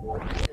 All right.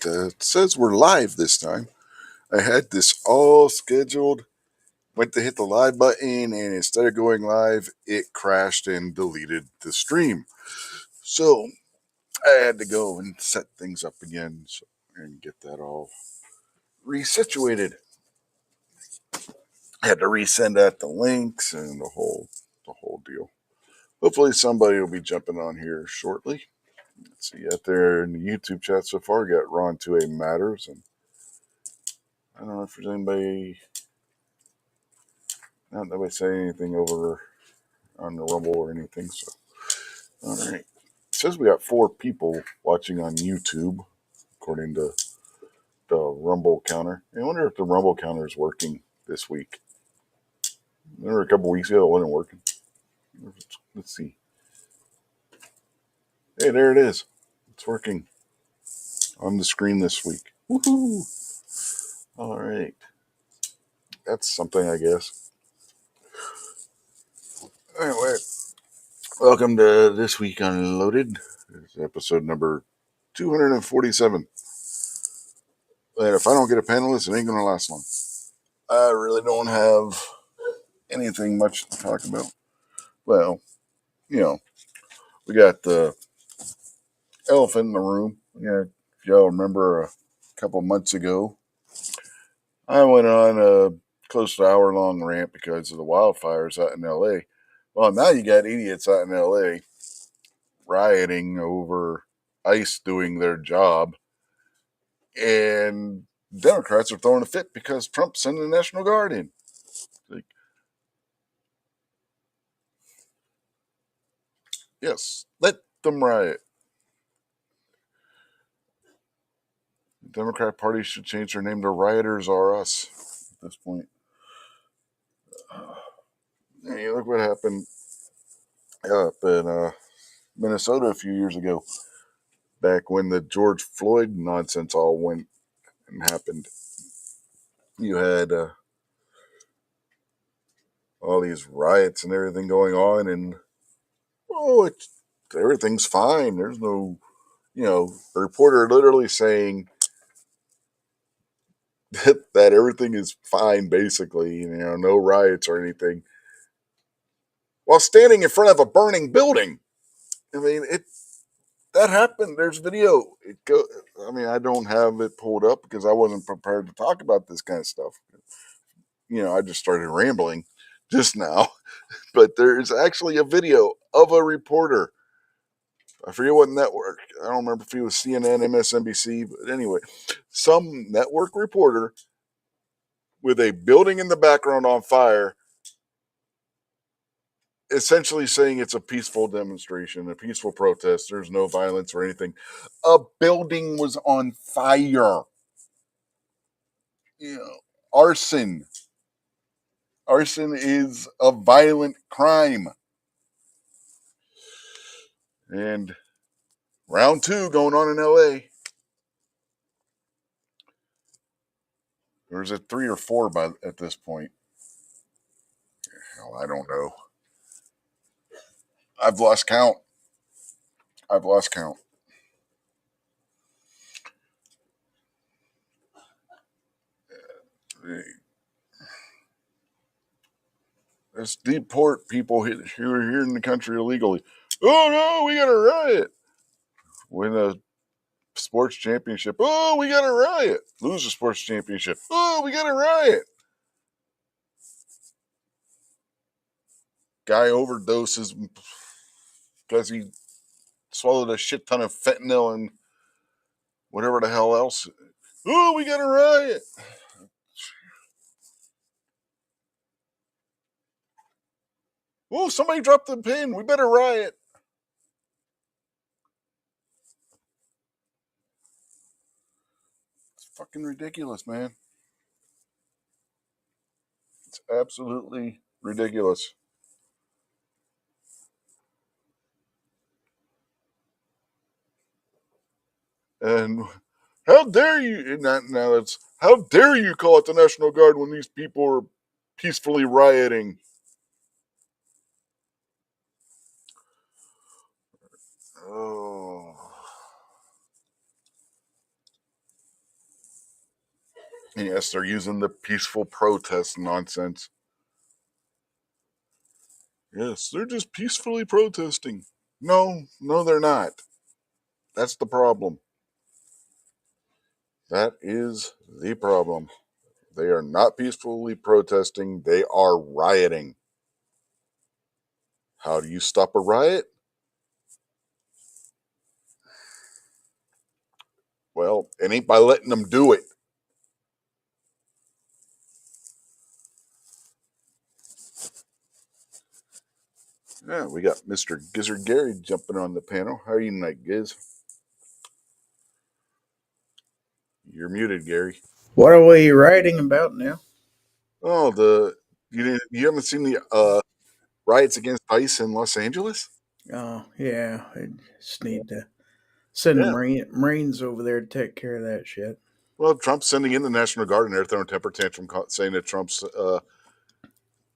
It says we're live this time. I had this all scheduled, went to hit the live button, and instead of going live, it crashed and deleted the stream. So I had to go and set things up again and get that all resituated. I had to resend out the links and the whole deal. Hopefully somebody will be jumping on here shortly. Let's see, out there in the YouTube chat so far, we got Ron 2A Matters, and I don't know if there's anybody. Not nobody saying anything over on the Rumble or anything. So, all right. It says we got 4 people watching on YouTube, according to the Rumble counter. I wonder if the Rumble counter is working this week. Remember a couple weeks ago it wasn't working. Let's see. Hey, there it is. It's working on the screen this week. Woohoo! All right. That's something, I guess. Anyway, welcome to This Week Unloaded. It's episode number 247. And if I don't get a panelist, it ain't going to last long. I really don't have anything much to talk about. Well, we got the elephant in the room. Yeah, if y'all remember a couple months ago, I went on a close to hour-long rant because of the wildfires out in L.A. Well, now you got idiots out in L.A. rioting over ICE doing their job, and Democrats are throwing a fit because Trump's sending the National Guard in. Like, yes, let them riot. The Democrat Party should change their name to Rioters Are Us at this point. Hey, look what happened up in Minnesota a few years ago, back when the George Floyd nonsense all went and happened. You had all these riots and everything going on, and everything's fine. There's no, a reporter literally saying that everything is fine, basically, no riots or anything, while standing in front of a burning building. I mean, that happened. There's video. I don't have it pulled up because I wasn't prepared to talk about this kind of stuff. I just started rambling just now, but there's actually a video of a reporter. I forget what network. I don't remember if it was CNN, MSNBC, but anyway, some network reporter with a building in the background on fire, essentially saying it's a peaceful demonstration, a peaceful protest. There's no violence or anything. A building was on fire. Arson. Arson is a violent crime. And round 2 going on in LA. There's a 3 or 4 at this point. Hell, I don't know. I've lost count. Let's deport people who are here in the country illegally. Oh no, we got a riot. Win a sports championship. Oh, we got a riot. Lose a sports championship. Oh, we got a riot. Guy overdoses because he swallowed a shit ton of fentanyl and whatever the hell else. Oh, we got a riot. Oh, somebody dropped the pin. We better riot. It's fucking ridiculous, man. It's absolutely ridiculous. And how dare you? Now it's how dare you call it the National Guard when these people are peacefully rioting? Oh. And yes, they're using the peaceful protest nonsense. Yes, they're just peacefully protesting. No, they're not. That's the problem. That is the problem. They are not peacefully protesting, they are rioting. How do you stop a riot? Well, it ain't by letting them do it. Yeah, we got Mr. Gizzard Gary jumping on the panel. How are you tonight, Giz? You're muted, Gary. What are we writing about now? Oh, you haven't seen the riots against ICE in Los Angeles? Oh, yeah. I just need to send Yeah. Marines over there to take care of that shit. Well, Trump's sending in the National Guard and they're throwing a temper tantrum saying that Trump's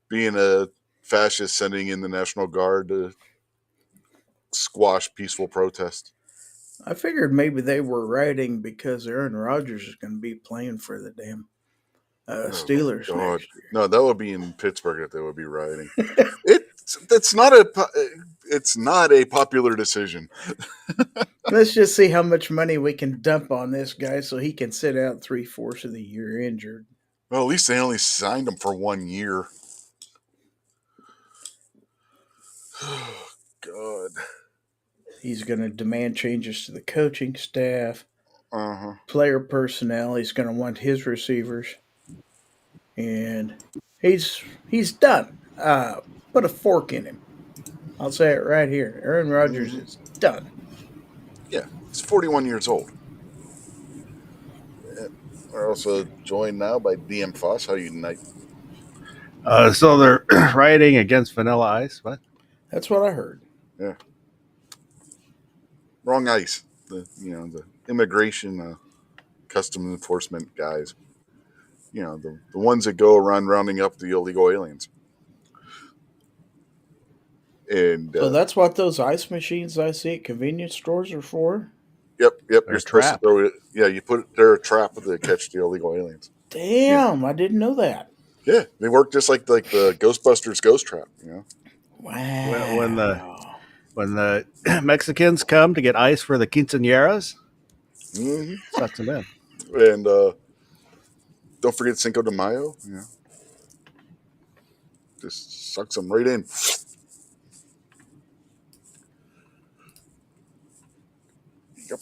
being a fascist, sending in the National Guard to squash peaceful protest. I figured maybe they were writing because Aaron Rodgers is going to be playing for the damn Steelers next year. No, that would be in Pittsburgh that they would be rioting. It's not a popular decision. Let's just see how much money we can dump on this guy so he can sit out 3/4 of the year injured. Well, at least they only signed him for 1 year. God. He's going to demand changes to the coaching staff, Uh-huh. player personnel. He's going to want his receivers, and he's done. Put a fork in him. I'll say it right here. Aaron Rodgers is done. Yeah, he's 41 years old. We're also joined now by DM Foss. How are you tonight? So they're rioting against Vanilla Ice. What? That's what I heard. Yeah. Wrong ICE. The immigration custom enforcement guys. The ones that go around rounding up the illegal aliens. And So that's what those ice machines I see at convenience stores are for? Yep. They're You're supposed to throw it. Yeah, you put it there a trap to catch the illegal aliens. Damn, I didn't know that. Yeah, they work just like the Ghostbusters ghost trap. Wow. When the Mexicans come to get ice for the quinceañeras, Mm-hmm. sucks them in. And don't forget Cinco de Mayo. Just sucks them right in. Yep.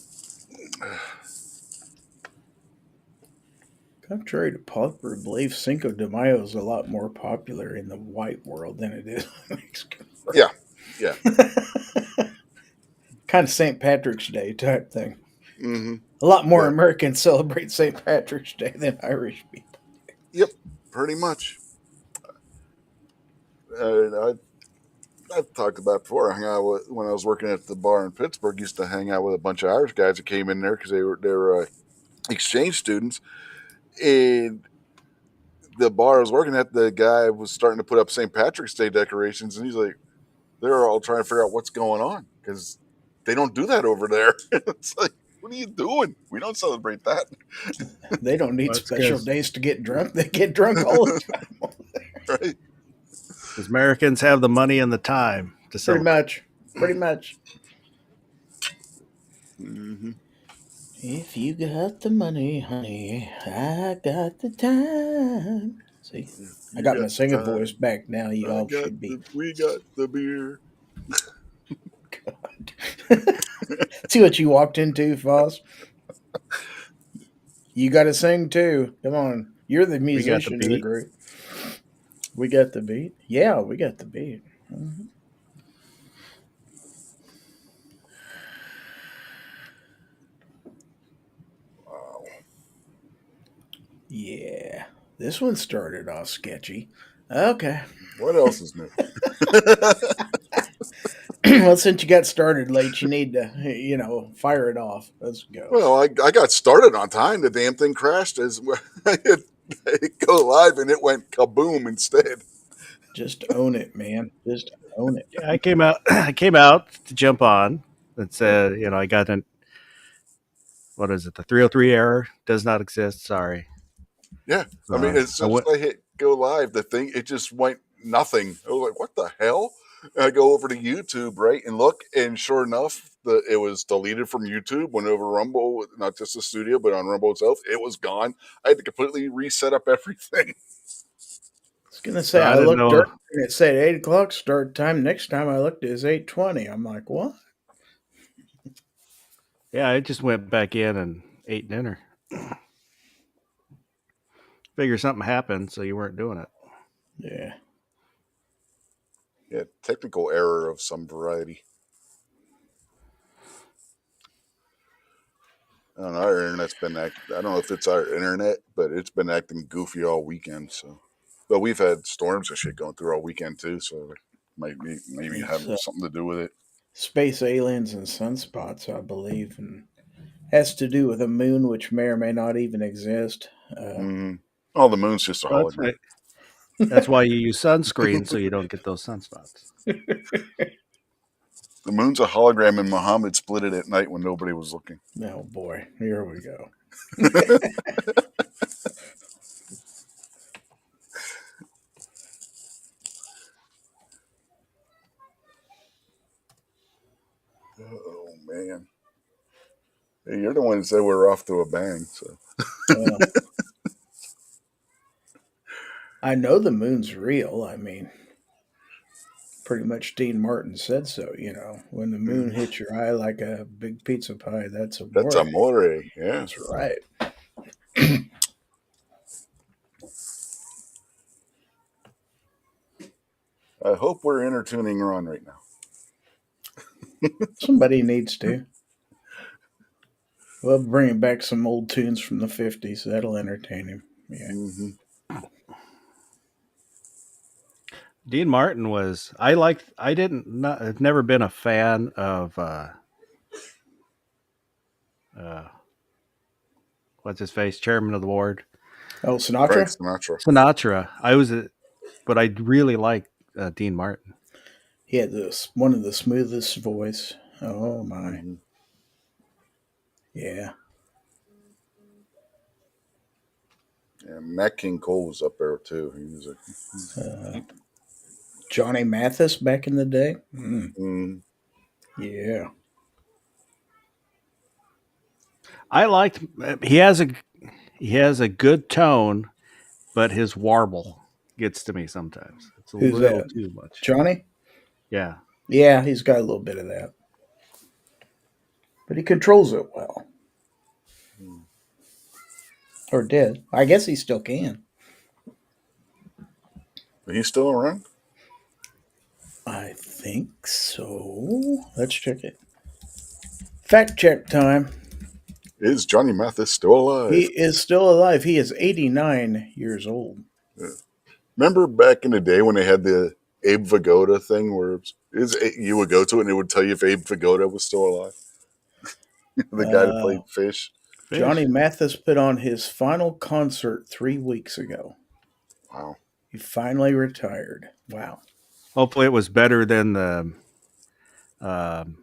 Contrary to popular belief, Cinco de Mayo is a lot more popular in the white world than it is in the Mexican world. Yeah. Kind of St. Patrick's Day type thing. Mm-hmm. A lot more Americans celebrate St. Patrick's Day than Irish people. Yep, pretty much. I've talked about it before. I hung out when I was working at the bar in Pittsburgh. Used to hang out with a bunch of Irish guys that came in there because they were exchange students, and the bar I was working at, the guy was starting to put up St. Patrick's Day decorations, and he's like, they're all trying to figure out what's going on because they don't do that over there. It's like, what are you doing? We don't celebrate that. They don't need special days to get drunk. They get drunk all the time over there. Right? Because Americans have the money and the time to celebrate. Pretty much. Mm-hmm. If you got the money, honey, I got the time. See, I got my singing voice back now. You all should be. We got the beer. God. See what you walked into, Foss? You got to sing too. Come on. You're the musician of the group. We got the beat? Yeah, we got the beat. Mhm. Wow. Yeah, this one started off sketchy. Okay. What else is new? Well, since you got started late, you need to, fire it off. Let's go. Well, I got started on time. The damn thing crashed as I hit go live, and it went kaboom instead. Just own it, man. Just own it. Yeah, I came out. I came out to jump on and said, I got an what is it? The 303 error does not exist. Sorry. Yeah, I mean, as I soon as went. I hit go live, the thing it just went nothing. I was like, "What the hell?" And I go over to YouTube, right, and look, and sure enough, it was deleted from YouTube. Went over Rumble, not just the studio, but on Rumble itself, it was gone. I had to completely reset up everything. I was gonna say So I I didn't looked earlier know. and it said 8 o'clock start time. Next time I looked, it was 8:20. I'm like, what? Yeah, I just went back in and ate dinner. Figure something happened, so you weren't doing it. Yeah. Yeah, technical error of some variety. I don't know. Our internet's been I don't know if it's our internet, but it's been acting goofy all weekend. So, but we've had storms and shit going through all weekend too. So, it maybe have It's something to do with it. space aliens and sunspots, I believe, and has to do with a moon which may or may not even exist. Mm-hmm. Oh, the moon's just a Well, that's hologram. right. That's why you use sunscreen so you don't get those sunspots. The moon's a hologram, and Muhammad split it at night when nobody was looking. Oh boy, here we go. Oh man, hey, you're the one that said we're off to a bang. So Well, I know the moon's real. I mean, pretty much Dean Martin said so. When the moon hits your eye like a big pizza pie, that's that's amore. amore. Yeah. That's right. I hope we're entertaining Ron right now. Somebody needs to. We'll bring back some old tunes from the 50s. That'll entertain him. Yeah. Mm-hmm. Dean Martin was. I liked. I didn't. Not, I've never been a fan of. What's his face? Chairman of the board, Oh, Frank Sinatra? Sinatra. Sinatra. But I really like Dean Martin. He had one of the smoothest voice. Oh my. Mm-hmm. Yeah. And Nat King Cole was up there too. He was Uh, Johnny Mathis back in the day. mm, Yeah. I liked. He has a good tone, but his warble gets to me sometimes. It's a Who's little that? too much. Johnny? Yeah. Yeah, he's got a little bit of that. But he controls it well. Or did. I guess he still can. but he's still around. I think so. Let's check it. Fact check time. Is Johnny Mathis still alive? He is still alive. He is 89 years old. Remember back in the day when they had the Abe Vigoda thing, where you would go to it and it would tell you if Abe Vigoda was still alive. The guy that Uh, played Fish. Johnny Mathis put on his final concert 3 weeks ago. Wow. He finally retired. Wow. Hopefully, it was better than the. Um,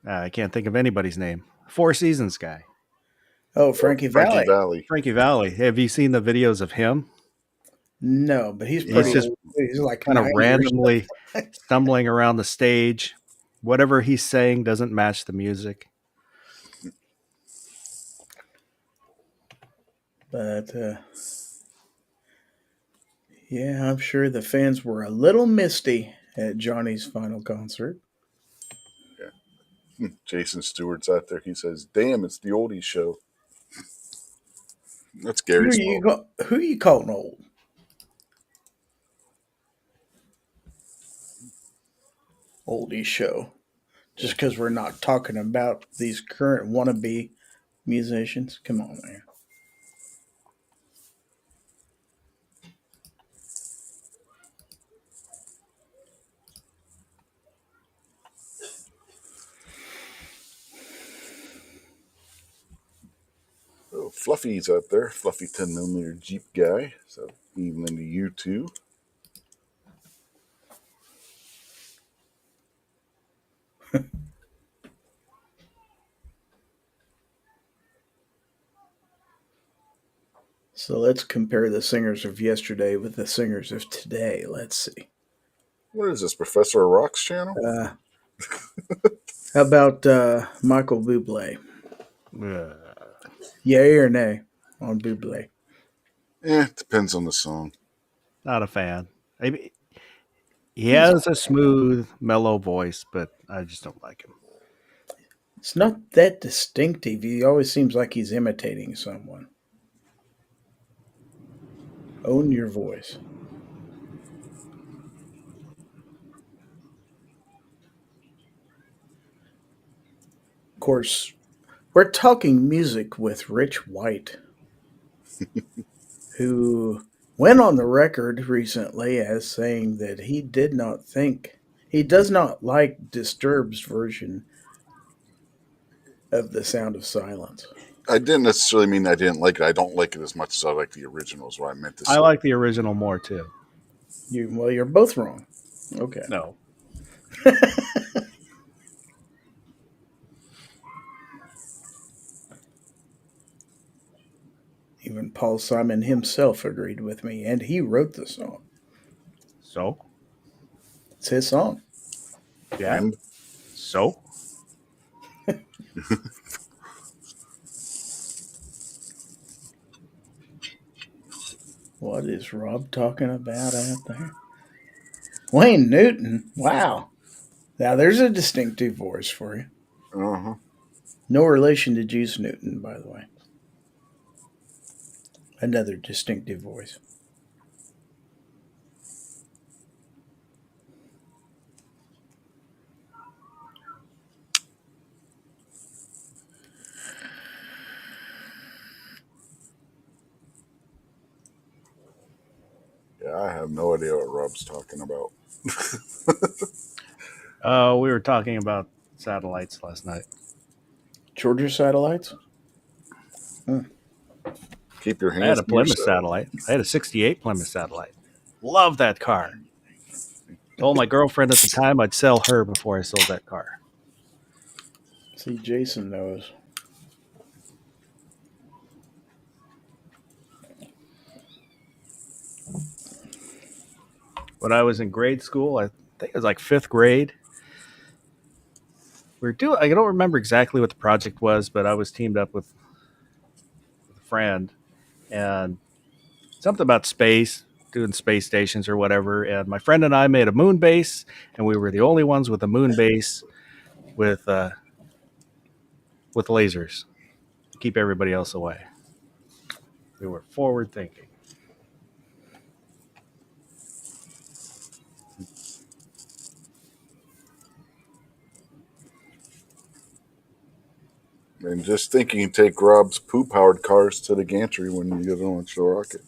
I can't think of anybody's name. Four Seasons guy, Oh, Frankie Frankie Valli. Valley. Frankie Valley. Have you seen the videos of him? No, but he's He's pretty just old. He's like kind of 90 or randomly stumbling around the stage. Whatever he's saying doesn't match the music. But yeah, I'm sure the fans were a little misty at Johnny's final concert. Jason Stewart's out there. He says, "Damn, it's the oldies show." That's Who Gary are you Small. who are you calling old? oldie show. Just because we're not talking about these current wannabe musicians. Come on, man. Oh, Fluffy's out there. Fluffy 10mm Jeep guy. So evening to you too. So let's compare the singers of yesterday with the singers of today. Let's see. What is this, Professor Rock's channel? How about Michael Bublé? Uh, Yay or nay on Bublé? Depends on the song. not a fan. Maybe he has a smooth, mellow voice, but I just don't like him. It's not that distinctive. He always seems like he's imitating someone. Own your voice. Of course, we're talking music with Rich White, who went on the record recently as saying that he does not like Disturbed's version of The Sound of Silence. I didn't necessarily mean I didn't like it. I don't like it as much as I like the original, is what I meant to say. I like the original more too. You're both wrong. Okay. No. Even Paul Simon himself agreed with me, and he wrote the song. So? It's his song. Yeah. And So? What is Rob talking about out there? Wayne Newton. Wow. Now there's a distinctive voice for you. uh-huh. No relation to Juice Newton, by the way. Another distinctive voice. Yeah, I have no idea what Rob's talking about. We were talking about satellites last night. Georgia Satellites? Keep your I had hands a to Plymouth yourself. satellite. I had a 68 Plymouth satellite. Love that car. Told my girlfriend at the time I'd sell her before I sold that car. See, Jason knows. When I was in grade school, I think it was like 5th grade. I don't remember exactly what the project was, but I was teamed up with a friend and something about space, doing space stations or whatever. And my friend and I made a moon base, and we were the only ones with a moon base with lasers to keep everybody else away. We were forward thinking. And just think you can take Rob's poo-powered cars to the gantry when you get on the rocket.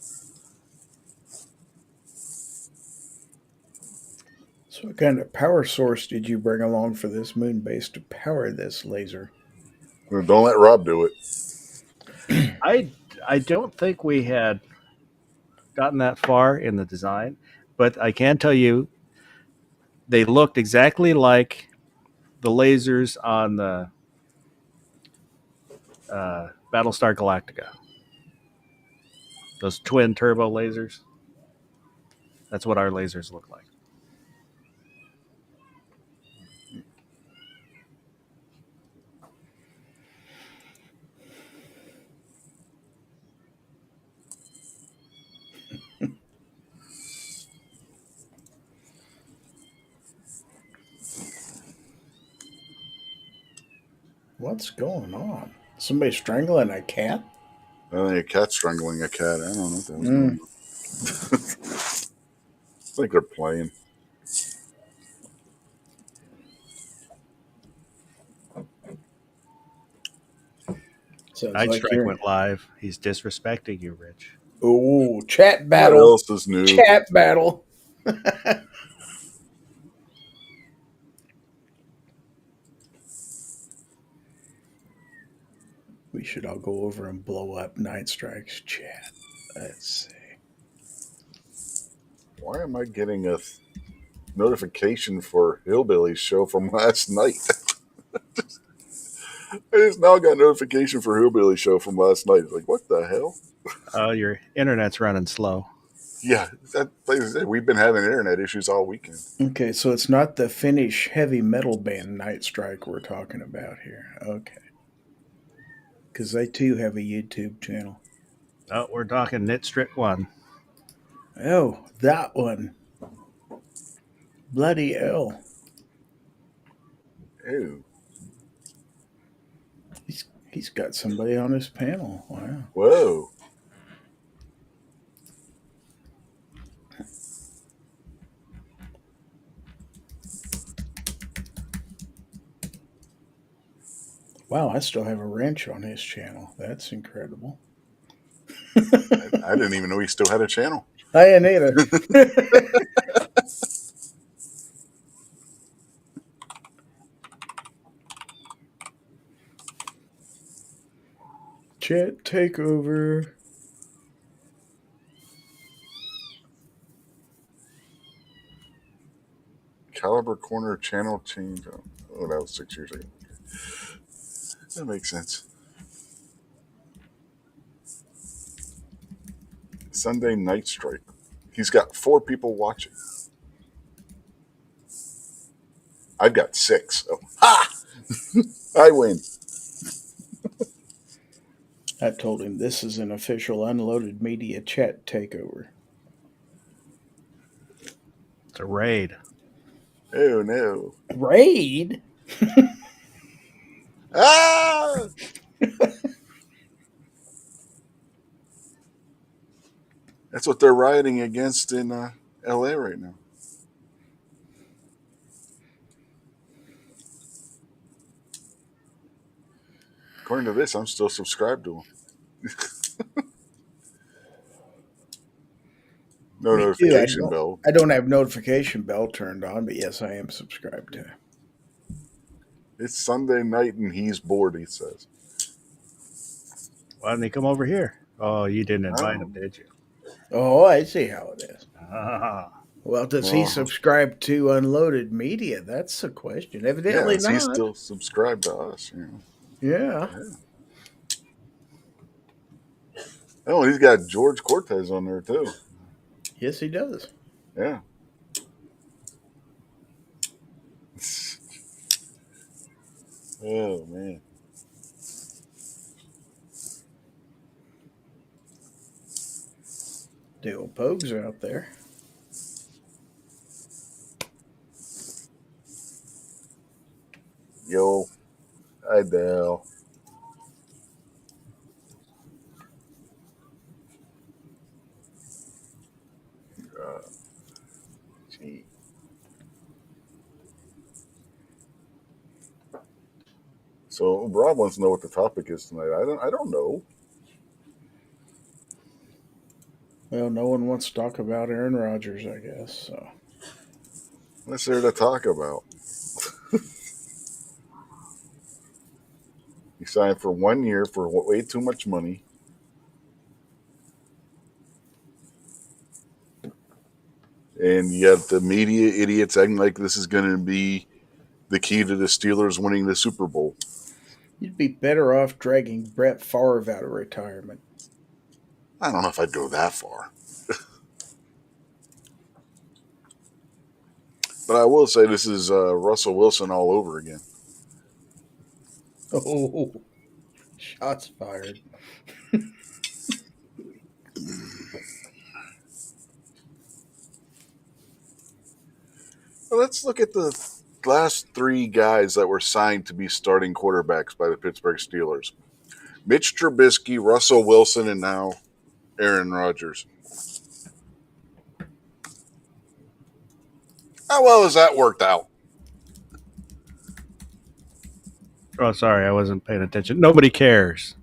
So what kind of power source did you bring along for this moon base to power this laser? Well, don't let Rob do it. I don't think we had gotten that far in the design, but I can tell you they looked exactly like the lasers on the Battlestar Galactica. Those twin turbo lasers. That's what our lasers look like. What's going on? Somebody strangling a cat? I think a cat's strangling a cat. I don't know what that was going on. I think they're playing. Sounds Night like Strike you're. went live. He's disrespecting you, Rich. Oh, chat What battle. else is new? Chat battle. We should all go over and blow up Night Strike's chat. Let's see. Why am I getting a notification for Hillbilly's show from last night? I just now got a notification for Hillbilly show from last night. Like, what the hell? Oh, your internet's running slow. Yeah, we've been having internet issues all weekend. Okay, so it's not the Finnish heavy metal band Night Strike we're talking about here. Okay. Because they too have a YouTube channel. Oh, we're talking Knit Strict 1. Oh, that one. Bloody hell. Ew. He's got somebody on his panel. Wow. Whoa. Wow, I still have a wrench on his channel. That's incredible. I didn't even know he still had a channel. I didn't either. Chat takeover. Caliber Corner channel change. Oh, that was 6 years ago. That makes sense. Sunday Night Strike. He's got 4 people watching. I've got 6. So, ha! I win. I told him this is an official Unloaded Media chat takeover. It's a raid. Oh, no. Raid? Ah! That's what they're rioting against in LA right now. According to this, I'm still subscribed to them. No Me too. notification bell. I don't have notification bell turned on, but yes, I am subscribed to. It's Sunday night and he's bored, he says. Why didn't he come over here? Oh, you didn't invite him, did you? Oh, I see how it is. Ah. Well, does he subscribe to Unloaded Media? That's the question. Evidently Yeah, not. he's still subscribed to us. You know. Yeah. Oh, he's got George Cortez on there too. Yes, he does. Yeah. Oh man. The old Pogues are out there. Yo, hi Dale. Gee. So Rob wants to know what the topic is tonight. I don't know. Well, no one wants to talk about Aaron Rodgers, I guess. So What's there to talk about? He signed for 1 year for way too much money. And you have the media idiots acting like this is going to be the key to the Steelers winning the Super Bowl. you'd be better off dragging Brett Favre out of retirement. I don't know if I'd go that far. But I will say this is Russell Wilson all over again. Oh, shots fired. Well, let's look at the last 3 guys that were signed to be starting quarterbacks by the Pittsburgh Steelers. Mitch Trubisky, Russell Wilson, and now Aaron Rodgers. How well has that worked out? Oh, sorry, I wasn't paying attention. Nobody cares.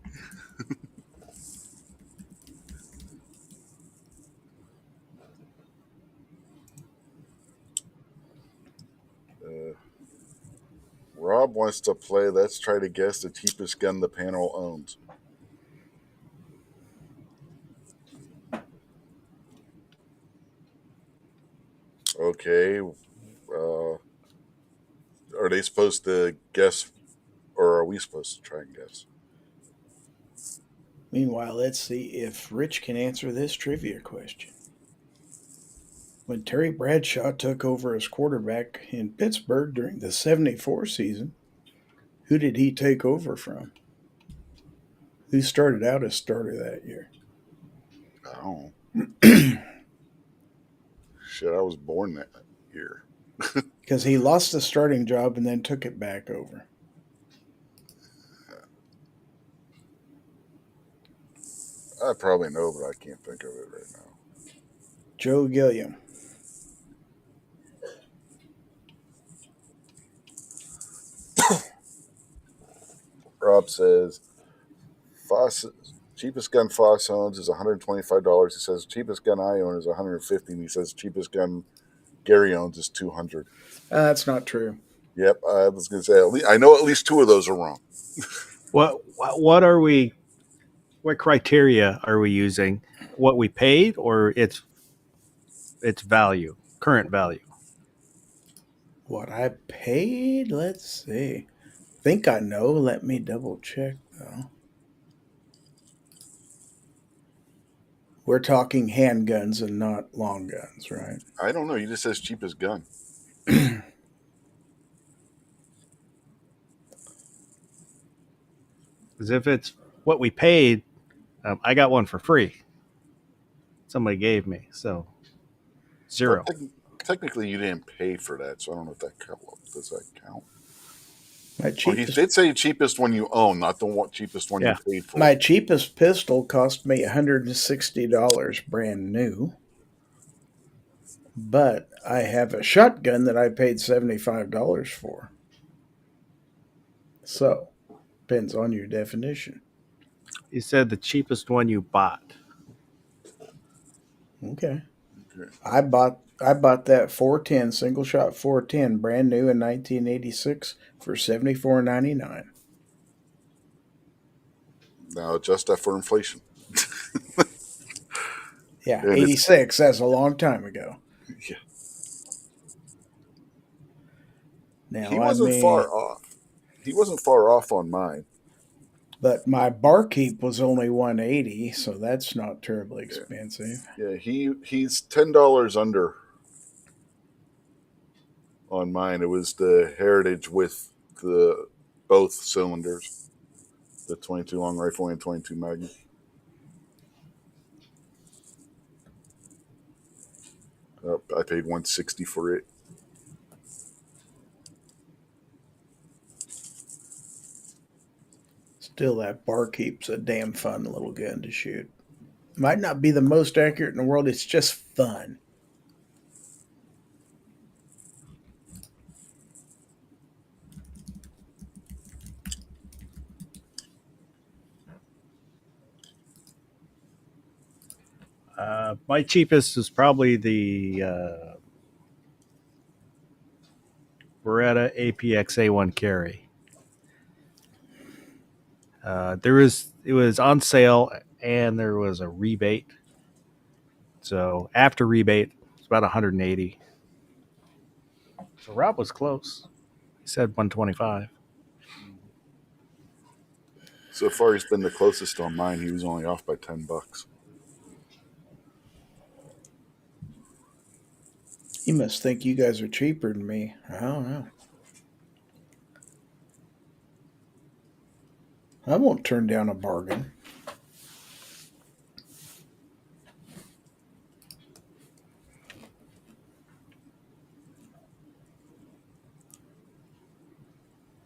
Rob wants to play. Let's try to guess the cheapest gun the panel owns. Okay. Are they supposed to guess, or are we supposed to try and guess? Meanwhile, let's see if Rich can answer this trivia question. When Terry Bradshaw took over as quarterback in Pittsburgh during the 74 season, who did he take over from? Who started out as starter that year? I don't know. Shit, I was born that year. Because he lost the starting job and then took it back over. I probably know, but I can't think of it right now. Joe Gilliam. Rob says, Foss, cheapest gun Foss owns is $125. He says, cheapest gun I own is $150. And he says, cheapest gun Gary owns is $200. That's not true. Yep, I was going to say, I know at least two of those are wrong. What are we? What criteria are we using? What we paid, or its value, current value? What I paid? Let's see. Think I know. Let me double check, though. We're talking handguns and not long guns, right? I don't know. He just says cheapest gun. Because if it's what we paid, I got one for free. Somebody gave me, so zero. Well, technically, you didn't pay for that, so I don't know if that counts. Does that count? He did say cheapest one you own, not the cheapest one you paid for. My cheapest pistol cost me $160 brand new. But I have a shotgun that I paid $75 for. So, depends on your definition. You said the cheapest one you bought. Okay. I bought that 410 single shot 410 brand new in 1986 for $74.99. Now adjust that for inflation. Yeah, 86. That's a long time ago. Yeah. Now he wasn't far off. He wasn't far off on mine. But my barkeep was only $180, so that's not terribly expensive. Yeah, he's $10 under on mine. It was the Heritage with the both cylinders, the 22 long rifle and 22 Magnum. I paid $160 for it. Still, that barkeep's a damn fun little gun to shoot. Might not be the most accurate in the world. It's just fun. My cheapest is probably the Beretta APX A1 carry. It was on sale and there was a rebate. So after rebate, it's about 180. So Rob was close. He said 125. So far, he's been the closest on mine. He was only off by $10. He must think you guys are cheaper than me. I don't know. I won't turn down a bargain.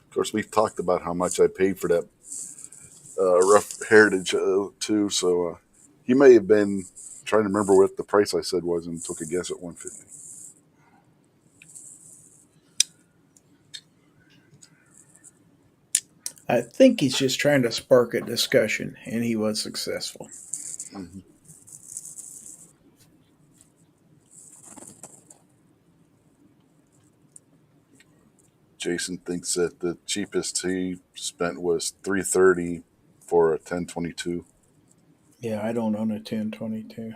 Of course, we've talked about how much I paid for that rough Heritage too. So he may have been trying to remember what the price I said was and took a guess at $150. I think he's just trying to spark a discussion, and he was successful. Mm-hmm. Jason thinks that the cheapest he spent was $330 for a 1022. Yeah, I don't own a 1022.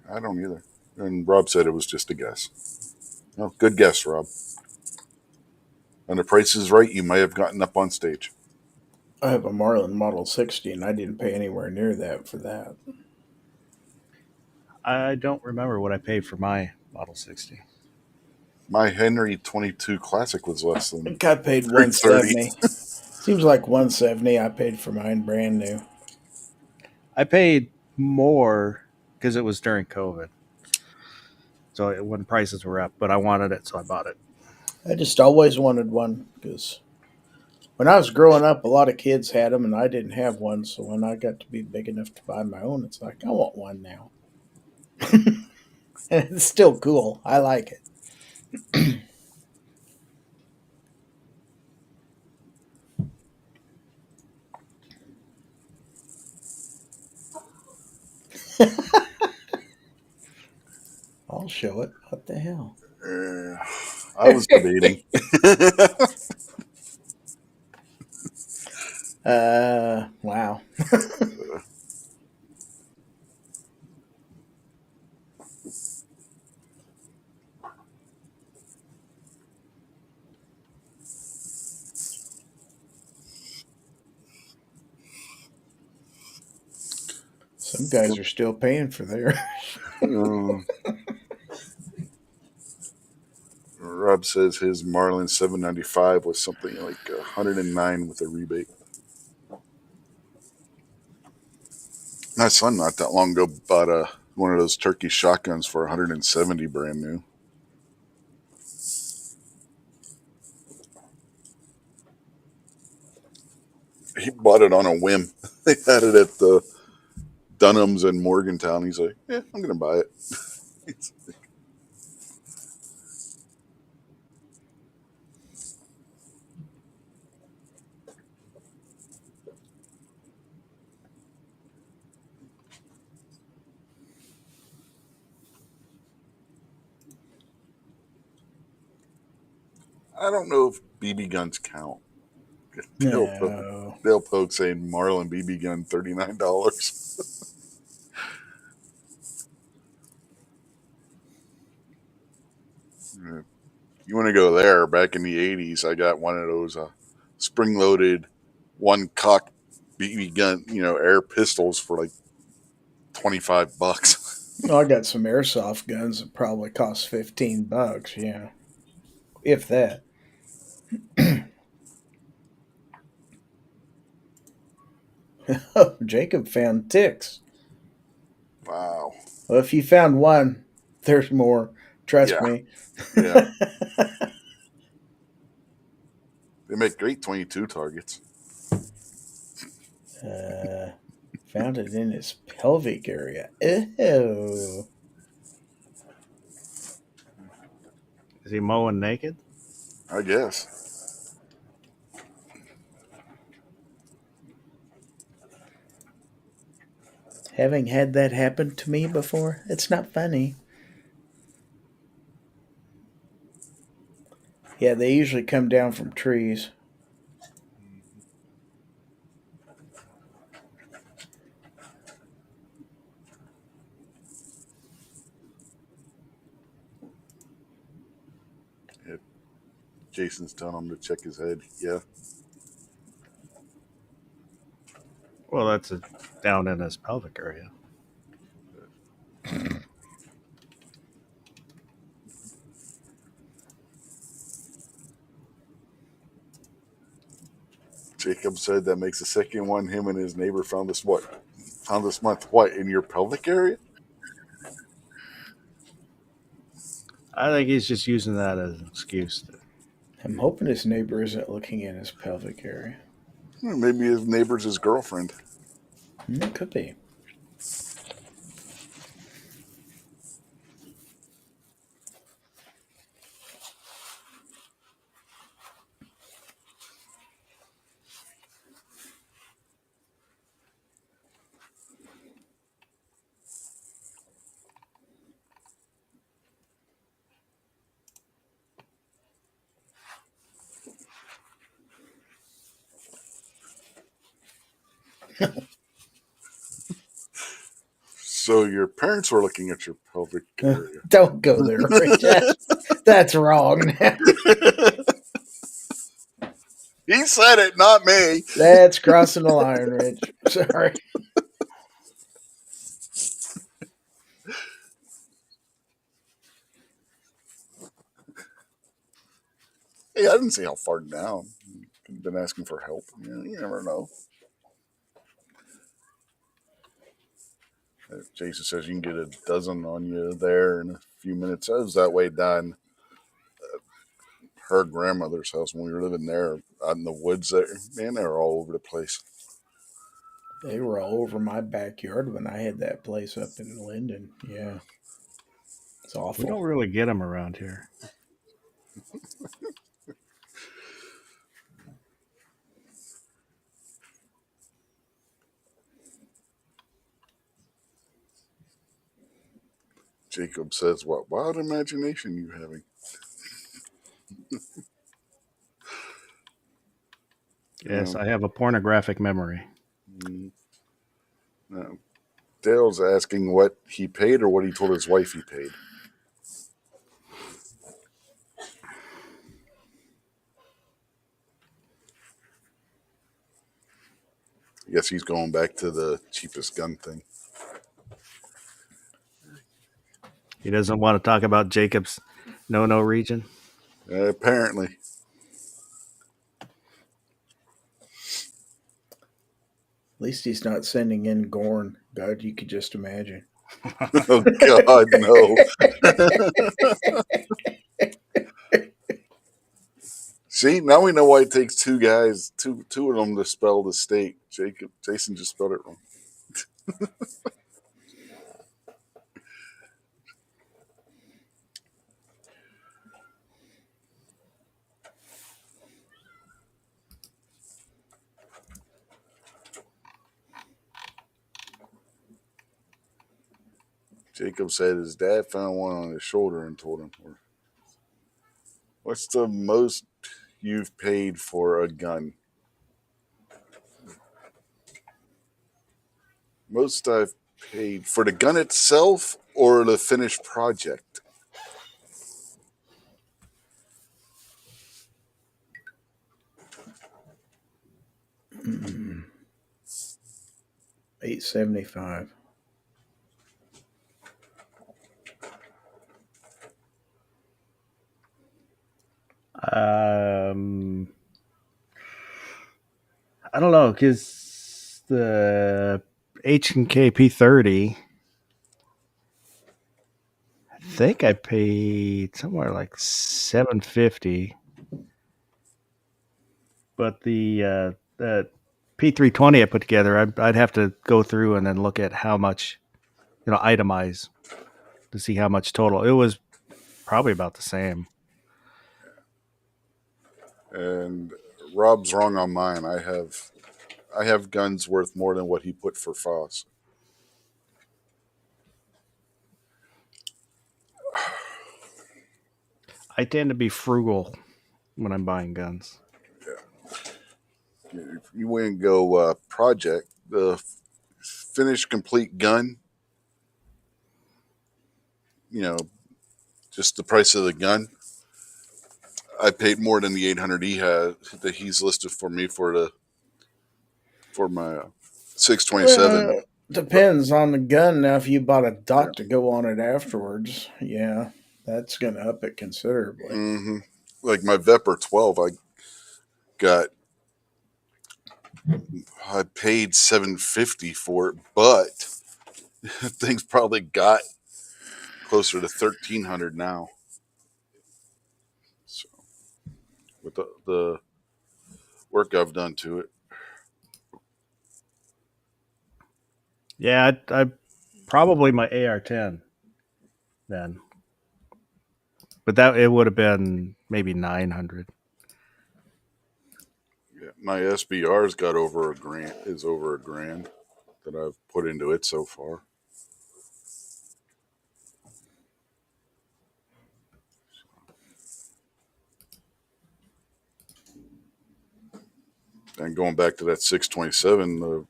I don't either. And Rob said it was just a guess. Oh, good guess, Rob. And the price is right, you may have gotten up on stage. I have a Marlin Model 60, and I didn't pay anywhere near that for that. I don't remember what I paid for my Model 60. My Henry 22 Classic was less I than think I paid 330. 170. Seems like 170 I paid for mine brand new. I paid more because it was during COVID. So when prices were up, but I wanted it, so I bought it. I just always wanted one because when I was growing up, a lot of kids had them, and I didn't have one. So when I got to be big enough to buy my own, it's like I want one now. And it's still cool. I like it. I'll show it. What the hell? I was debating. Wow. Some guys are still paying for theirs. Uh, Rob says his Marlin 795 was something like 109 with a rebate. My son not that long ago bought one of those turkey shotguns for 170 brand new. He bought it on a whim. They had it at the Dunham's in Morgantown. He's like, yeah, I'm going to buy it. I don't know if BB guns count. No. Dale Pogue saying Marlin BB gun $39. You want to go there? Back in the 80s, I got one of those spring-loaded one-cock BB gun, air pistols for like $25. Well, I got some airsoft guns that probably cost $15. Yeah, if that. Oh, Jacob found ticks. Wow. Well, if you found one, there's more. Trust Yeah. me. Yeah. They make great 22 targets. Found it in his pelvic area. Ew. Is he mowing naked? I guess. Having had that happen to me before, it's not funny. Yeah, they usually come down from trees. Jason's telling him to check his head. Yeah. Well, that's down in his pelvic area. Jacob said that makes the second one him and his neighbor found this month. What, in your pelvic area? I think he's just using that as an excuse. I'm hoping his neighbor isn't looking in his pelvic area. Maybe his neighbor's his girlfriend. It could be. So your parents were looking at your pelvic area. Don't go there, Rich. That's wrong. He said it, not me. That's crossing the line, Rich. Sorry. Hey, I didn't see how far down. You've been asking for help. You never know. Jason says you can get a dozen on you there in a few minutes. I was that way down her grandmother's house when we were living there out in the woods there. Man, they were all over the place. They were all over my backyard when I had that place up in Linden. Yeah. It's We awful. don't really get them around here. Jacob says, "What wild imagination you having?" Yes, I have a pornographic memory. No. Dale's asking what he paid or what he told his wife he paid. I guess he's going back to the cheapest gun thing. He doesn't want to talk about Jacob's no region. Apparently. At least he's not sending in Gorn. God, you could just imagine. Oh, God, no. See, now we know why it takes two guys, two of them to spell the state. Jason just spelled it wrong. Jacob said his dad found one on his shoulder and told him, "What's the most you've paid for a gun?" Most I've paid for the gun itself or the finished project? $875. I don't know, because the H&K P30, I think I paid somewhere like $750. But the P320 I put together, I'd have to go through and then look at how much, itemize to see how much total. It was probably about the same. And Rob's wrong on mine. I have guns worth more than what he put for Foss. I tend to be frugal when I'm buying guns. If you went and go project, the finished complete gun, just the price of the gun, I paid more than the 800 that he's listed for me for my 627. Depends on the gun. Now, if you bought a dot to go on it afterwards, yeah, that's going to up it considerably. Mm-hmm. Like my Vepr 12, I paid $750 for it, but things probably got closer to $1,300 now. So, with the work I've done to it. Yeah, I probably my AR-10 then, but that it would have been maybe $900. Yeah, my SBR's got over $1,000 that I've put into it so far. And going back to that 627, the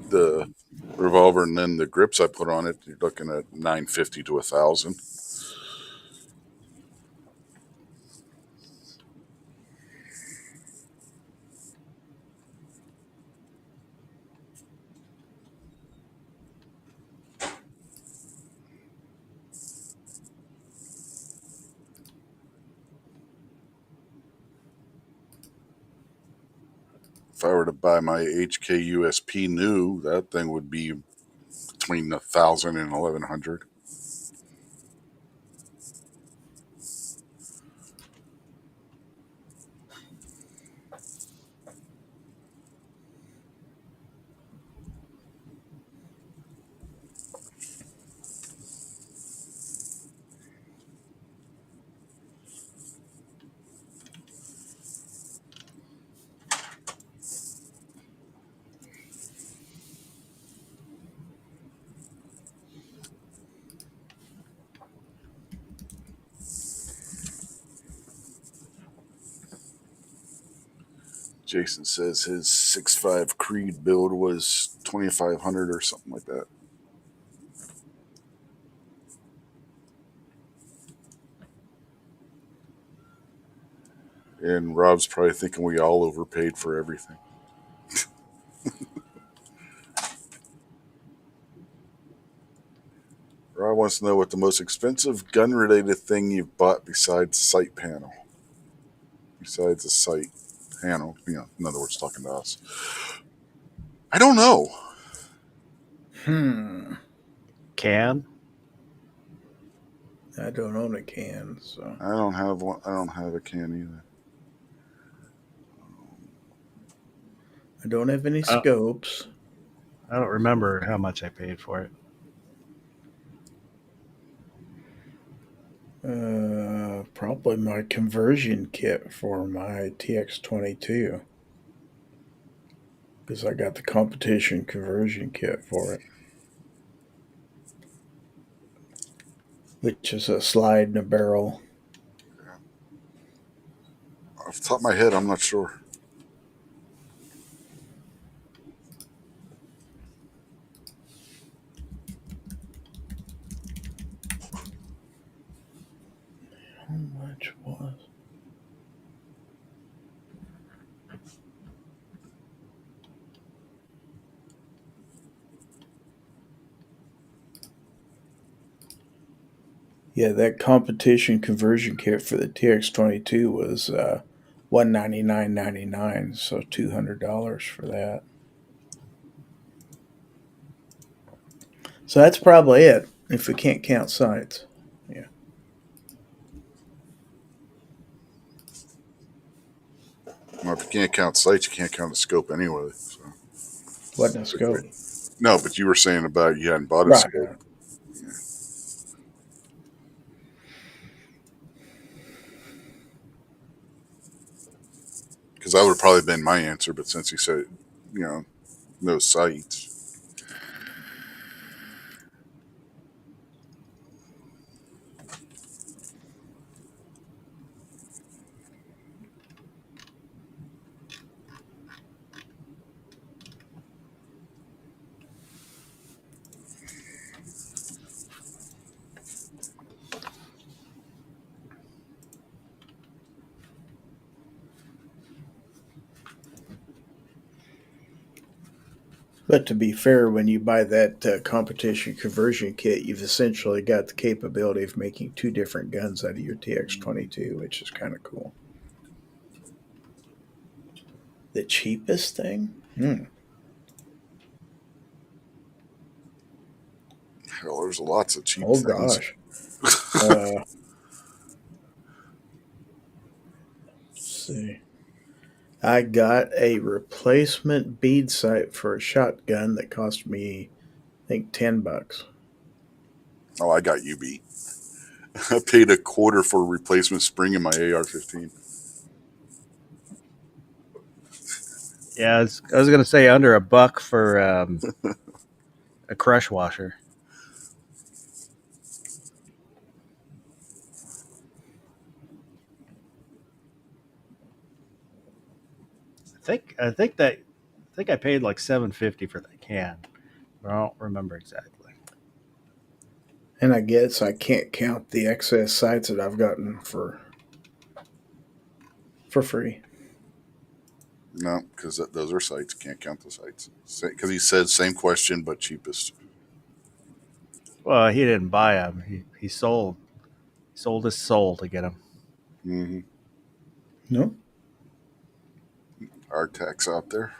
the revolver and then the grips I put on it, you're looking at $950 to $1,000. If I were to buy my HK USP new, that thing would be between 1,000 and 1,100. Jason says his 6.5 Creed build was 2,500 or something like that. And Rob's probably thinking we all overpaid for everything. Rob wants to know what the most expensive gun-related thing you've bought besides sight panel. Besides the sight panel, in other words, talking to us. I don't know. Can? I don't own a can, so I don't have one. I don't have a can either. I don't have any scopes. I don't remember how much I paid for it. Probably my conversion kit for my TX22, because I got the competition conversion kit for it, which is a slide and a barrel. Off the top of my head, I'm not sure. How much was? Yeah, that competition conversion kit for the TX22 was $199.99, so $200 for that. So that's probably it, if we can't count sights. Yeah. Well, if you can't count sights, you can't count the scope anyway. So. Wasn't a scope. No, but you were saying about you hadn't bought a Right. scope. Because that would have probably been my answer, but since you said, no sights. But to be fair, when you buy that competition conversion kit, you've essentially got the capability of making two different guns out of your TX22, which is kind of cool. The cheapest thing? Hell, there's lots of cheap Oh, things. gosh. Let's see. I got a replacement bead sight for a shotgun that cost me, I think, $10. Oh, I got you beat. I paid a quarter for a replacement spring in my AR-15. Yeah, I was going to say under $1 for a crush washer. I think I paid like $750 for that can, but I don't remember exactly. And I guess I can't count the excess sites that I've gotten for free. No, because those are sites. Can't count the sites. Because he said same question but cheapest. Well, he didn't buy them. He sold his soul to get them. Mm-hmm. No. Our tax out there.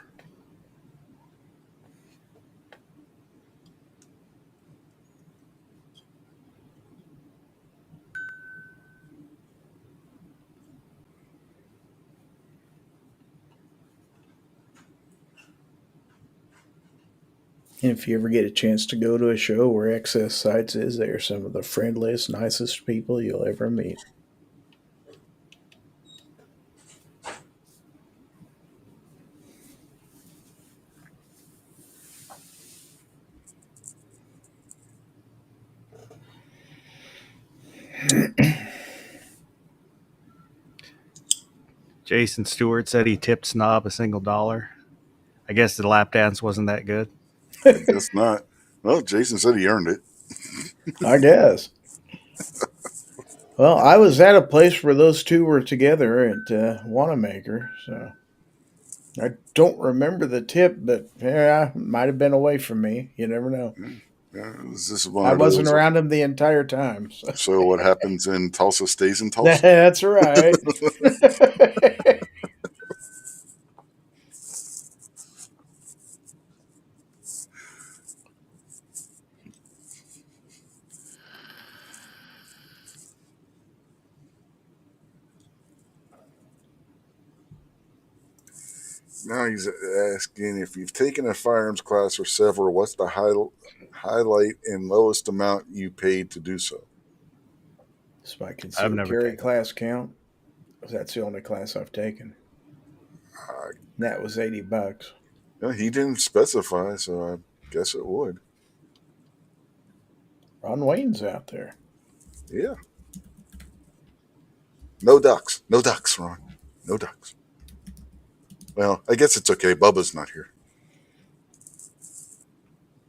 And if you ever get a chance to go to a show where Excess Sites is, they are some of the friendliest, nicest people you'll ever meet. Jason Stewart said he tipped Snob a single dollar. I guess the lap dance wasn't that good. I guess not. Well, Jason said he earned it. I guess. Well, I was at a place where those two were together at Wanamaker, so I don't remember the tip, but yeah, might have been away from me. You never know. Yeah, this is one I of wasn't those. around him the entire time. So. So what happens in Tulsa stays in Tulsa. That's right. Now he's asking if you've taken a firearms class or several, what's the highlight and lowest amount you paid to do so? So I I've consider never carry taken class count. That's the only class I've taken. Uh, That was $80. yeah, he didn't specify, so I guess it would. Ron Wayne's out there. Yeah. No ducks. No ducks, Ron. No ducks. Well, I guess it's okay. Bubba's not here.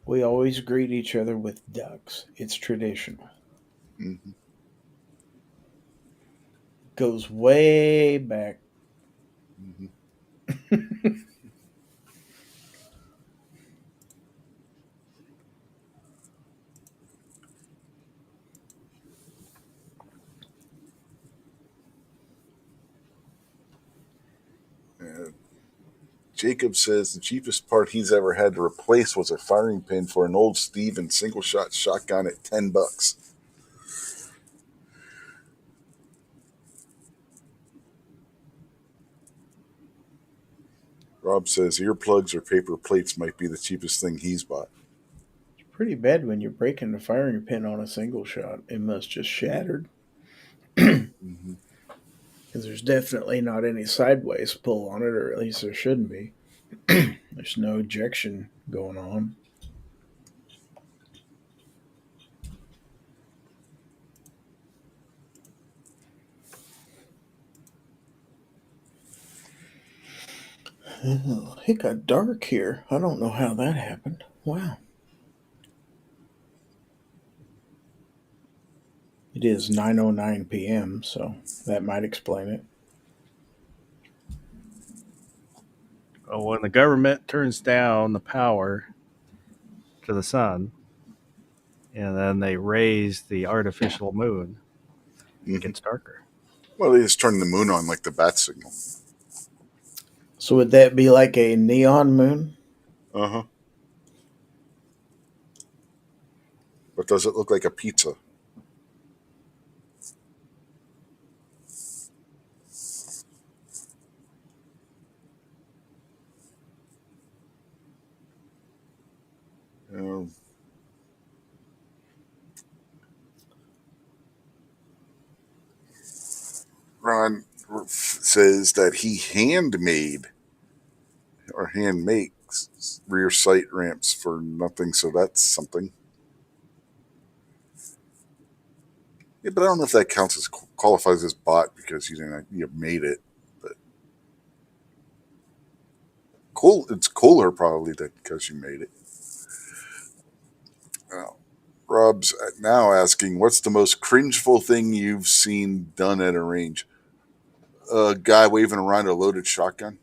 We always greet each other with ducks. It's traditional. Mm-hmm. Goes way back. Mm-hmm. Jacob says the cheapest part he's ever had to replace was a firing pin for an old Stevens single shot shotgun at $10. Rob says earplugs or paper plates might be the cheapest thing he's bought. It's pretty bad when you're breaking the firing pin on a single shot. It must just shattered. Mm-hmm. Because there's definitely not any sideways pull on it, or at least there shouldn't be. There's no ejection going on. Oh, it got dark here. I don't know how that happened. Wow. It is 9:09 p.m., so that might explain it. Well, when the government turns down the power to the sun, and then they raise the artificial moon, Mm-hmm. it gets darker. Well, they just turn the moon on like the bat signal. So would that be like a neon moon? Uh-huh. But does it look like a pizza? Um, Ron says that he handmade or hand makes rear sight ramps for nothing, so that's something. Yeah, but I don't know if that counts as qualifies as bought because you made it. But cool, it's cooler probably that because you made it. Rob's now asking, what's the most cringeful thing you've seen done at a range? A guy waving around a loaded shotgun.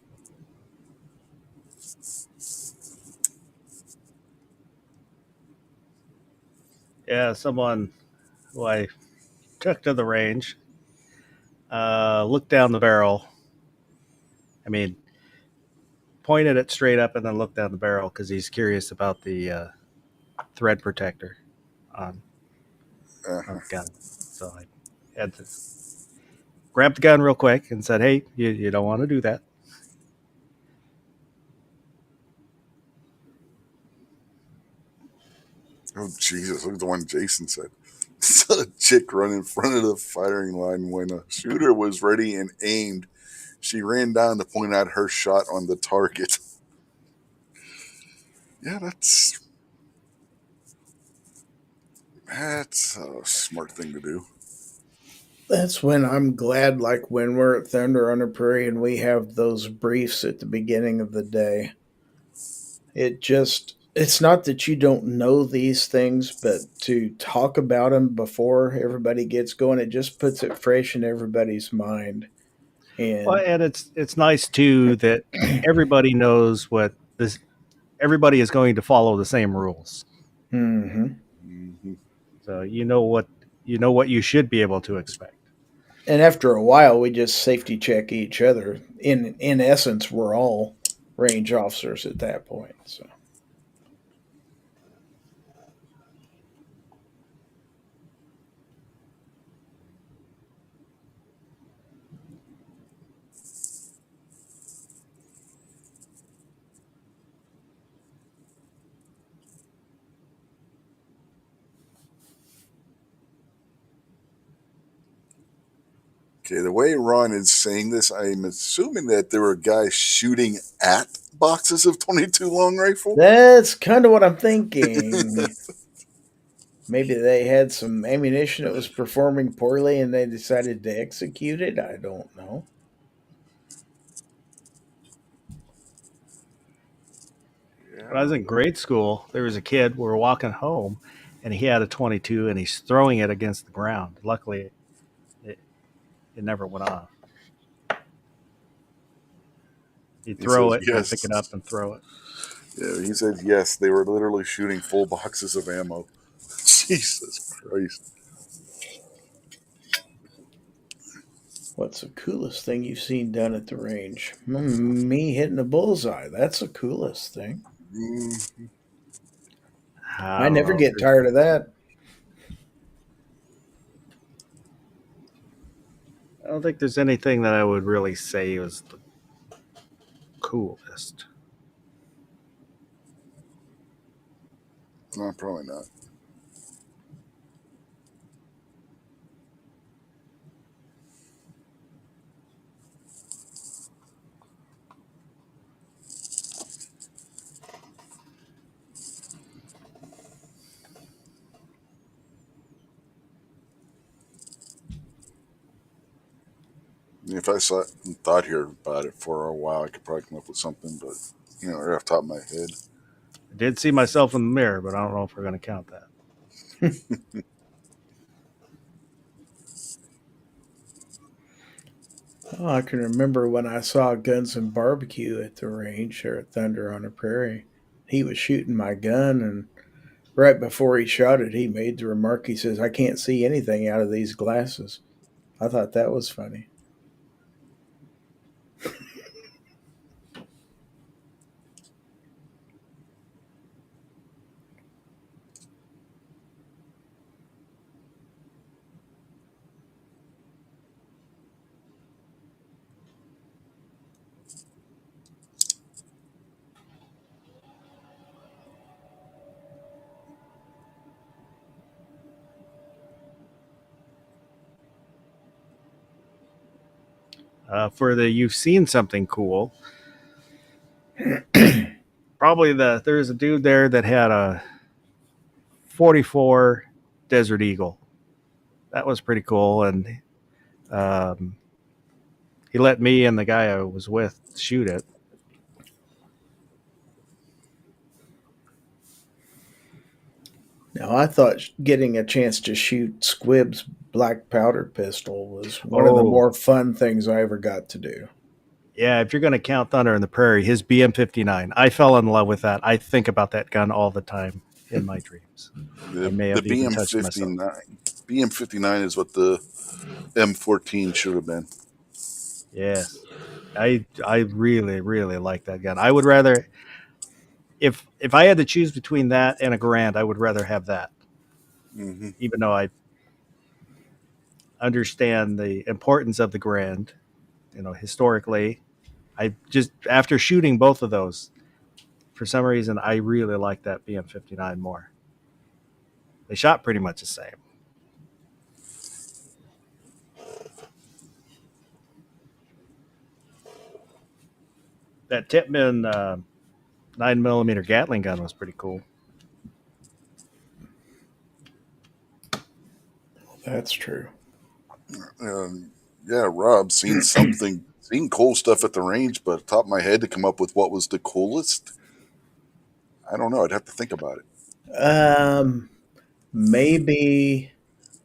Yeah, someone who I took to the range looked down the barrel. I mean, pointed it straight up and then looked down the barrel because he's curious about the thread protector on Uh-huh. the gun. So I had to grab the gun real quick and said, "Hey, you don't want to do that." Oh, Jesus. Look at the one Jason said. Saw a chick run in front of the firing line when a shooter was ready and aimed. She ran down to point out her shot on the target. Yeah, that's a smart thing to do. That's when I'm glad, like when we're at Thunder on the Prairie and we have those briefs at the beginning of the day. It's not that you don't know these things, but to talk about them before everybody gets going, it just puts it fresh in everybody's mind. Well, And and it's nice too that everybody knows what this. Everybody is going to follow the same rules, mhm. Mm-hmm. so you know what you should be able to expect. And after a while, we just safety check each other. In essence, we're all range officers at that point. So Okay, the way Ron is saying this, I'm assuming that there were guys shooting at boxes of 22 long rifle. that's kind of what I'm thinking. Maybe they had some ammunition that was performing poorly and they decided to execute it. I don't know. When I was in grade school, there was a kid. We were walking home, and he had a 22, and he's throwing it against the ground. Luckily, it, it never went off. He'd He throw says it and pick it up yes. and throw it. Yeah, he said yes. They were literally shooting full boxes of ammo. Jesus Christ. What's the coolest thing you've seen done at the range? Me hitting a bullseye. That's the coolest thing. Mm, I I don't never know. get tired of that. I don't think there's anything that I would really say was the coolest. no, probably not. If I saw thought here about it for a while, I could probably come up with something, but right off the top of my head. I did see myself in the mirror, but I don't know if we're going to count that. Oh, I can remember when I saw Guns and Barbecue at the range or at Thunder on the Prairie. He was shooting my gun, and right before he shot it, he made the remark. He says, "I can't see anything out of these glasses." I thought that was funny. For the you've seen something cool, probably there's a dude there that had a 44 Desert Eagle. That was pretty cool, and um, he let me and the guy I was with shoot it. Now, I thought getting a chance to shoot Squibb's black powder pistol was one of the Oh. more fun things I ever got to do. Yeah, if you're going to count Thunder in the Prairie, his BM-59, I fell in love with that. I think about that gun all the time in my dreams. I may The have even touched myself. BM-59 is what the M14 should have been. Yes. I really, really like that gun. I would rather, if I had to choose between that and a Garand, I would rather have that. Mm-hmm. Even though I understand the importance of the Garand, historically, I just, after shooting both of those, for some reason, I really like that BM-59 more. They shot pretty much the same. That Tippmann 9mm Gatling gun was pretty cool. That's true. Yeah, Rob, seen cool stuff at the range, but top of my head to come up with what was the coolest, I don't know. I'd have to think about it. Maybe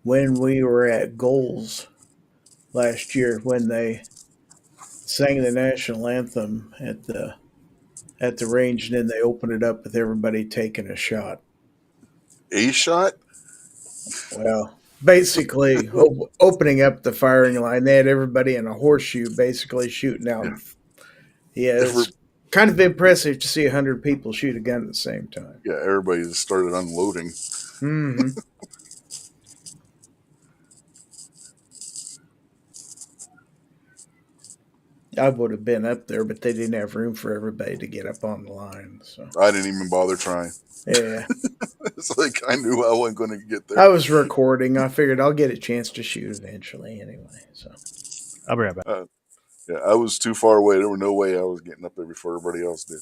when we were at Goals last year when they sang the national anthem at the range, and then they opened it up with everybody taking a shot. A shot? Well, basically opening up the firing line, they had everybody in a horseshoe basically shooting out. Yeah, it's kind of impressive to see 100 people shoot a gun at the same time. Yeah, everybody just started unloading. Mm-hmm. I would have been up there, but they didn't have room for everybody to get up on the line. So I didn't even bother trying. Yeah. It's like I knew I wasn't going to get there. I was recording. I figured I'll get a chance to shoot eventually anyway. So I'll be right back. Yeah, I was too far away. There was no way I was getting up there before everybody else did.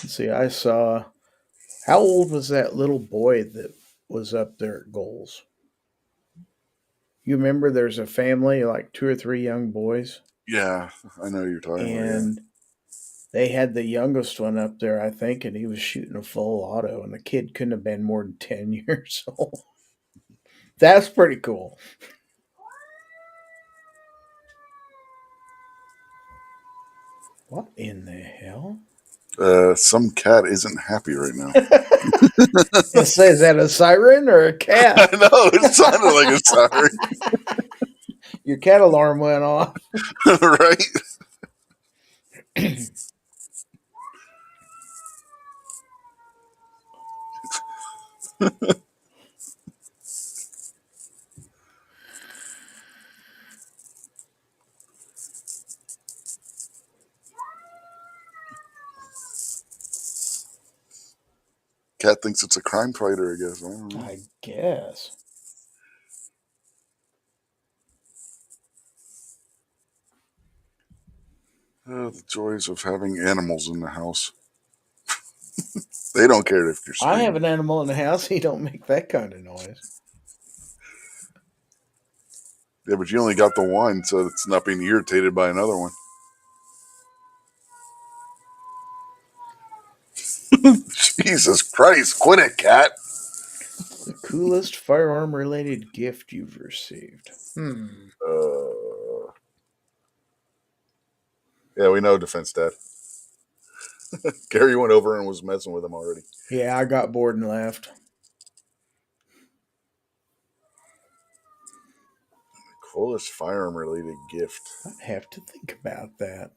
see, I saw. How old was that little boy that was up there at Goals? You remember there's a family, like 2 or 3 young boys? Yeah, I know you're talking about. And they had the youngest one up there, I think, and he was shooting a full auto, and the kid couldn't have been more than 10 years old. That's pretty cool. What in the hell? Some cat isn't happy right now. Is that a siren or a cat? I know, it sounded like a siren. Your cat alarm went off. Right? Cat thinks it's a crime fighter, I guess. I don't know. I guess. The joys of having animals in the house. They don't care if you're screaming. I have an animal in the house. He don't make that kind of noise. Yeah, but you only got the one, so it's not being irritated by another one. Jesus Christ, quit it, cat. The coolest firearm-related gift you've received. Yeah, we know Defense Dad. Gary went over and was messing with him already. Yeah, I got bored and left. Coolest firearm-related gift. I'd have to think about that.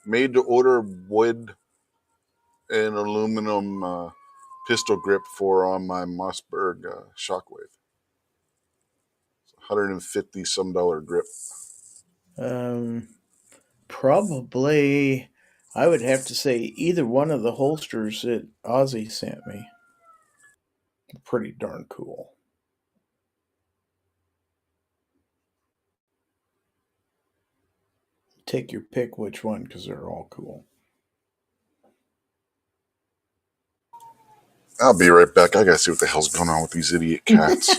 Made to order wood and aluminum pistol grip for on my Mossberg Shockwave. $150 some grip. Probably, I would have to say either one of the holsters that Ozzy sent me. Pretty darn cool. Take your pick which one because they're all cool. I'll be right back. I gotta see what the hell's going on with these idiot cats.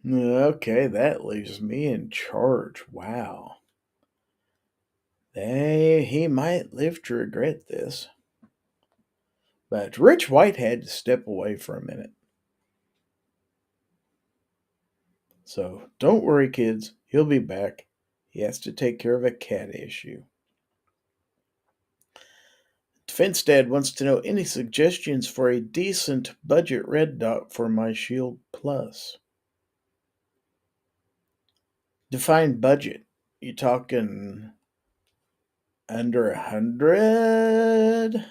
Okay, that leaves me in charge. Wow. He might live to regret this. But Rich White had to step away for a minute. So don't worry, kids. He'll be back. He has to take care of a cat issue. Defense Dad wants to know any suggestions for a decent budget red dot for my Shield Plus. Define budget. You talking under 100?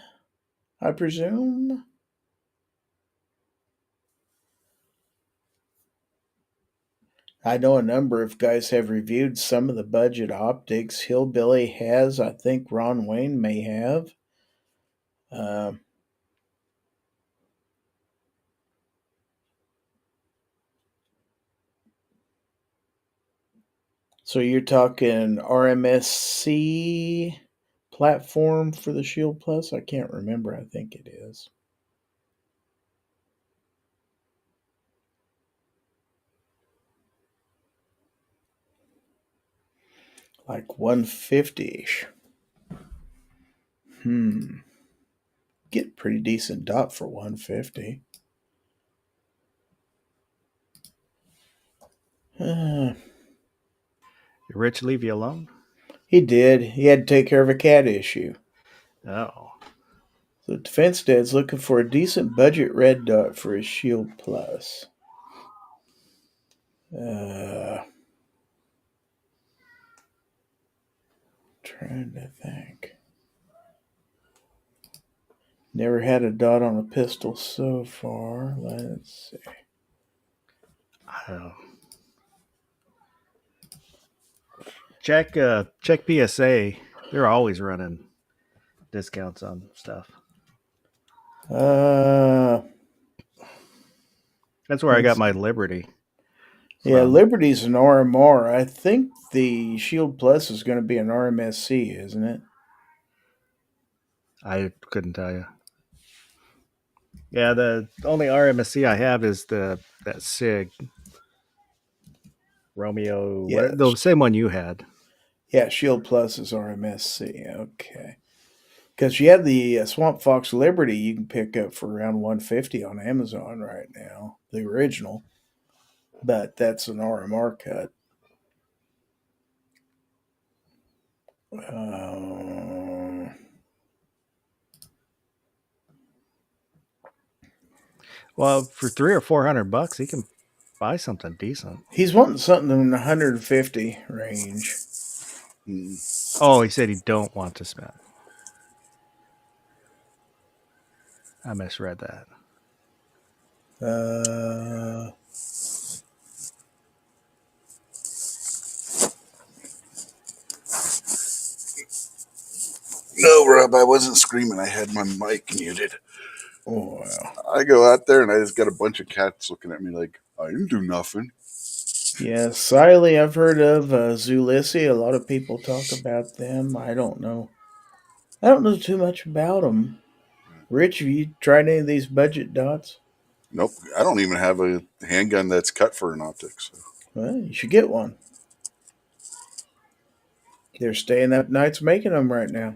I presume. I know a number of guys have reviewed some of the budget optics. Hillbilly has. I think Ron Wayne may have. So you're talking RMSC platform for the Shield Plus? I can't remember. I think it is. Like 150-ish. Get pretty decent dot for 150. Did Rich leave you alone? He did. He had to take care of a cat issue. Oh. So Defense Dad's looking for a decent budget red dot for his Shield Plus. Trying to think. Never had a dot on a pistol so far. Let's see. I don't know. Check PSA. They're always running discounts on stuff. Uh, That's where I got my Liberty. yeah, from. Liberty's an RMR. I think the Shield Plus is going to be an RMSC, isn't it? I couldn't tell you. Yeah, the only RMSC I have is that SIG Romeo. Yeah. The same one you had. Yeah, Shield Plus is RMSC. Okay. Because you have the Swamp Fox Liberty you can pick up for around 150 on Amazon right now, the original. But that's an RMR cut. Well, for $300 or $400, he can buy something decent. He's wanting something in the 150 range. Oh, he said he don't want to spend. I misread that. No, Rob, I wasn't screaming. I had my mic muted. Oh, wow. I go out there and I just got a bunch of cats looking at me like, I didn't do nothing. Yeah, Siley, I've heard of Zulissi. A lot of people talk about them. I don't know. I don't know too much about them. Rich, have you tried any of these budget dots? Nope. I don't even have a handgun that's cut for an optic. So. Well, you should get one. They're staying up nights making them right now.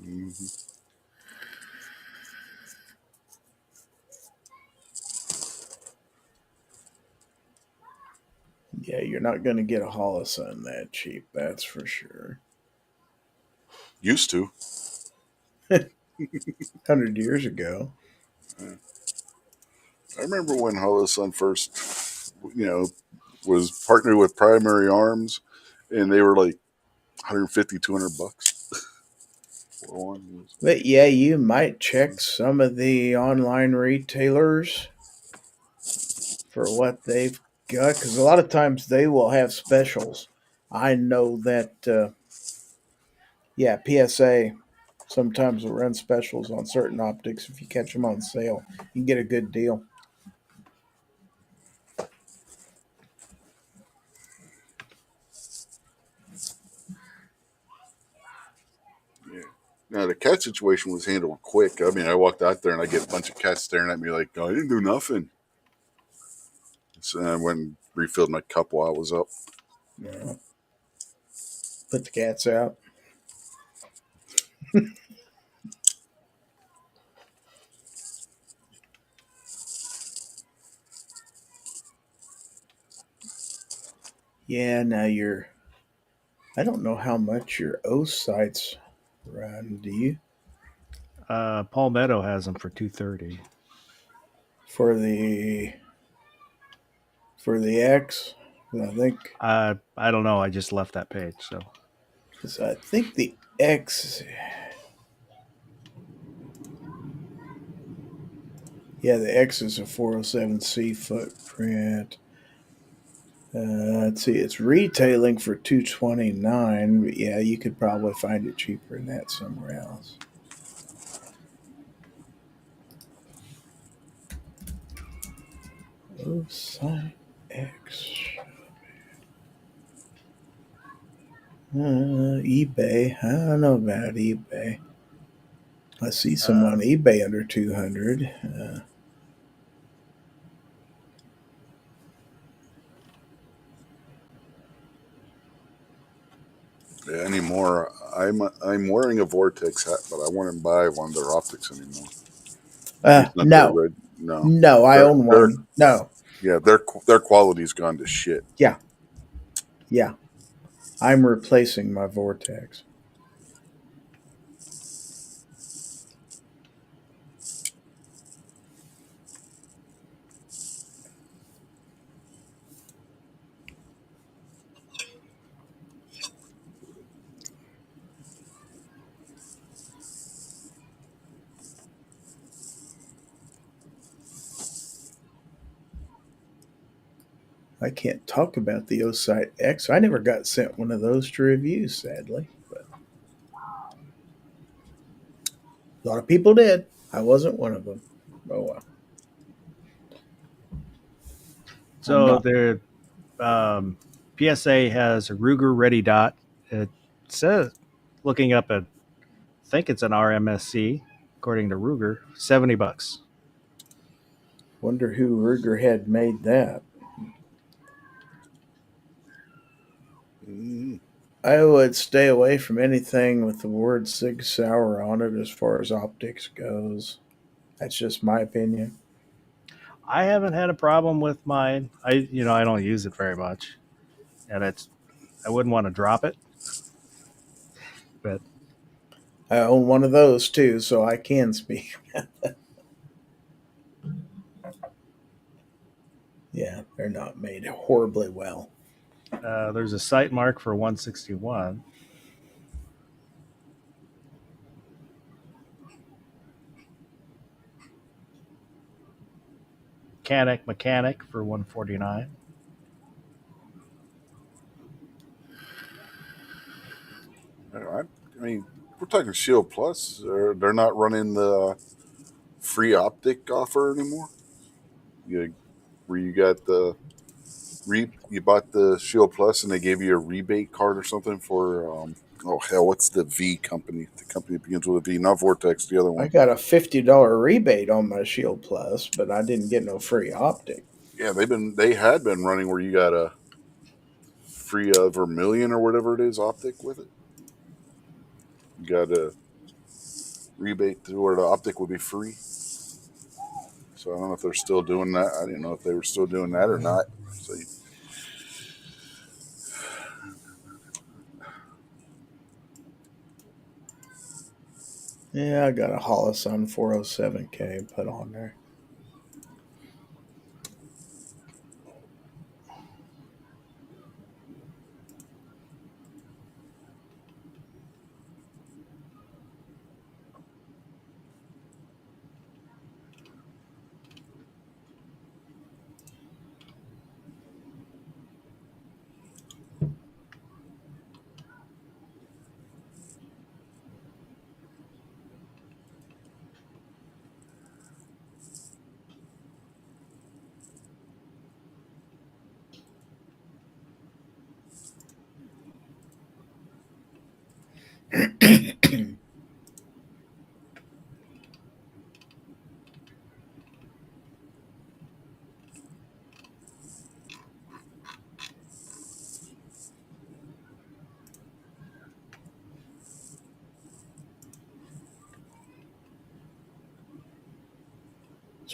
Mm-hmm. Yeah, you're not going to get a Holosun that cheap, that's for sure. Used to. 100 years ago. I remember when Holosun first, was partnered with Primary Arms, and they were like $150, $200 for one. But yeah, you might check some of the online retailers for what they've got, because a lot of times they will have specials. I know that, PSA sometimes will run specials on certain optics. If you catch them on sale, you can get a good deal. Now, the cat situation was handled quick. I mean, I walked out there and I get a bunch of cats staring at me like, "Oh, I didn't do nothing." So I went and refilled my cup while I was up. Yeah. Put the cats out. Yeah, now I don't know how much your O sites run, do you? Palmetto has them for 230. For the X? I think I don't know. I just left that page. So 'cause I think the X. Yeah, the X is a 407C footprint. Let's see, it's retailing for 229, but yeah, you could probably find it cheaper than that somewhere else. Oh, site X. eBay. I don't know about eBay. I see some on eBay under 200. Yeah, anymore. I'm wearing a Vortex hat, but I wouldn't buy one of their optics anymore. At least not their No, red. No, no, I their own their one. No, yeah their quality's gone to shit. yeah, yeah. I'm replacing my Vortex. I can't talk about the Osite X. I never got sent one of those to review, sadly. But a lot of people did. I wasn't one of them. Oh well. I'm so not. their PSA has a Ruger Ready Dot. It says, looking up at, I think it's an RMSC, according to Ruger, $70. Wonder who Ruger had made that. Mm. I would stay away from anything with the word Sig Sauer on it as far as optics goes. That's just my opinion. I haven't had a problem with mine. I don't use it very much, and I wouldn't want to drop it. But I own one of those too, so I can speak. Yeah, they're not made horribly well. there's a sight mark for 161. Mechanic for 149. I mean, we're talking Shield Plus. They're not running the free optic offer anymore. Where you got the you bought the Shield Plus and they gave you a rebate card or something for oh hell, what's the V company? The company that begins with a V, not Vortex, the other I one. got a $50 rebate on my Shield Plus, but I didn't get no free optic. Yeah, they had been running where you got a free Vermilion or whatever it is optic with it. You got a rebate to where the optic would be free. So I don't know if they're still doing that. I didn't know if they were still doing that or not. So Yeah, I got a Holosun 407K put on there.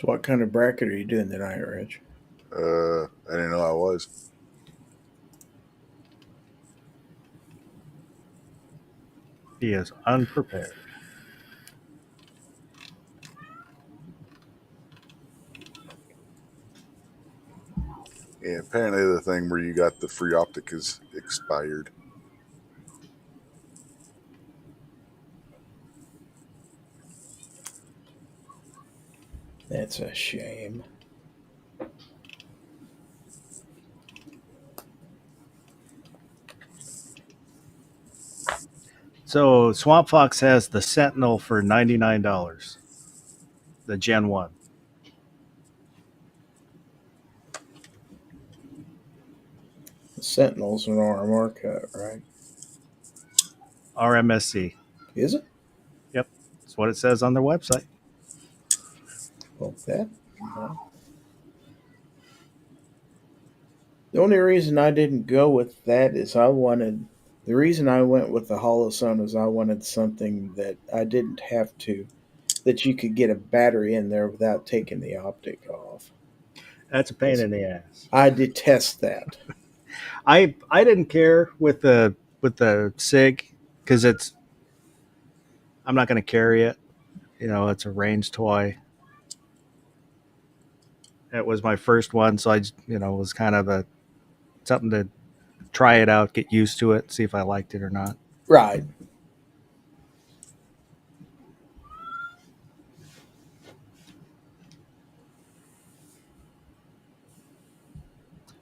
So, what kind of bracket are you doing tonight, Rich? I didn't know I was. He is unprepared. Yeah, apparently the thing where you got the free optic is expired. That's a shame. So Swamp Fox has the Sentinel for $99, the Gen 1. The Sentinel's an RMR cut, right? RMSC. Is it? Yep, that's what it says on their website. Well, that. Well. The only reason I didn't go with that is the reason I went with the Holosun is I wanted something that I didn't have to, that you could get a battery in there without taking the optic off. That's a pain in the ass. I detest that. I didn't care with the SIG because I'm not going to carry it. You know, it's a range toy. It was my first one, so it was kind of something to try it out, get used to it, see if I liked it or not. Right.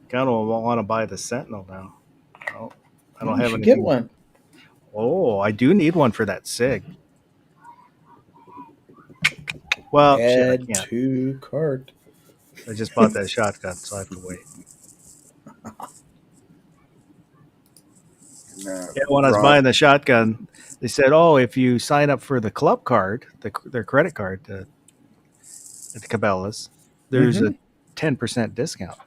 Kind of want to buy the Sentinel now. Oh, I don't You have should anything. get one. Oh, I do need one for that SIG. Well, shit, I Add can't. to cart. I just bought that shotgun, so I have to wait. Nah, Yeah, when I was Rob, buying the shotgun, they said, "Oh, if you sign up for the club card, their credit card at the Cabela's, there's a 10% discount."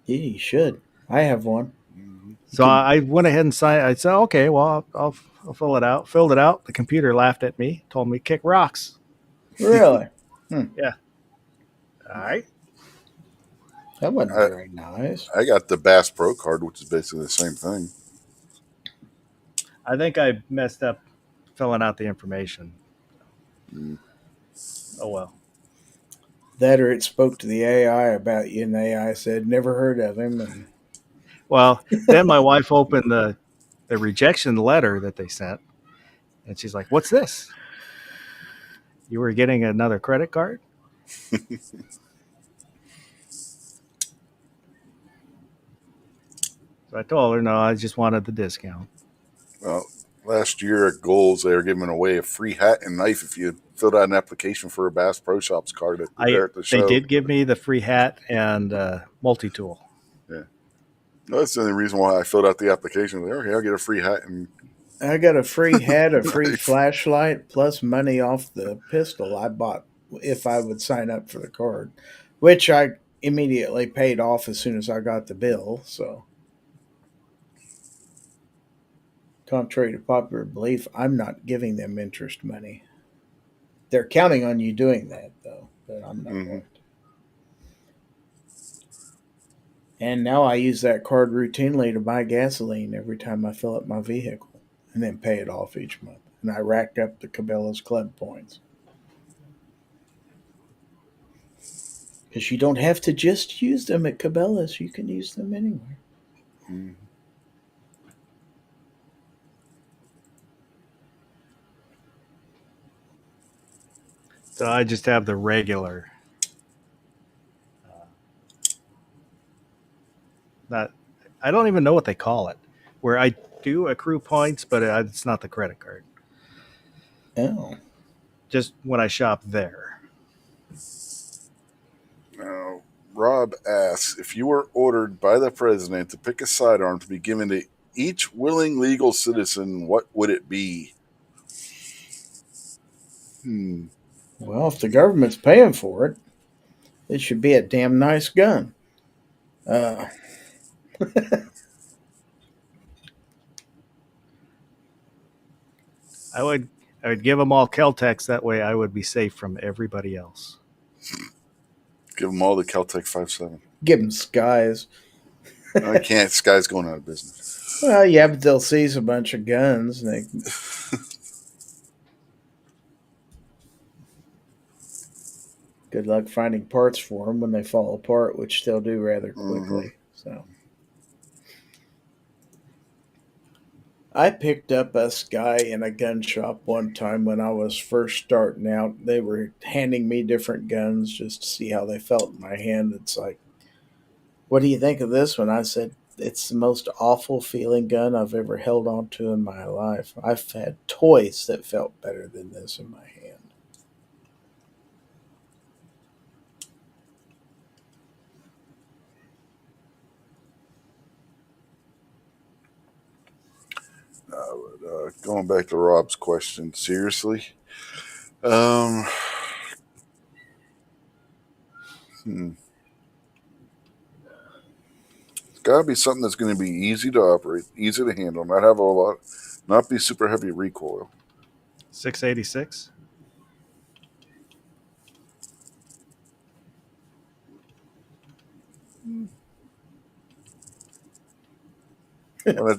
Yeah, you should. I have one. mhm. So I went ahead and signed. I said, "Okay, well, I'll fill it out." Filled it out. The computer laughed at me, told me kick rocks. Really? Yeah. All right. That wasn't I, very nice. I got the Bass Pro card, which is basically the same thing. I think I messed up filling out the information. Mm. Oh well. That or it spoke to the AI about you, and the AI said, never heard of him. And Well, then my wife opened the rejection letter that they sent, and she's like, "What's this? You were getting another credit card?" So I told her, "No, I just wanted the discount." Well, last year at Goals, they were giving away a free hat and knife if you filled out an application for a Bass Pro Shops card there at the show. They did give me the free hat and multi tool. Yeah. No, that's the only reason why I filled out the application. Like, okay, I'll get a free hat and I got a free hat, a free Nice. flashlight, plus money off the pistol I bought if I would sign up for the card, which I immediately paid off as soon as I got the bill. So, contrary to popular belief, I'm not giving them interest money. They're counting on you doing that, though, but I'm not going to. And now I use that card routinely to buy gasoline every time I fill up my vehicle and then pay it off each month. And I racked up the Cabela's Club points. Because you don't have to just use them at Cabela's, you can use them anywhere. mm, So I just have the regular. Not, I don't even know what they call it. Where I do accrue points, but it's not the credit card. Oh. Just when I shop there. now Rob asks if you were ordered by the president to pick a sidearm to be given to each willing legal citizen, what would it be? Well, if the government's paying for it, it should be a damn nice gun. I would give them all Keltex. That way I would be safe from everybody else. Give them all the Caltech 5.7. Give them skies. I can't. Sky's going out of business. Well, yeah, but they'll seize a bunch of guns. And good luck finding parts for them when they fall apart, which they'll do rather quickly. So, I picked up a Sky in a gun shop one time when I was first starting out. They were handing me different guns just to see how they felt in my hand. It's like, what do you think of this one? I said, it's the most awful feeling gun I've ever held on to in my life. I've had toys that felt better than this in my hand. Going back to Rob's question, seriously, hmm. It's got to be something that's going to be easy to operate, easy to handle, not have a lot, not be super heavy recoil. 686. Well,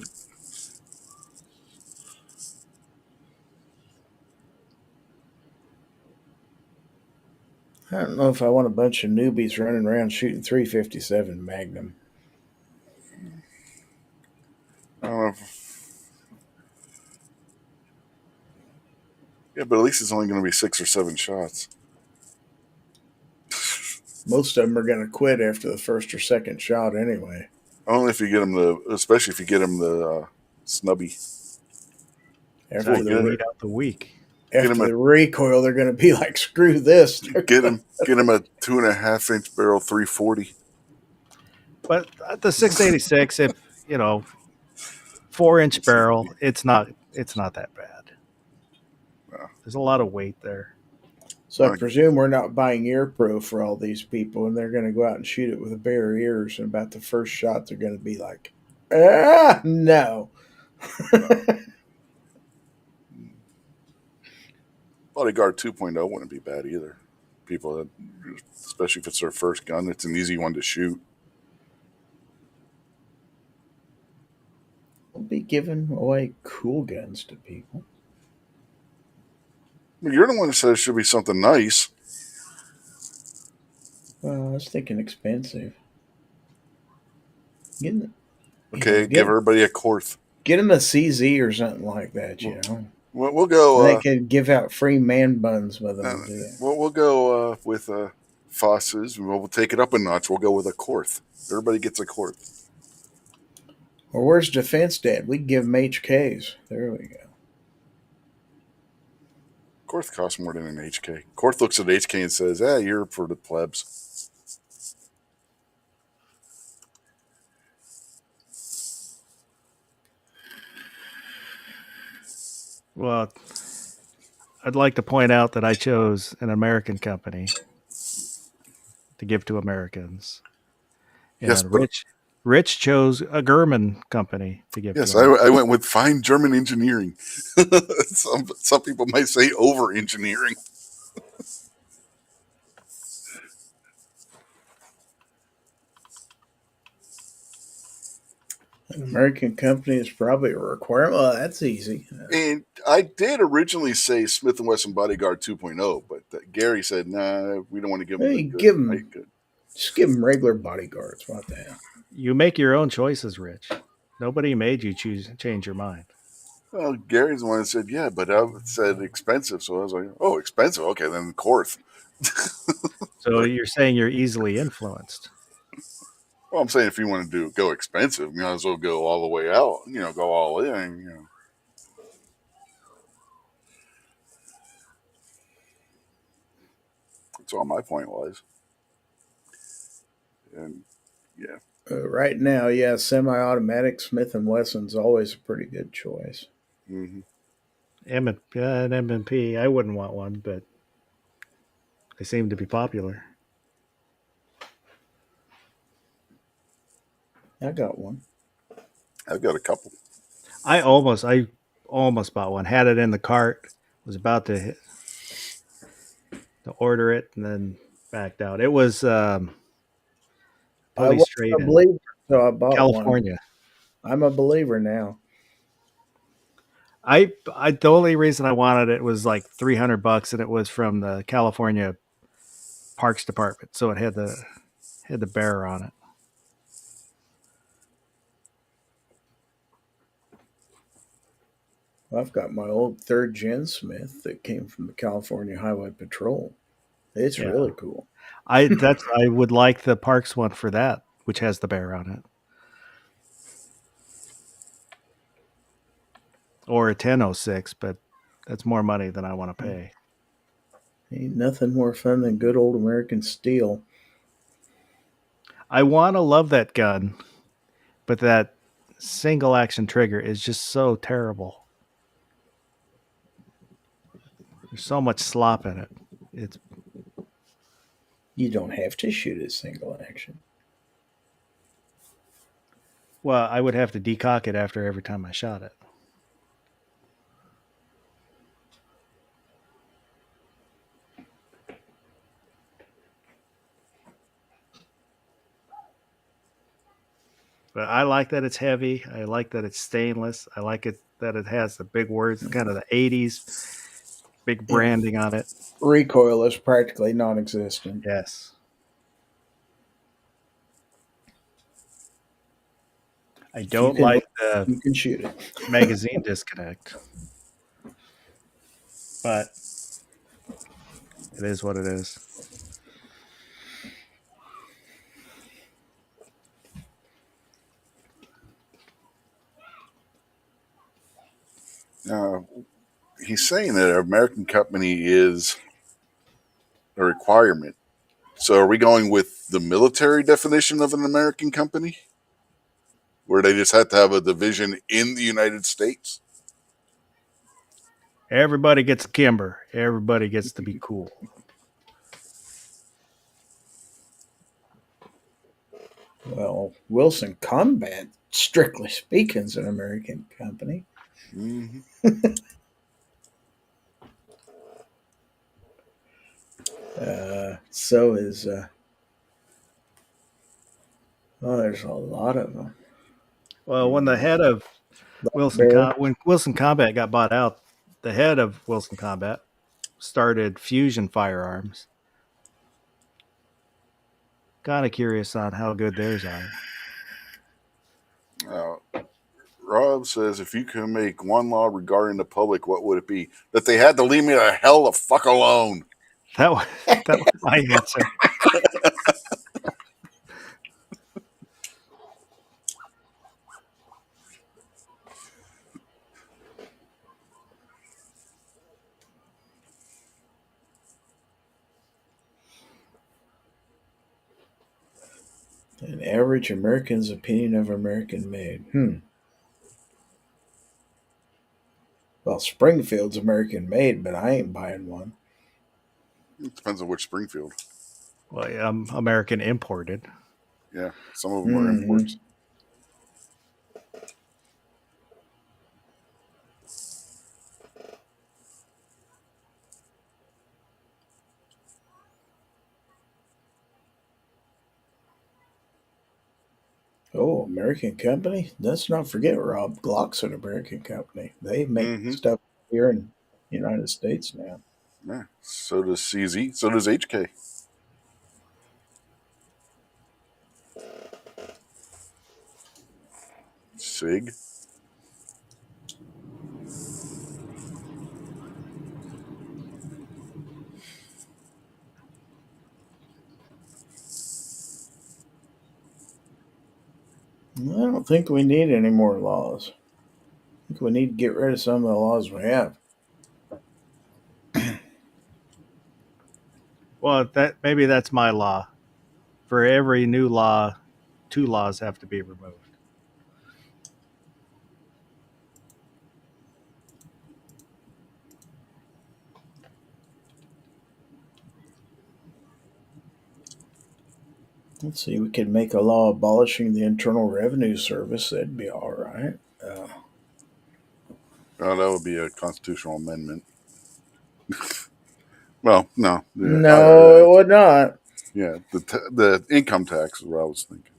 I don't know if I want a bunch of newbies running around shooting 357 Magnum. I don't know. Yeah, but at least it's only going to be 6 or 7 shots. Most of them are going to quit after the first or second shot anyway. Only if you get them especially if you get them the snubby. After Well, the, good. Lead out the week. after them a- the recoil, they're going to be like, screw this. Get them a 2.5 inch barrel 340. But the 686, if 4-inch barrel, it's not that bad. No. There's a lot of weight there. So I presume we're not buying ear pro for all these people, and they're going to go out and shoot it with bare ears. And about the first shot, they're going to be like, no. Bodyguard 2.0 wouldn't be bad either. People that, especially if it's their first gun, it's an easy one to shoot. We'll be giving away cool guns to people. You're the one that said it should be something nice. Well, I was thinking expensive. Okay, give everybody a Korth. Get them a CZ or something like that, We'll go. They could give out free man buns with them. We'll go with Fosses. We'll take it up a notch. We'll go with a Korth. Everybody gets a Korth. Or where's Defense Dad? We can give them HKs. There we go. Korth costs more than an HK. Korth looks at HK and says, you're for the plebs. Well, I'd like to point out that I chose an American company to give to Americans. And yes, but Rich chose a German company to give yes, to Americans. I went with fine German engineering. Some people might say over engineering. An American company is probably a requirement. Well, that's easy. And I did originally say Smith & Wesson Bodyguard 2.0, but Gary said, nah, we don't want to give them just give them regular bodyguards. What the hell? You make your own choices, Rich. Nobody made you change your mind. Well, Gary's the one that said, yeah, but I said expensive. So I was like, oh, expensive. Okay, then Korth. So you're saying you're easily influenced. Well, I'm saying if you want to go expensive, you might as well go all the way out. Go all in. That's all my point was. And yeah. Right now, yeah, semi-automatic Smith & Wesson's always a pretty good choice. Mm-hmm. An M&P, I wouldn't want one, but they seem to be popular. I got one. I've got a couple. I almost bought one. Had it in the cart. Was about to order it, and then backed out. It was I police wasn't a trade-in, believer, so I bought one. California. I'm a believer now. I the only reason I wanted it was like $300, and it was from the California Parks Department, so it had the bear on it. I've got my old 3rd Gen Smith that came from the California Highway Patrol. It's Yeah. really cool. I would like the Parks one for that, which has the bear on it, or a 1006, but that's more money than I want to pay. Ain't nothing more fun than good old American steel. I want to love that gun, but that single action trigger is just so terrible. There's so much slop in it. It's You don't have to shoot a single action. well, I would have to decock it after every time I shot it. But I like that it's heavy. I like that it's stainless. I like it that it has the big words, kind of the 80s, big branding on it. Recoil is practically non-existent. Yes. I don't can- like the You can shoot it. magazine disconnect, but it is what it is. He's saying that an American company is a requirement. So are we going with the military definition of an American company? Where they just have to have a division in the United States? Everybody gets Kimber. Everybody gets to be cool. Well, Wilson Combat, strictly speaking, is an American company. Mm-hmm. So is there's a lot of them. Well, when the head of when Wilson Combat got bought out, the head of Wilson Combat started Fusion Firearms. Kind of curious on how good theirs are. Rob says, if you can make one law regarding the public, what would it be? That they had to leave me the hell the fuck alone. That was my answer. An average American's opinion of American made. Well, Springfield's American made, but I ain't buying one. It depends on which Springfield. Well, yeah, I'm American imported. Yeah, some of them are imports. Oh, American company? Let's not forget, Rob. Glock's an American company. They make stuff here in the United States now. Yeah, so does CZ. So does HK. SIG. I don't think we need any more laws. I think we need to get rid of some of the laws we have. Well, maybe that's my law. For every new law, 2 laws have to be removed. Let's see, we could make a law abolishing the Internal Revenue Service. That'd be all right. Oh, that would be a constitutional amendment. Well, no. No, it would not. Yeah, the income tax is what I was thinking.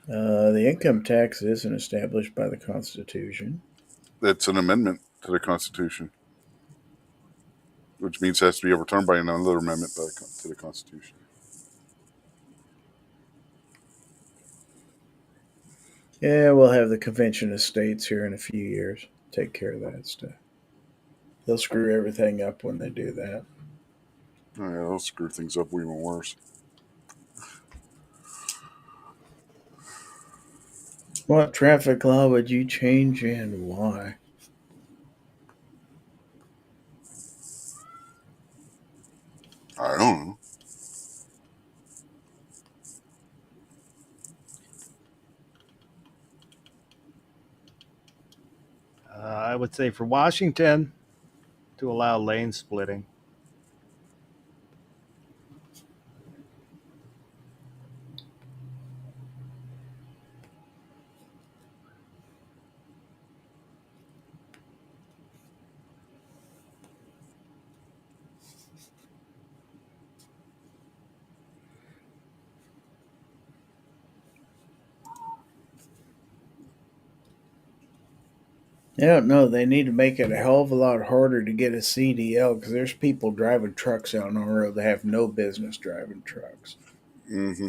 The income tax isn't established by the Constitution. It's an amendment to the Constitution, which means it has to be overturned by another amendment to the Constitution. Yeah, we'll have the Convention of States here in a few years. Take care of that stuff. They'll screw everything up when they do that. Oh, yeah, that'll screw things up even worse. What traffic law would you change and why? I don't know. I would say for Washington to allow lane splitting. I don't know. They need to make it a hell of a lot harder to get a CDL because there's people driving trucks out on the road that have no business driving trucks. Mm-hmm.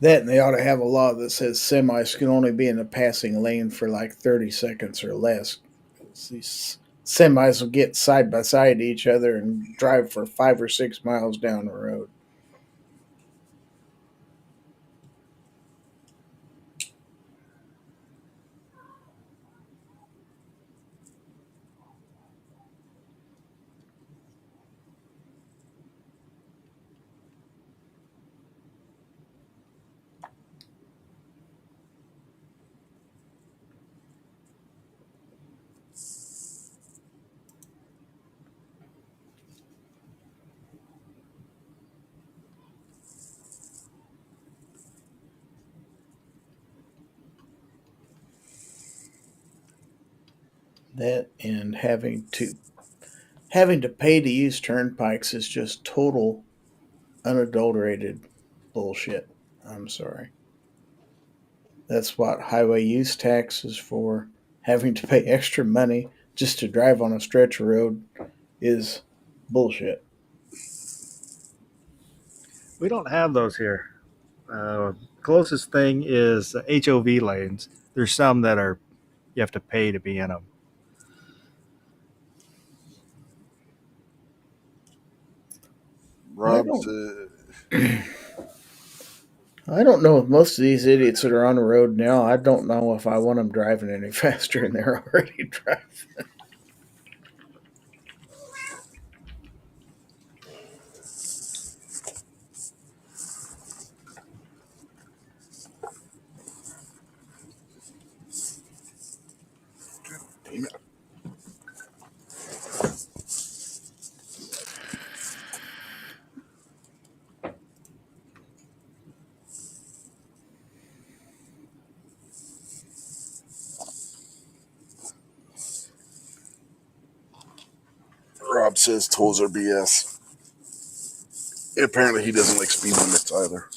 That and they ought to have a law that says semis can only be in the passing lane for like 30 seconds or less. These semis will get side by side to each other and drive for 5 or 6 miles down the road. That and having to pay to use turnpikes is just total unadulterated bullshit. I'm sorry. That's what highway use tax is for. Having to pay extra money just to drive on a stretch of road is bullshit. We don't have those here. Closest thing is HOV lanes. There's some that are you have to pay to be in them. Rob, I don't know if most of these idiots that are on the road now, I don't know if I want them driving any faster than they're already driving. damn it. Rob says tolls are BS. Apparently, he doesn't like speed limits either.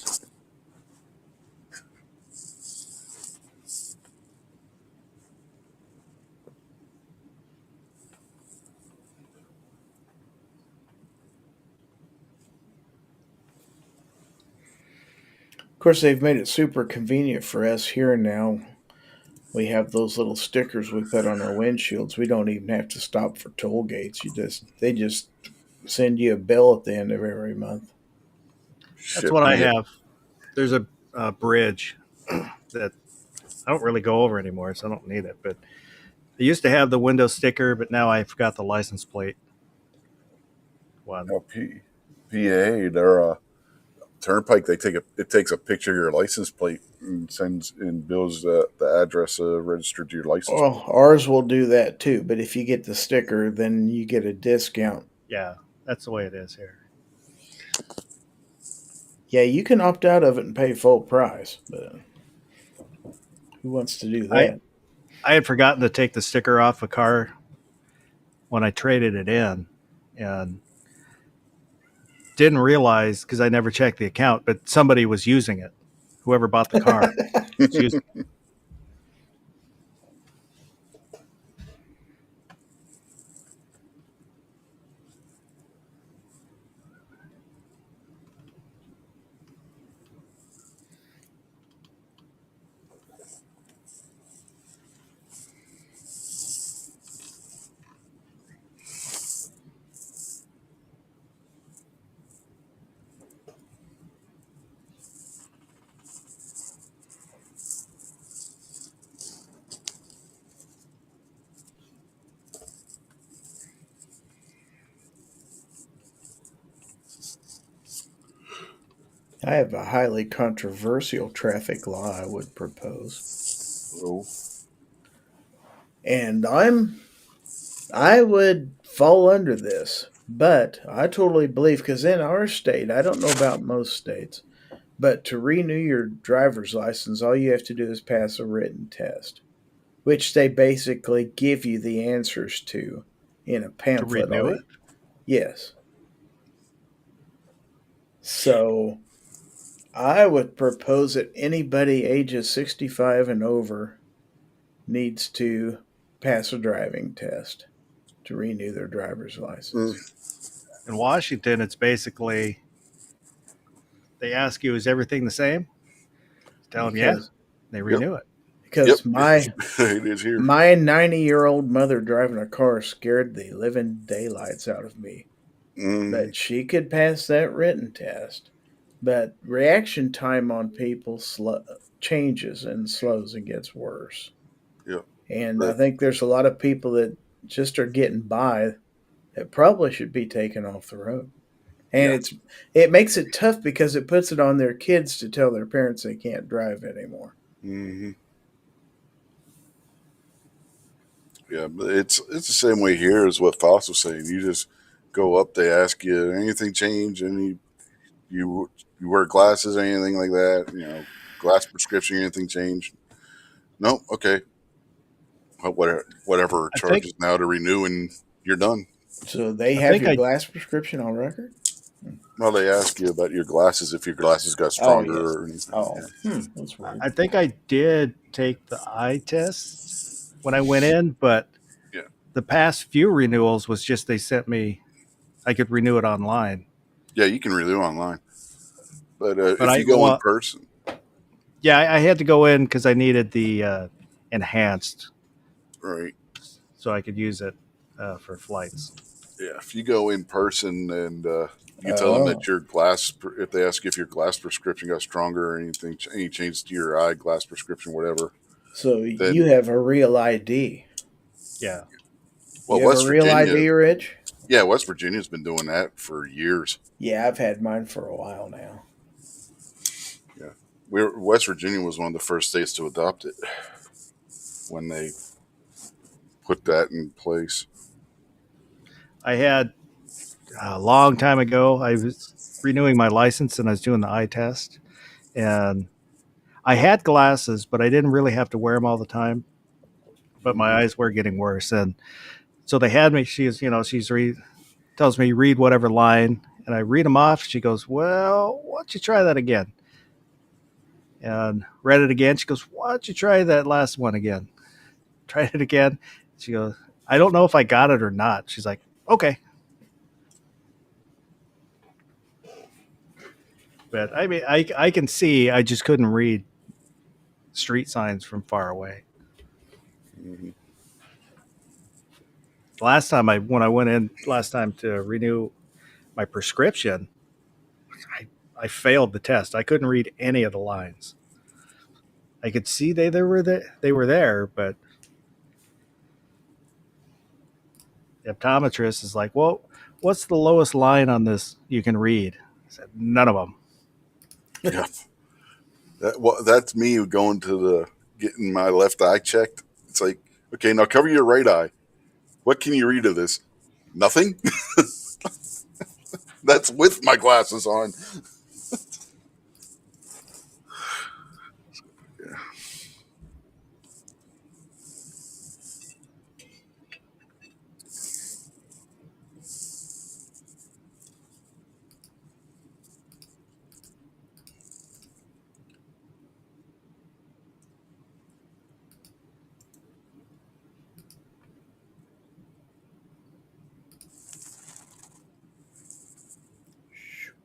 Of course, they've made it super convenient for us here and now. We have those little stickers we put on our windshields. We don't even have to stop for toll gates. They just send you a bill at the end of every month. That's what I have. There's a bridge that I don't really go over anymore, so I don't need it. But I used to have the window sticker, but now I forgot the license plate one. No, PA, they're turnpike. It takes a picture of your license plate and sends and bills the address registered to your license. Well, ours will do that too. But if you get the sticker, then you get a discount. Yeah, that's the way it is here. Yeah, you can opt out of it and pay full price, but who wants to do I that? I had forgotten to take the sticker off a car when I traded it in, and didn't realize because I never checked the account, but somebody was using it. Whoever bought the car was using. I have a highly controversial traffic law I would propose. Oh, And I would fall under this, but I totally believe because in our state, I don't know about most states, but to renew your driver's license, all you have to do is pass a written test, which they basically give you the answers to in a To pamphlet. renew it? Yes. So I would propose that anybody ages 65 and over needs to pass a driving test to renew their driver's license. In Washington, it's basically they ask you, "Is everything the same?" Tell them, "Yeah." Because They yep, renew it. because yep. my It is here. my 90-year-old mother driving a car scared the living daylights out of me. Mm, But she could pass that written test. But reaction time on people changes and slows and gets worse. yep. And I That, think there's a lot of people that just are getting by that probably should be taken off the road. And yeah. it makes it tough because it puts it on their kids to tell their parents they can't drive anymore. Hmm. Yeah, but it's the same way here as what Foss was saying. You just go up, they ask you anything change, you wear glasses, anything like that. Glass prescription, anything change? No, okay. Whatever I think charges now to renew, and you're done. So they I have think your I glass prescription on record? Well, they ask you about your glasses if your glasses got Oh, stronger yes. or anything. Oh, Yeah. that's weird. I think I did take the eye test when I went in, but Yeah. the past few renewals was just they sent me I could renew it online. Yeah, you can renew online, but But if I you go in well, person, yeah, I had to go in because I needed the enhanced right? so I could use it for flights. Yeah, if you go in person and you tell them Oh, that if they ask you if your glass prescription got stronger or anything, any changes to your eye glass prescription, whatever, so you then have a real ID. Yeah. well, You have a West real Virginia, ID, Rich? yeah, West Virginia's been doing that for years. Yeah, I've had mine for a while now. Yeah, West Virginia was one of the first states to adopt it when they put that in place. I had a long time ago, I was renewing my license and I was doing the eye test. And I had glasses, but I didn't really have to wear them all the time. But my Mhm. eyes were getting worse. And so they had me, tells me read whatever line. And I read them off. She goes, "Well, why don't you try that again?" And read it again. She goes, "Why don't you try that last one again?" Tried it again. She goes, "I don't know if I got it or not." She's like, "Okay." But I mean, I can see. I just couldn't read street signs from far away. Mhm. Last time when I went in last time to renew my prescription, I failed the test. I couldn't read any of the lines. I could see they were there, but the optometrist is like, "Well, what's the lowest line on this you can read?" I said, "None of them." Yeah, that's me going to getting my left eye checked. It's like, okay, now cover your right eye. What can you read of this? Nothing. That's with my glasses on. Shoot.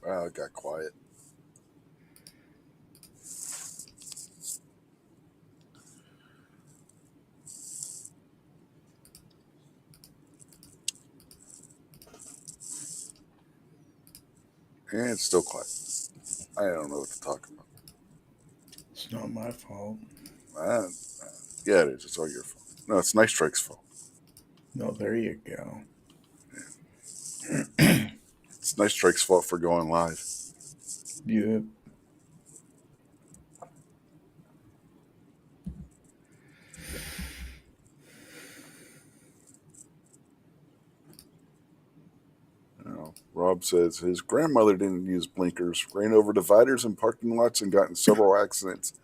Wow, it got quiet. And it's still quiet. I don't know what to talk about. It's not my fault. Uh, yeah, it is. It's all your fault. No, it's Nice Strike's fault. No, there you go. It's Nice Strike's fault for going live. Yep. Rob says his grandmother didn't use blinkers, ran over dividers in parking lots, and got in several accidents.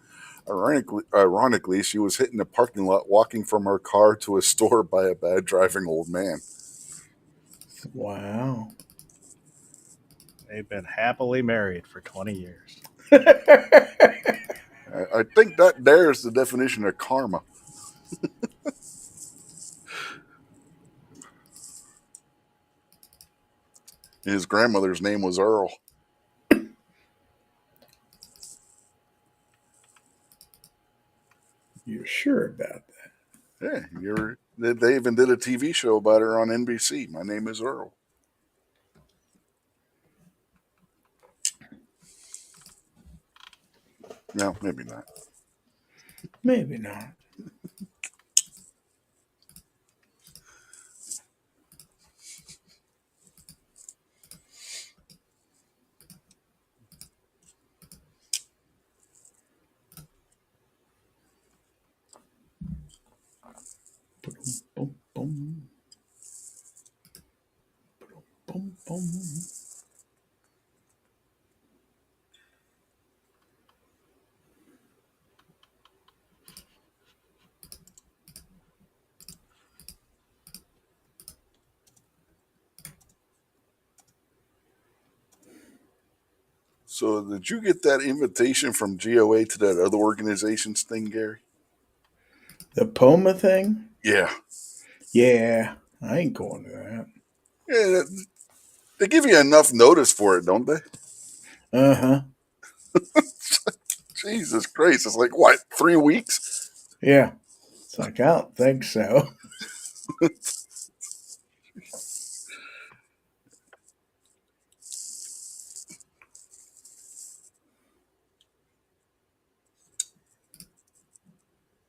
Ironically, she was hit in a parking lot walking from her car to a store by a bad driving old man. Wow. They've been happily married for 20 years. I think that there's the definition of karma. His grandmother's name was Earl. You're sure about that? Yeah, they even did a TV show about her on NBC. My name is Earl. No, maybe not. Maybe not. Boom, boom. Boom, boom. So, did you get that invitation from GOA to that other organization's thing, Gary? The Poma thing? Yeah. Yeah, I ain't going to that. Yeah, they give you enough notice for it, don't they? Uh-huh. Jesus Christ, it's like, what, 3 weeks? Yeah. It's like, I don't think so.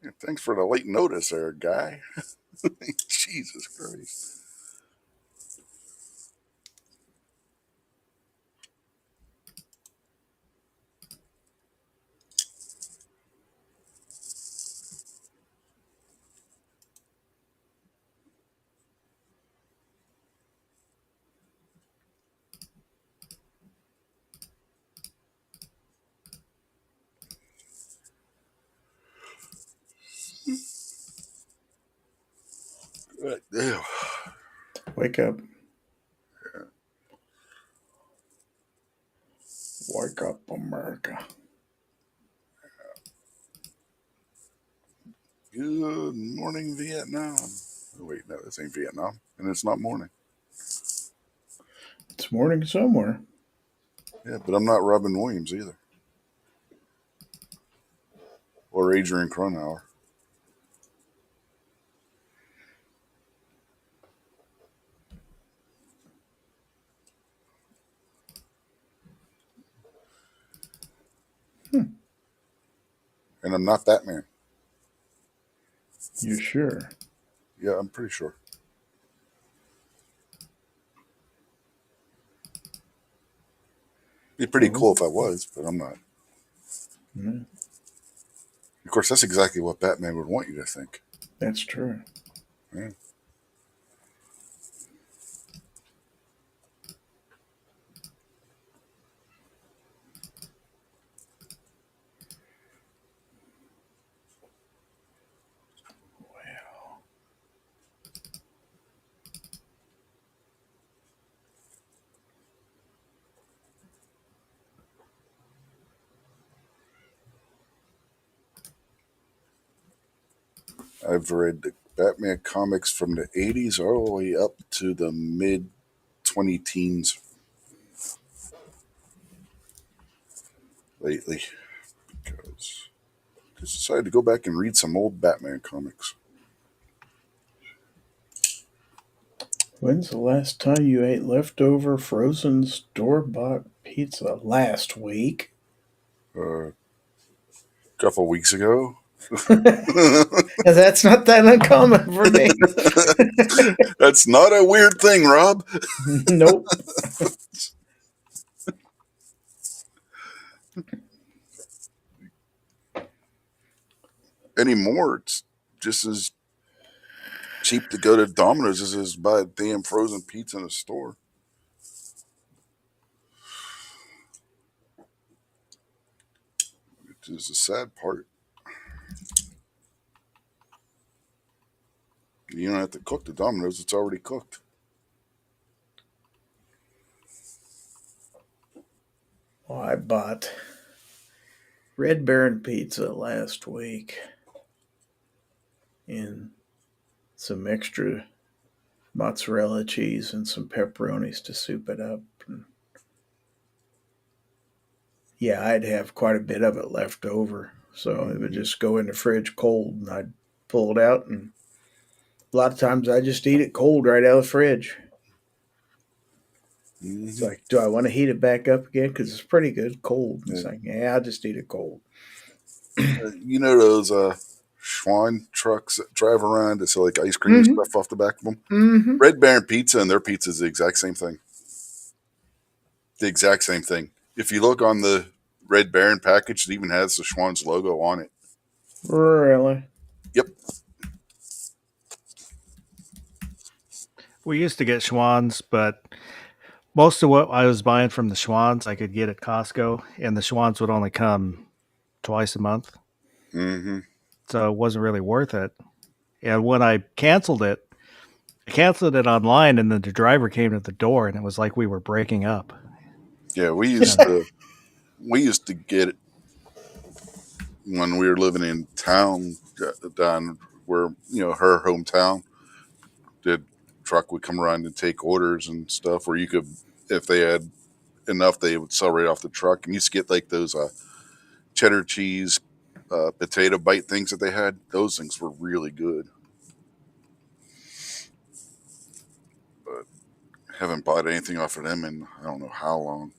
Yeah, thanks for the late notice there, guy. Jesus Christ. God damn. Wake up. Wake up, America. Good morning, Vietnam. Oh, wait, no, this ain't Vietnam. And it's not morning. It's morning somewhere. Yeah, but I'm not Robin Williams either. Or Adrian Cronauer. And I'm not Batman. You sure? Yeah, I'm pretty sure. It'd be pretty cool if I was, but I'm not. Mm, Of course, that's exactly what Batman would want you to think. that's true. Yeah. I've read the Batman comics from the 80s all the way up to the mid 20 teens lately because I decided to go back and read some old Batman comics. When's the last time you ate leftover frozen store-bought pizza? Last week. A couple weeks ago. That's not that uncommon for me. That's not a weird thing, Rob. Nope. Anymore, it's just as cheap to go to Domino's as it is to buy a damn frozen pizza in a store. Which is the sad part. You don't have to cook the Domino's, it's already cooked. Well, I bought Red Baron pizza last week and some extra mozzarella cheese and some pepperonis to soup it up. And yeah, I'd have quite a bit of it left over. So it would just go in the fridge cold and I'd pull it out. And a lot of times I just eat it cold right out of the fridge. It's like, do I want to heat it back up again? Because it's pretty good cold. It's like, yeah, I'll just eat it cold. You know those Schwan trucks that drive around that sell like ice cream and stuff off the back of them? Mm-hmm. Red Baron Pizza and their pizza is the exact same thing. The exact same thing. If you look on the Red Baron package, it even has the Schwan's logo on it. Really? Yep. We used to get Schwans, but most of what I was buying from the Schwans I could get at Costco, and the Schwans would only come twice a month. Mm-hmm. So it wasn't really worth it. And when I canceled it online, and then the driver came to the door, and it was like we were breaking up. Yeah, we used to get it when we were living in town down where, her hometown. The truck would come around and take orders and stuff where you could, if they had enough, they would sell right off the truck. And you used to get like those cheddar cheese potato bite things that they had. Those things were really good. But haven't bought anything off of them in I don't know how long.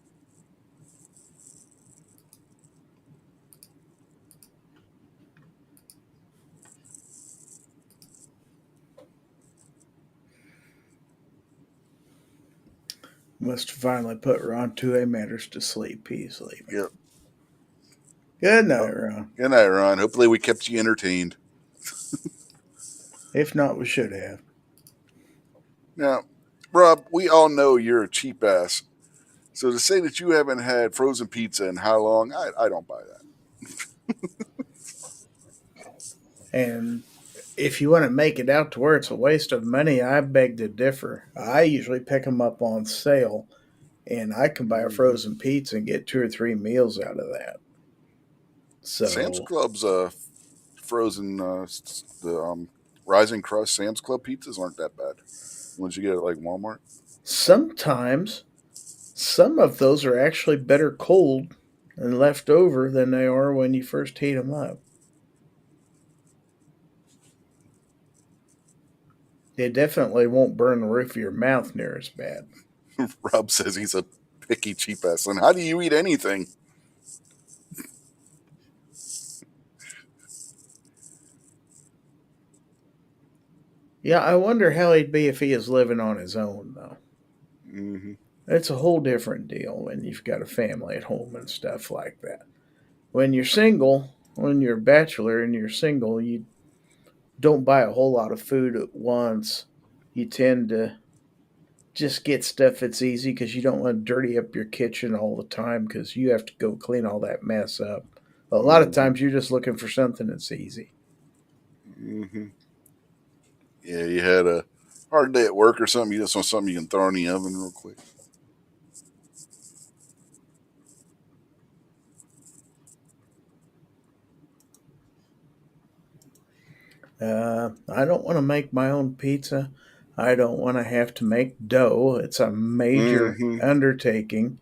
Must have finally put Ron Two Matters to sleep. He's sleeping. Yep. Good night, Ron. Good night, Ron. Hopefully we kept you entertained. If not, we should have. Now, Rob, we all know you're a cheap ass. So to say that you haven't had frozen pizza in how long, I don't buy that. And if you want to make it out to where it's a waste of money, I beg to differ. I usually pick them up on sale, and I can buy a frozen pizza and get 2 or 3 meals out of that. So Sam's Club's frozen, the Rising Crust Sam's Club pizzas aren't that bad. Once you get it at like Walmart. sometimes some of those are actually better cold and left over than they are when you first heat them up. They definitely won't burn the roof of your mouth near as bad. Rob says he's a picky cheap ass. And how do you eat anything? Yeah, I wonder how he'd be if he is living on his own, though. Hmm. It's a whole different deal when you've got a family at home and stuff like that. When you're single, when you're a bachelor and you're single, you don't buy a whole lot of food at once. You tend to just get stuff that's easy because you don't want to dirty up your kitchen all the time because you have to go clean all that mess up. A lot of Hmm. times you're just looking for something that's easy. Hmm. Yeah, you had a hard day at work or something. You just want something you can throw in the oven real quick. I don't want to make my own pizza. I don't want to have to make dough. It's a major Hmm. undertaking.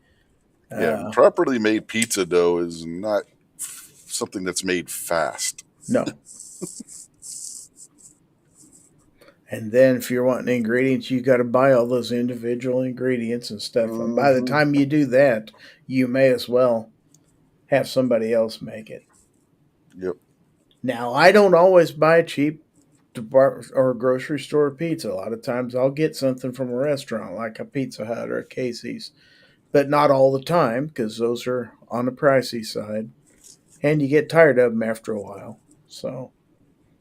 Yeah, Uh, properly made pizza dough is not something that's made fast. no. And then if you're wanting ingredients, you got to buy all those individual ingredients and stuff. And by the Hmm. time you do that, you may as well have somebody else make it. Yep. Now, I don't always buy cheap department or grocery store pizza. A lot of times I'll get something from a restaurant like a Pizza Hut or a Casey's, but not all the time because those are on the pricey side. And you get tired of them after a while. So,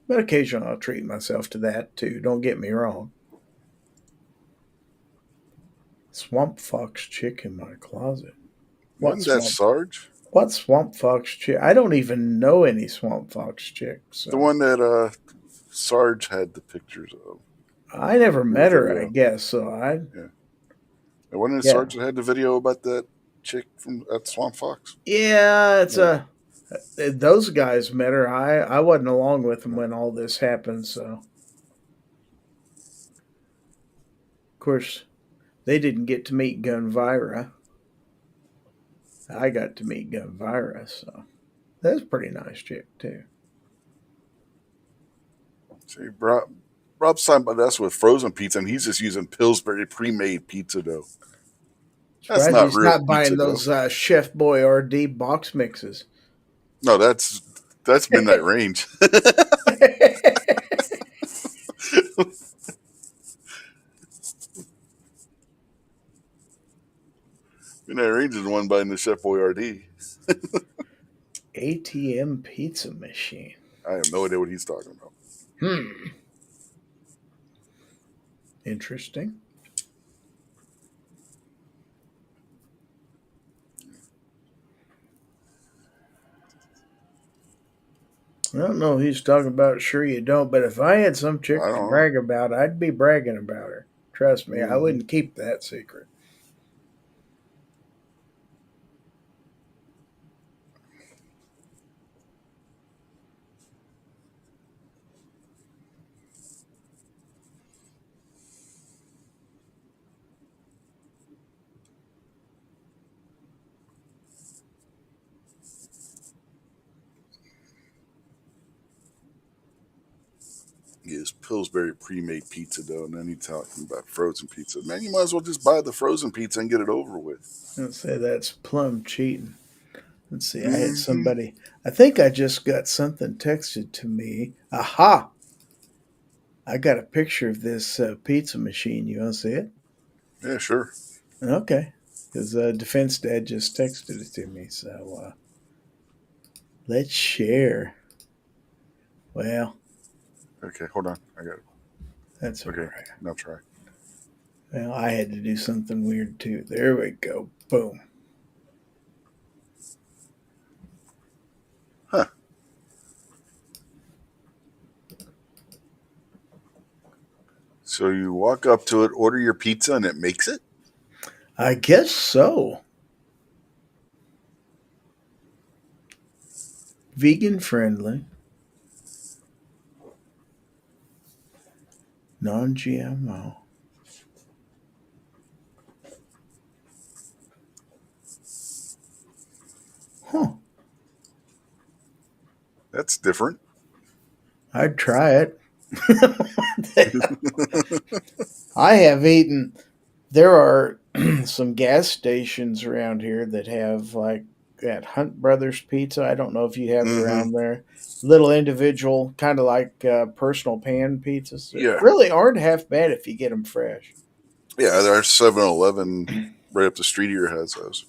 but occasionally I'll treat myself to that too. Don't get me wrong. Swamp Fox chick in my closet. What Wasn't that swamp? Sarge? What Swamp Fox chick? I don't even know any Swamp Fox chicks. The So one that Sarge had the pictures of I never in the met her. I video. guess so. I Yeah. And wasn't it yeah Sarge that had the video about that chick from at Swamp Fox? yeah. It's Yeah. a those guys met her. I wasn't along with them when all this happened. So of course they didn't get to meet Gunvira. I got to meet Gunvira. So that's a pretty nice chick too. See, Rob's talking about us with frozen pizza, and he's just using Pillsbury pre-made pizza dough. That's Surprised not he's real not pizza buying dough. those Chef Boyardee box mixes. No, that's Midnight Range. Midnight Range is the one buying the Chef Boyardee. ATM pizza machine. I have no idea what he's talking about. Hmm. Interesting. I don't know who he's talking about. Sure, you don't. But if I had some I chick to don't know. brag about, I'd be bragging about her. Trust me, I Hmm. wouldn't keep that secret. He is Pillsbury pre-made pizza dough, and then he's talking about frozen pizza. Man, you might as well just buy the frozen pizza and get it over with. Let's say that's plum cheating. Let's see. I had Hmm. somebody. I think I just got something texted to me. Aha! I got a picture of this pizza machine. You want to see it? Yeah, sure. Okay. Because Defense Dad just texted it to me. So let's share. Well, Okay, hold on. I got it. that's all Okay, right. now try. Well, I had to do something weird too. There we go. Boom. Huh. So you walk up to it, order your pizza, and it makes it? I guess so. Vegan friendly, non GMO. Huh. That's different. I'd try it. I have eaten. There are some gas stations around here that have like at Hunt Brothers Pizza. I don't know if you have it Mm-hmm. around there. Little individual, kind of like personal pan pizzas. That Yeah. really aren't half bad if you get them fresh. Yeah, there's 7-Eleven right up the street here has those.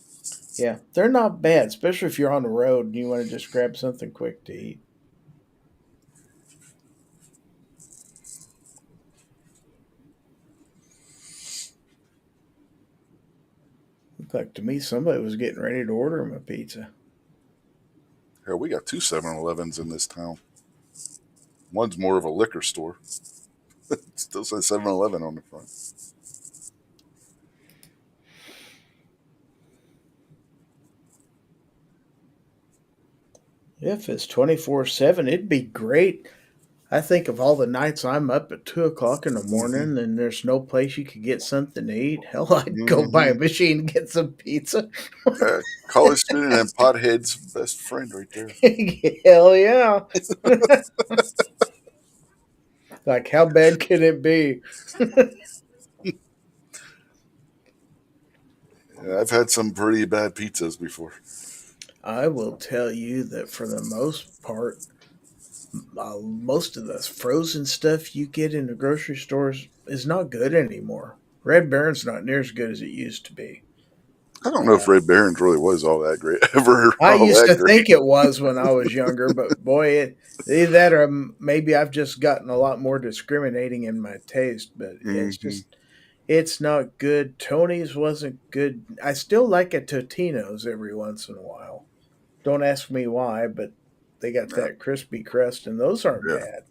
Yeah, they're not bad, especially if you're on the road and you want to just grab something quick to eat. Looked like to me somebody was getting ready to order him a pizza. Hell, we got 2 7-Elevens in this town. One's more of a liquor store. It still says 7-Eleven on the front. If it's 24/7, it'd be great. I think of all the nights I'm up at 2 o'clock in the morning and there's no place you could get something to eat. Hell, I'd go buy a Mm-hmm. machine and get some pizza. College student and pothead's best friend right there. Hell yeah. Like, how bad can it be? Yeah, I've had some pretty bad pizzas before. I will tell you that for the most part, most of the frozen stuff you get in the grocery stores is not good anymore. Red Baron's not near as good as it used to be. I don't know if Red Baron's really was all that great. Ever I all used that to great. think it was when I was younger, but boy, either that or maybe I've just gotten a lot more discriminating in my taste. But Mm-hmm. it's not good. Tony's wasn't good. I still like a Totino's every once in a while. Don't ask me why, but they got Yeah. that crispy crust, and those aren't Yeah. bad.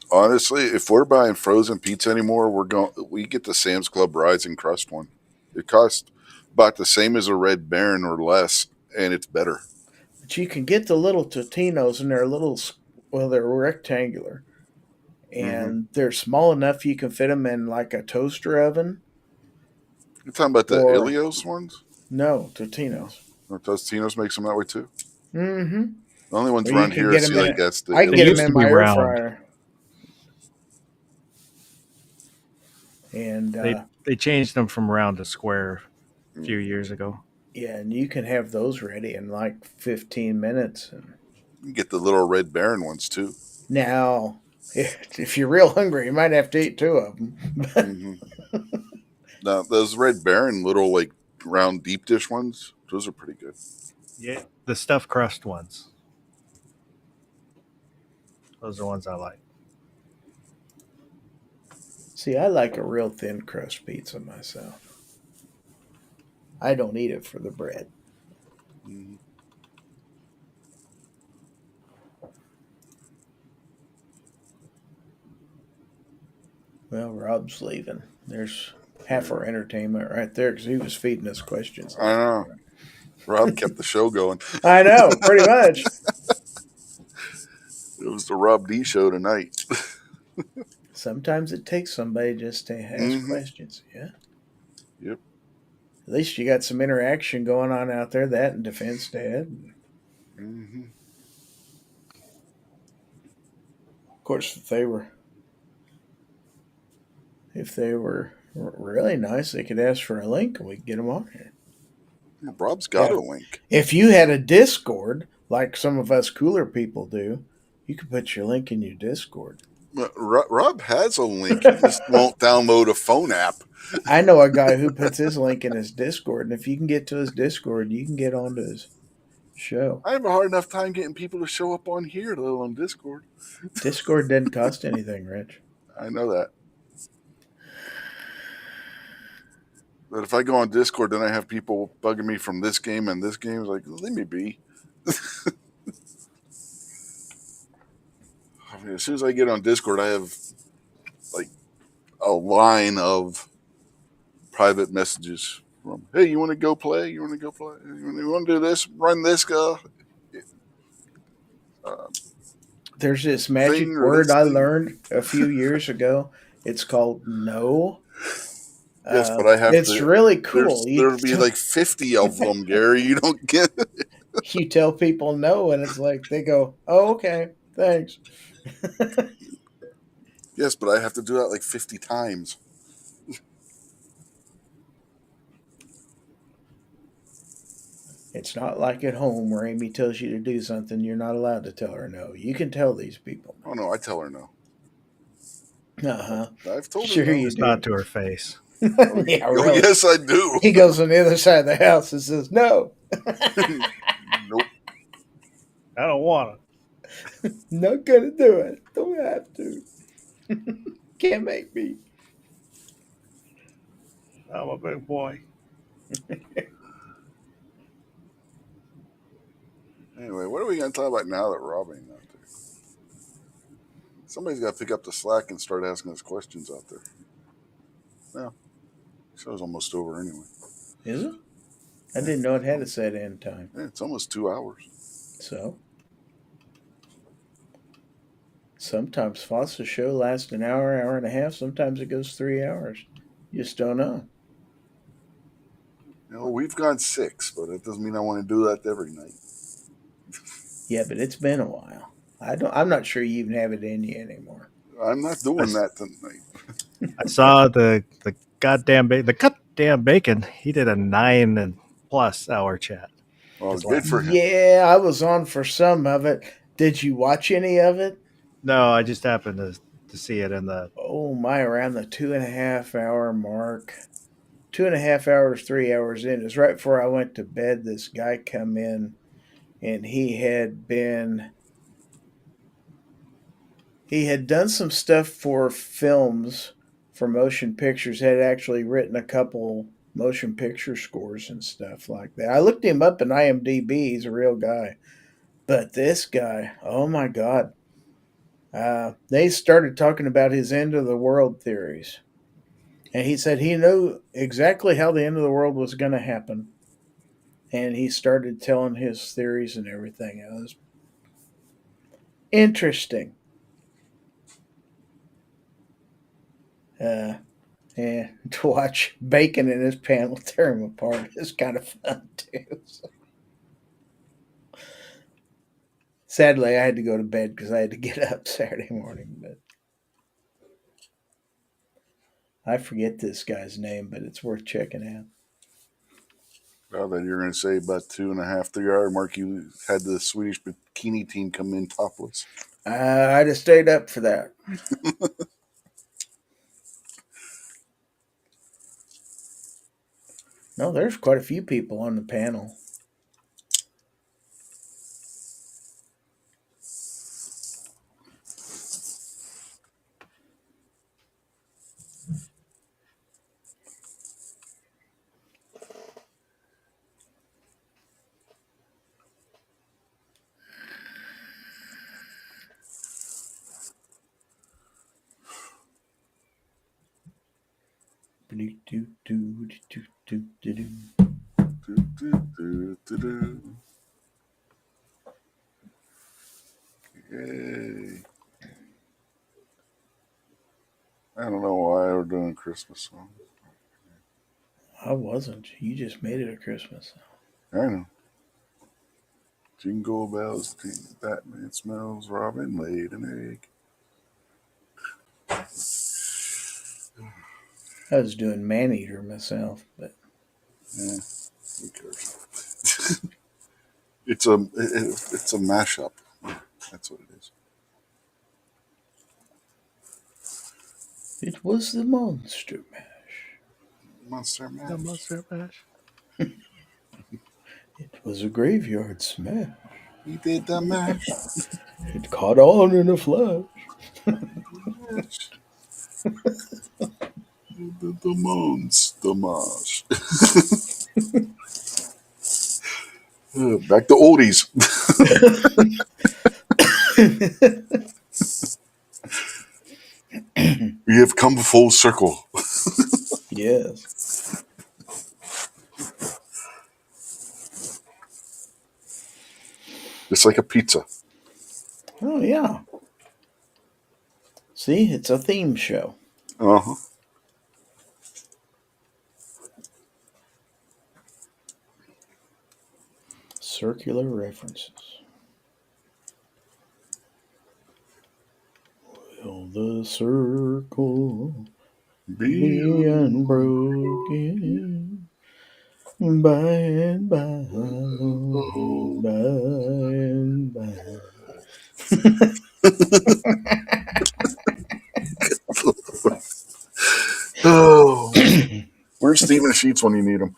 Honestly, if we're buying frozen pizza anymore, we get the Sam's Club Rising Crust one. It costs about the same as a Red Baron or less, and it's better. But you can get the little Totinos, and they're well, they're rectangular, Mm-hmm. and they're small enough you can fit them in like a toaster oven. You're talking about the Or Ilios ones? no, Totinos. Or Tostinos makes them that way too? Mm-hmm. The only ones Or you around can here I get them see in like it. that's the I can They get them used Ilios. to in be my air round. fryer. And They changed them from round to square a few years ago. yeah, and you can have those ready in like 15 minutes. And You can get the little Red Baron ones too. now, if you're real hungry, you might have to eat 2 of them. Mm-hmm. Now those Red Baron little like round deep dish ones, those are pretty good. Yeah, the stuffed crust ones. Those are ones I like. See, I like a real thin crust pizza myself. I don't eat it for the bread. Mm-hmm. Well, Rob's leaving. There's half our entertainment right there because he was feeding us questions. I know. Rob kept the show going. I know, pretty much. It was the Rob D show tonight. Sometimes it takes somebody just to ask Mm-hmm. questions. Yeah. Yep. At least you got some interaction going on out there. That and Defense Dad. Mm-hmm. Of course, if they were really nice, they could ask for a link and we could get them on here. Rob's got Yeah. a link. If you had a Discord, like some of us cooler people do, you could put your link in your Discord. Rob has a link. He just won't download a phone app. I know a guy who puts his link in his Discord, and if you can get to his Discord, you can get onto his show. I have a hard enough time getting people to show up on here, let alone Discord. Discord doesn't cost anything, Rich. I know that. But if I go on Discord, then I have people bugging me from this game and this game. It's like, leave me be. I mean, as soon as I get on Discord, I have like a line of private messages from, hey, you want to go play? You want to go play? You want to do this? Run this? There's this magic Thing or word this I thing. learned a few years ago. It's called no. Yes, but I have it's to. really cool. There'll be like 50 of them, Gary. You don't get it. You tell people no, and it's like they go, "Oh, okay, thanks." Yes, but I have to do that like 50 times. It's not like at home where Amy tells you to do something, you're not allowed to tell her no. You can tell these people Oh no, I tell her no. no. Uh huh. I've told her Sure no. you Just not do. to her face. Oh, Yeah, oh really. yes, I do. He goes on the other side of the house and says, "No, Nope. I don't want not gonna do it. Don't have to. Can't make me." to. I'm a big boy. Anyway, what are we going to talk about now that Rob ain't out there? Somebody's got to pick up the slack and start asking us questions out there. Well, show's almost over anyway. Is it? I didn't know it had a set end time. Yeah, it's almost 2 hours. So sometimes Foster's show lasts an hour, hour and a half. Sometimes it goes 3 hours. You just don't know. You know, we've gone 6, but it doesn't mean I want to do that every night. Yeah, but it's been a while. I'm not sure you even have it in you anymore. I'm not doing that tonight. I saw the goddamn the goddamn bacon. He did a 9+ hour chat. Well, His good last- for him. Yeah, I was on for some of it. Did you watch any of it? No, I just happened to see it in the. Oh my, around the 2.5 hour mark. 2.5 hours, 3 hours in. It was right before I went to bed. This guy come in and he had done some stuff for films, for motion pictures, had actually written a couple motion picture scores and stuff like that. I looked him up in IMDb. He's a real guy. But this guy, oh my God. They started talking about his end of the world theories. And he said he knew exactly how the end of the world was going to happen. And he started telling his theories and everything. It was interesting. And to watch Bacon and his panel tear him apart is kind of fun too. So. Sadly, I had to go to bed because I had to get up Saturday morning. But I forget this guy's name, but it's worth checking out. Well, then you're going to say about 2.5, 3 hour mark, you had the Swedish bikini team come in topless. I'd have stayed up for that. No, there's quite a few people on the panel. Yay. I don't know why we're doing Christmas songs. I wasn't. You just made it a Christmas. I know. Jingle bells, Batman smells, Robin laid an egg. I was doing Maneater myself, but Yeah, who cares? it's a mashup. That's what it is. it was the Monster Mash. Monster Mash. The Monster Mash. It was a graveyard smash. He did the mash. It caught on in a flash. The Monster Mash. Back to oldies. We have come full circle. Yes. Just like a pizza. Oh, yeah. See, it's a theme show. Uh-huh. Circular references. Will the circle Be be unbroken? By and by, by and by. Oh, where's Steven Sheets when you need him?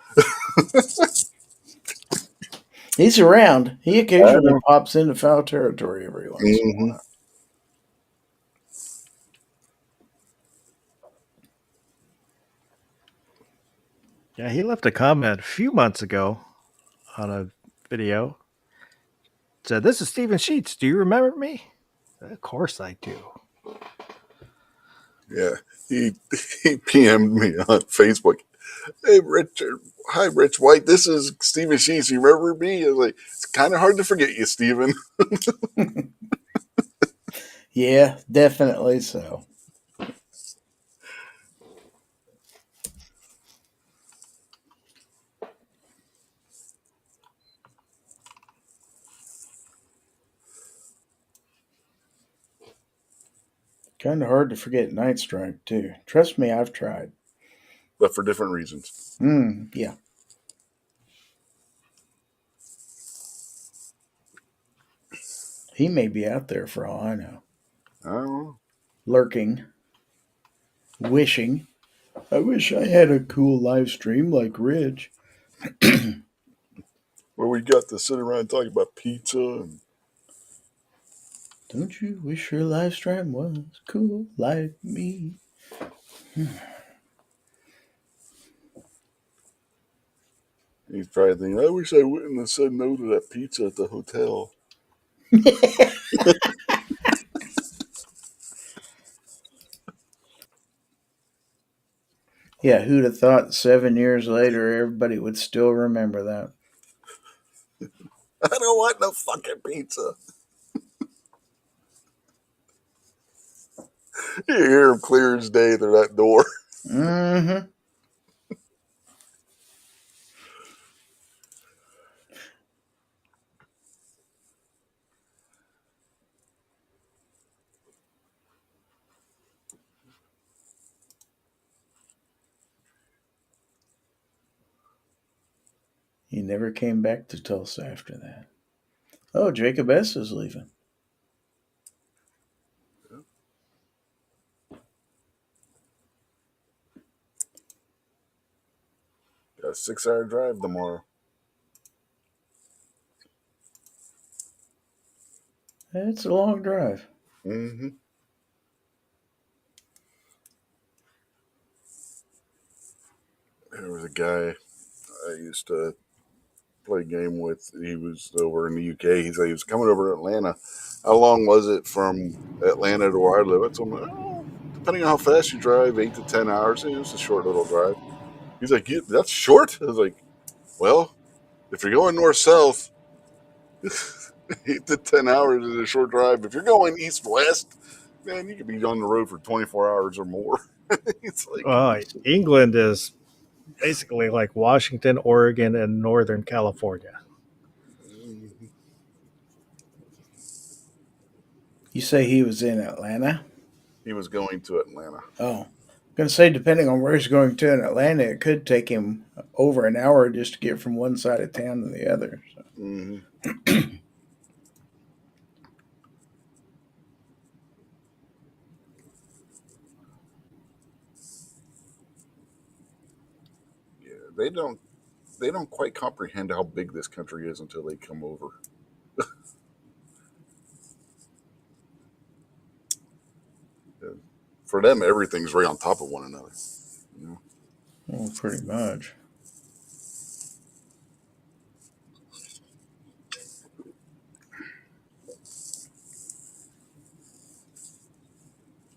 He's around. He I occasionally know. pops into foul territory every once in a Mm-hmm. while. Yeah, he left a comment a few months ago on a video. Said, "This is Steven Sheets. Do you remember me?" Of course I do. Yeah, he PM'd me on Facebook. Hey, Richard. Hi, Rich White. This is Steven Sheets. You remember me? I was like, it's kind of hard to forget you, Steven. Yeah, definitely so. Kind of hard to forget Night Strike, too. Trust me, I've tried. But for different reasons. Yeah. He may be out there for all I know. I don't know. Lurking. Wishing. I wish I had a cool live stream like Rich. Where we got to sit around and talk about pizza and Don't you wish your live stream was cool like me? he's probably thinking, I wish I wouldn't have said no to that pizza at the hotel. Yeah, who'd have thought 7 years later everybody would still remember that? I don't want no fucking pizza. You hear him clear as day through that door. Mm-hmm. He never came back to Tulsa after that. Oh, Jacob S. is leaving. Got a 6-hour drive tomorrow. It's a long drive. Mm-hmm. There was a guy I used to play a game with. He was over in the UK. He said he was coming over to Atlanta. How long was it from Atlanta to where I live? I told him, oh, depending on how fast you drive, 8 to 10 hours. It was a short little drive. He's like, that's short? I was like, well, if you're going north-south, 8 to 10 hours is a short drive. If you're going east-west, man, you could be on the road for 24 hours or more. It's like, England is basically like Washington, Oregon, and Northern California. You say he was in Atlanta? he was going to Atlanta. Oh. I'm going to say, depending on where he's going to in Atlanta, it could take him over an hour just to get from one side of town to the other. So. Mm-hmm. Yeah, they don't quite comprehend how big this country is until they come over. For them, everything's right on top of one another. You know? Well, pretty much.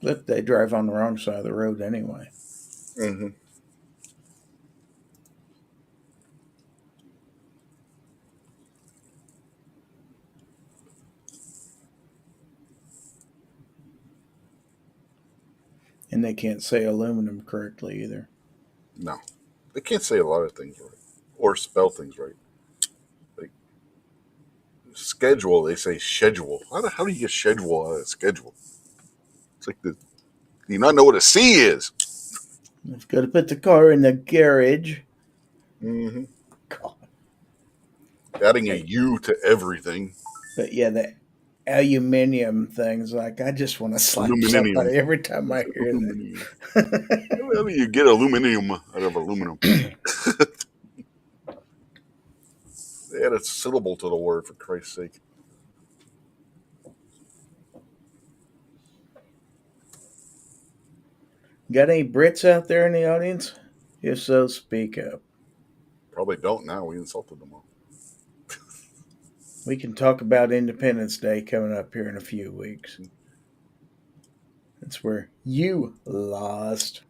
But they drive on the wrong side of the road anyway. Mm-hmm. And they can't say aluminum correctly either. No, they can't say a lot of things right or spell things right. Like schedule, they say schedule. How do you get schedule out of schedule? It's like do you not know what a C is? You've got to put the car in the garage. Mm-hmm. Adding a U to everything. But yeah, the aluminium things, like I just want to slap Aluminum. somebody every time I hear Aluminum. that. How do you get aluminum out of aluminum? They add a syllable to the word, for Christ's sake. Got any Brits out there in the audience? If so, speak up. Probably don't now. We insulted them all. We can talk about Independence Day coming up here in a few weeks. That's where you lost.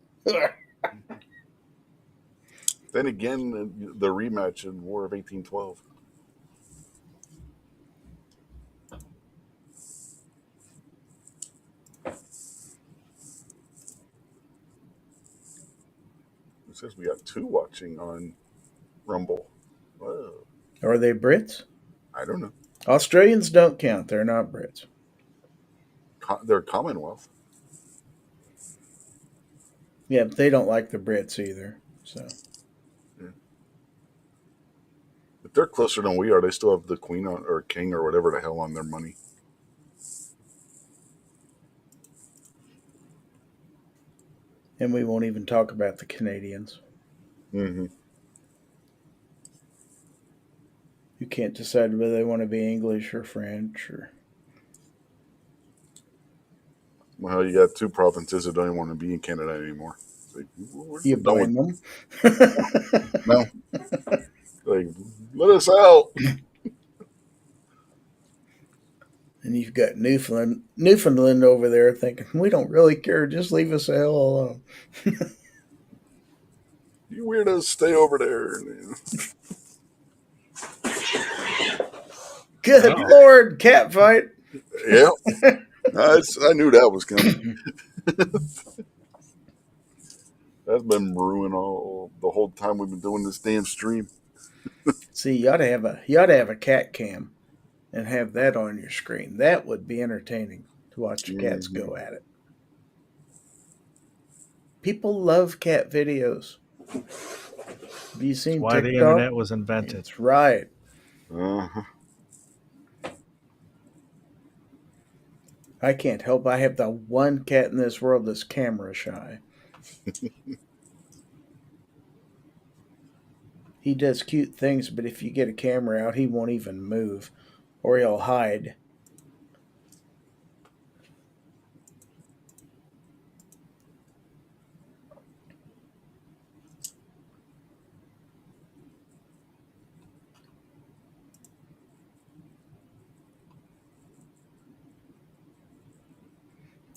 Then again, the rematch in War of 1812. It says we got 2 watching on Rumble. Whoa. Are they Brits? I don't know. Australians don't count. They're not Brits. They're Commonwealth. Yeah, but they don't like the Brits either. So If they're closer than we are, they still have the Queen or King or whatever the hell on their money. and we won't even talk about the Canadians. Mm-hmm. You can't decide whether they want to be English or French or Well, you got 2 provinces that don't even want to be in Canada anymore. Like, you blame them. No. Like, let us out. And you've got Newfoundland over there thinking, we don't really care, just leave us the hell alone. You weirdos, stay over there. Good Lord, cat fight. Yeah. I knew that was coming. That's been brewing the whole time we've been doing this damn stream. See, you ought to have a cat cam and have that on your screen. That would be entertaining to watch the cats go at it. People love cat videos. Have you seen Why TikTok? the internet was invented. That's right. Uh-huh. I can't help. I have the one cat in this world that's camera shy. He does cute things, but if you get a camera out, he won't even move, or he'll hide.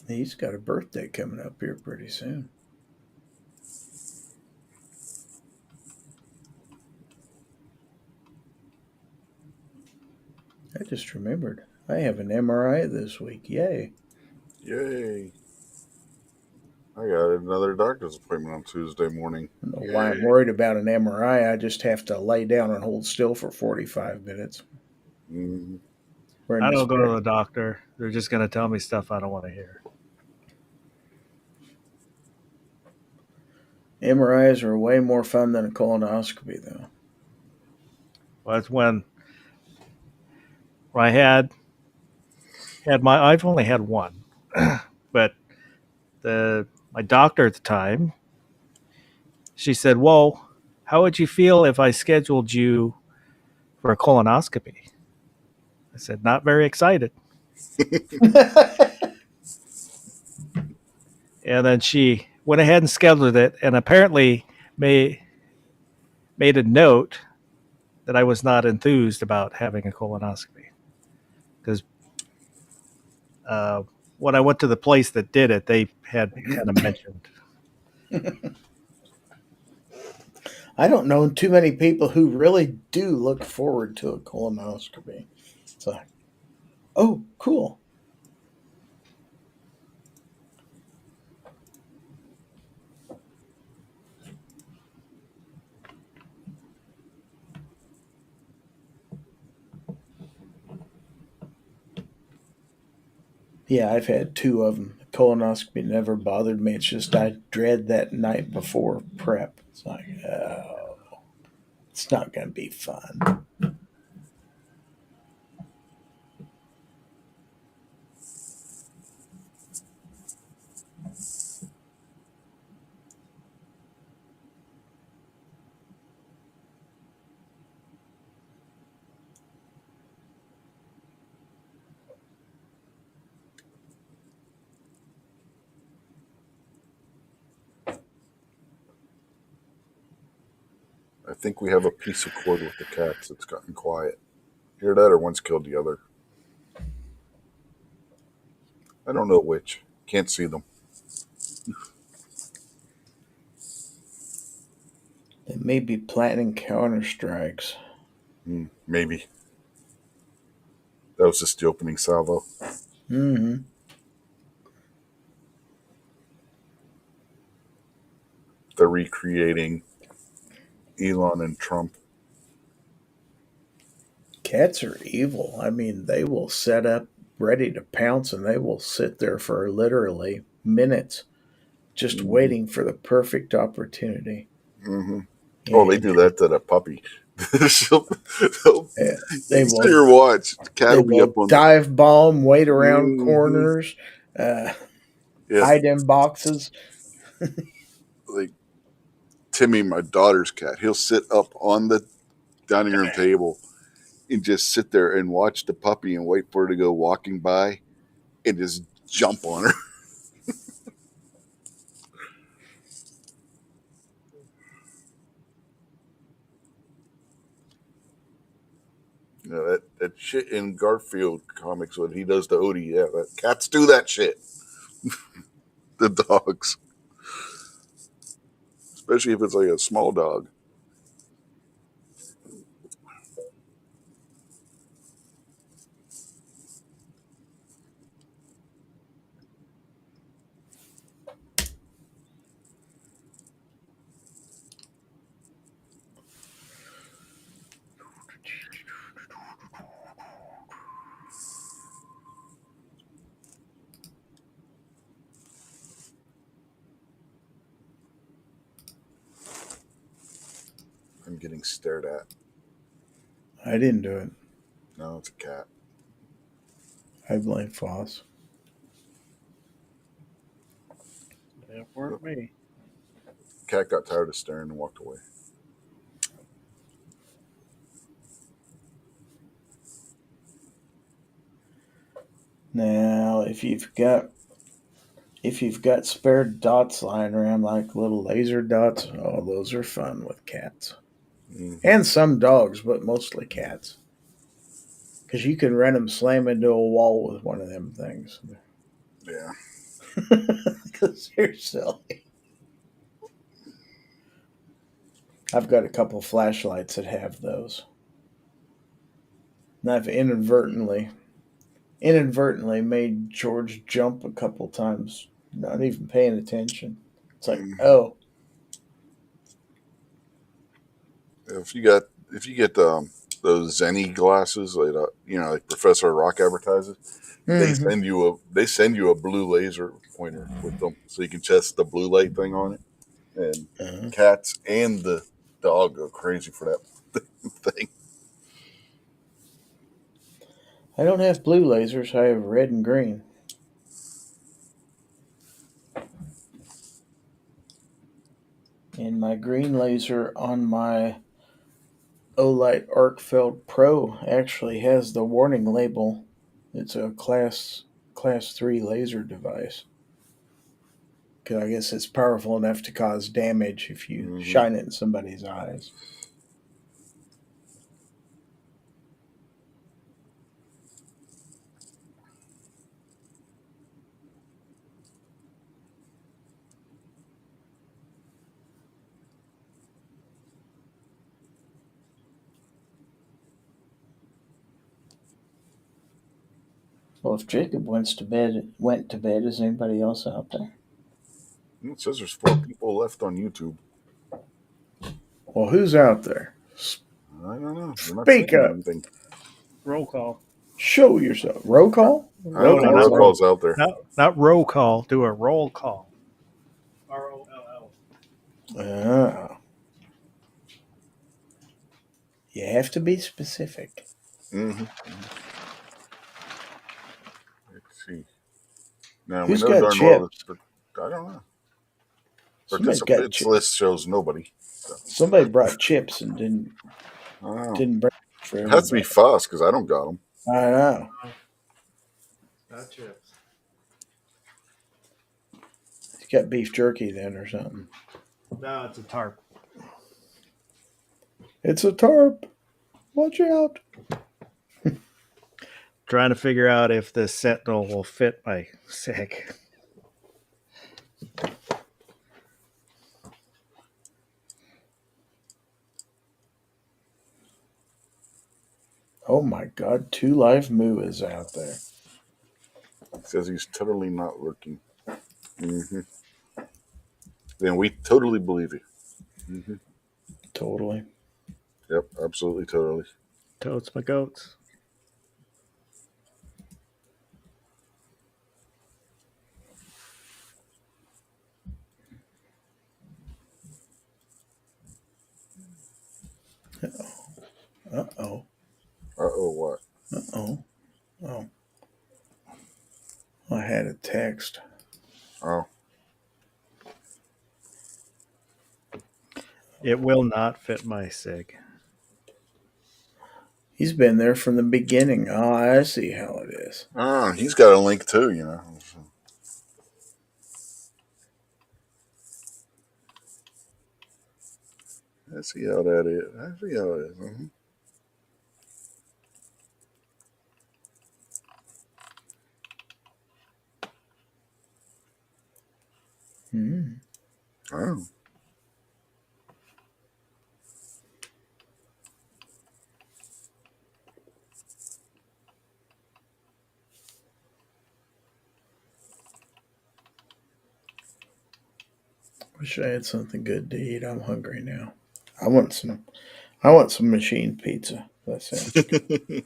He's got a birthday coming up here pretty soon. I just remembered. I have an MRI this week. Yay. Yay. I got another doctor's appointment on Tuesday morning. I don't know why I'm worried about an MRI. I just have to lay down and hold still for 45 minutes. Mm-hmm. I don't go to the doctor. They're just going to tell me stuff I don't want to hear. MRIs are way more fun than a colonoscopy, though. Well, that's when I had I've only had one, but my doctor at the time, she said, "Well, how would you feel if I scheduled you for a colonoscopy?" I said, "Not very excited." And then she went ahead and scheduled it, and apparently made a note that I was not enthused about having a colonoscopy, because when I went to the place that did it, they had kind of mentioned. I don't know too many people who really do look forward to a colonoscopy. It's like, oh, cool. Yeah, I've had 2 of them. Colonoscopy never bothered me. It's just I dread that night before prep. It's like, oh, it's not going to be fun. I think we have a piece of cord with the cats that's gotten quiet. Hear that, or one's killed the other. I don't know which. Can't see them. They may be planning counter strikes. Maybe. That was just the opening salvo. Mm-hmm. They're recreating Elon and Trump. Cats are evil. I mean, they will set up ready to pounce and they will sit there for literally minutes just Mm-hmm. waiting for the perfect opportunity. Mm-hmm. Oh, they And, do that to the puppy. they'll, they you sit will here and watch. The cat they will be up will on the. dive bomb, wait around Mm-hmm. corners, Yeah, hide in boxes. like Timmy, my daughter's cat. He'll sit up on the dining room table and just sit there and watch the puppy and wait for her to go walking by and just jump on her. You know, that shit in Garfield comics when he does the Odie. Yeah, cats do that shit. The dogs. Especially if it's like a small dog. I'm getting stared at. I didn't do it. No, it's a cat. I blame Foss. It weren't me. Cat got tired of staring and walked away. Now, if you've got spare dots lying around like little laser dots, oh, those are fun with cats Mm-hmm. and some dogs, but mostly cats. Because you can run them slam into a wall with one of them things. Yeah. Because they're silly. I've got a couple flashlights that have those. And I've inadvertently made George jump a couple times, not even paying attention. It's like, Mm-hmm. oh, If you get those Zenny glasses, like like Professor Rock advertises, mm-hmm. they send you a blue laser pointer with them, so you can test the blue light thing on it. And cats and the dog go crazy for that thing. I don't have blue lasers. I have red and green. And my green laser on my Olight Arcfeld Pro actually has the warning label. It's a class 3 laser device. Because I guess it's powerful enough to cause damage if you Mm-hmm. shine it in somebody's eyes. Well, if Jacob went to bed, is anybody else out there? It says there's 4 people left on YouTube. Well, who's out there? I don't know. They're not Speak saying up. anything. Roll call. Show yourself. Roll call? I don't think roll call's out there. Not roll call. Do a roll call. ROLL. Oh. You have to be specific. Mm-hmm. Let's see. Now Who's we know got darn well chips? I don't know. Somebody's got Participants chips. list shows nobody. So, Somebody brought chips and didn't I don't know. bring it for It has to be everybody. Foss because I don't got them. I know. Not chips. He's got beef jerky then or something. No, it's a tarp. It's a tarp. Watch out. Trying to figure out if the Sentinel will fit my SIG. Oh my God, 2 Live Moo is out there. Says he's totally not lurking. Then we totally believe you. Totally. Yep, absolutely, totally. Totes my goats. Uh-oh. What? Uh-oh. Oh. I had a text. Oh, It will not fit my SIG. He's been there from the beginning. Oh, I see how it is. He's got a link too, I see how that is. I see how it is. Oh. Wish I had something good to eat. I'm hungry now. I want some machine pizza. That sounds good.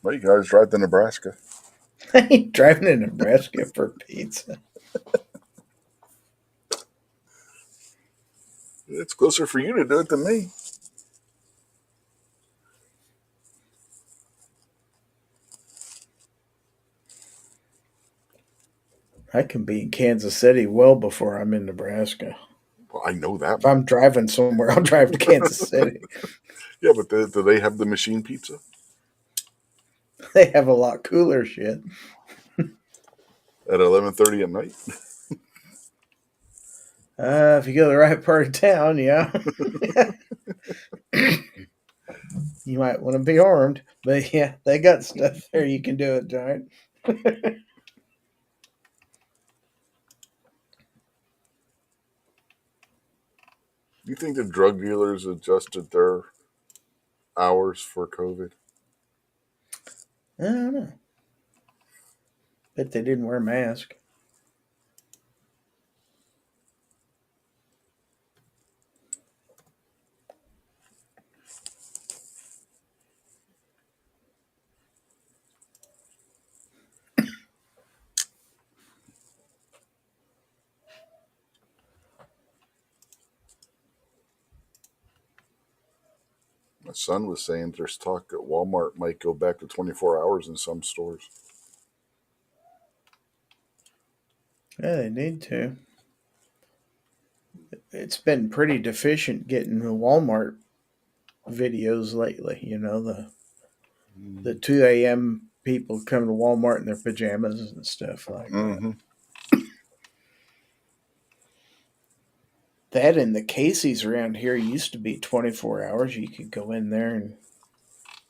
Well, you guys drive to Nebraska. I ain't driving to Nebraska for pizza. It's closer for you to do it than me. I can be in Kansas City well before I'm in Nebraska. Well, I know that. If I'm driving somewhere, I'll drive to Kansas City. Yeah, but do they have the machine pizza? They have a lot cooler shit. At 11:30 at night? If you go to the right part of town, yeah. You might want to be armed. But yeah, they got stuff there you can do it, Giant. You think the drug dealers adjusted their hours for COVID? I don't know. Bet they didn't wear a mask. My son was saying there's talk that Walmart might go back to 24 hours in some stores. Yeah, they need to. It's been pretty deficient getting the Walmart videos lately. You know, the 2 a.m. people come to Walmart in their pajamas and stuff like that. Mm-hmm. That and the Casey's around here used to be 24 hours. You could go in there and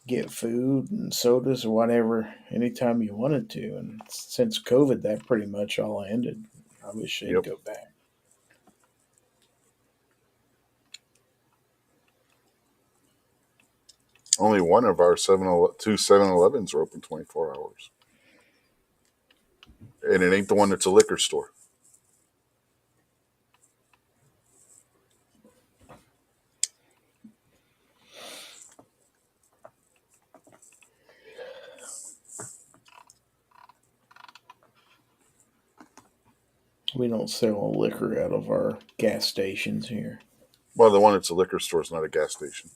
get food and sodas or whatever anytime you wanted to. And since COVID, that pretty much all ended. I wish they'd Yep. go back. Only one of our 7-Elevens are open 24 hours. And it ain't the one that's a liquor store. We don't sell liquor out of our gas stations here. Well, the one that's a liquor store is not a gas station.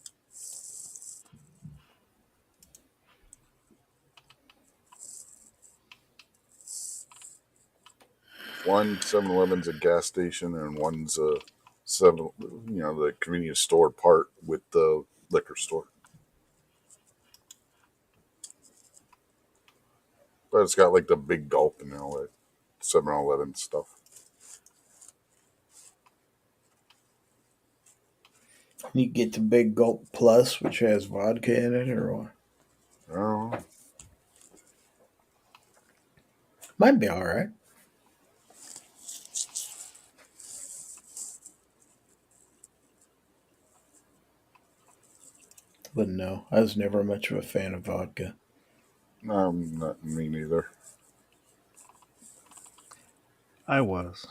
One 7-Eleven's a gas station, and one's a the convenience store part with the liquor store. But it's got like the big gulp and all that 7-Eleven stuff. You get the Big Gulp Plus, which has vodka in it, or what? Oh, Might be all right. But no, I was never much of a fan of vodka. no, not me neither. I was.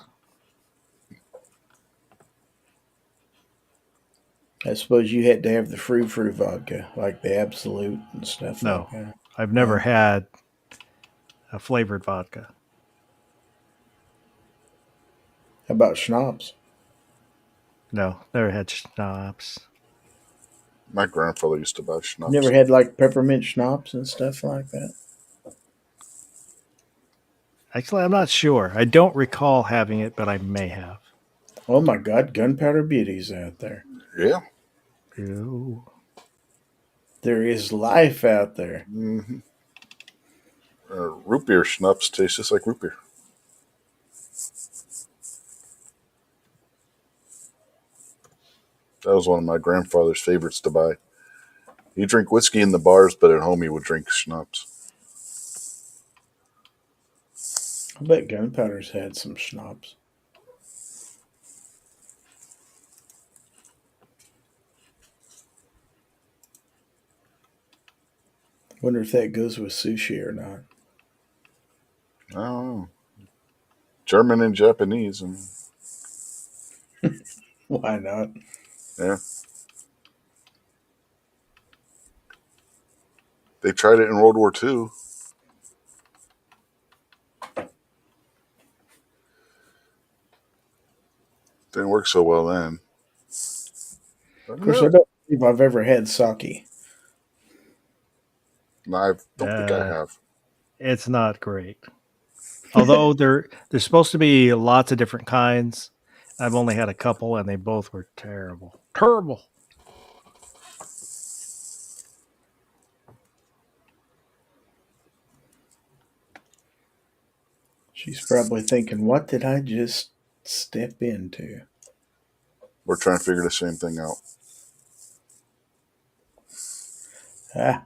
I suppose you had to have the frou-frou vodka, like the Absolute and stuff like No, that. I've never No. had a flavored vodka. How about schnapps? No, never had schnapps. My grandfather used to buy schnapps. Never had like peppermint schnapps and stuff like that. Actually, I'm not sure. I don't recall having it, but I may have. Oh my God, gunpowder beauties out there. Yeah. Ew. There is life out there. Mm-hmm. Root beer schnapps taste just like root beer. That was one of my grandfather's favorites to buy. He'd drink whiskey in the bars, but at home he would drink schnapps. I bet gunpowder's had some schnapps. Wonder if that goes with sushi or not. I don't know. German and Japanese, and Why not? yeah, they tried it in World War II. Didn't work so well then. But Of course, I no, don't believe I've ever had sake. I don't think I Uh, have. it's not great. Although there's supposed to be lots of different kinds. I've only had a couple, and they both were terrible. Terrible. She's probably thinking, what did I just step into? We're trying to figure the same thing out. Ah,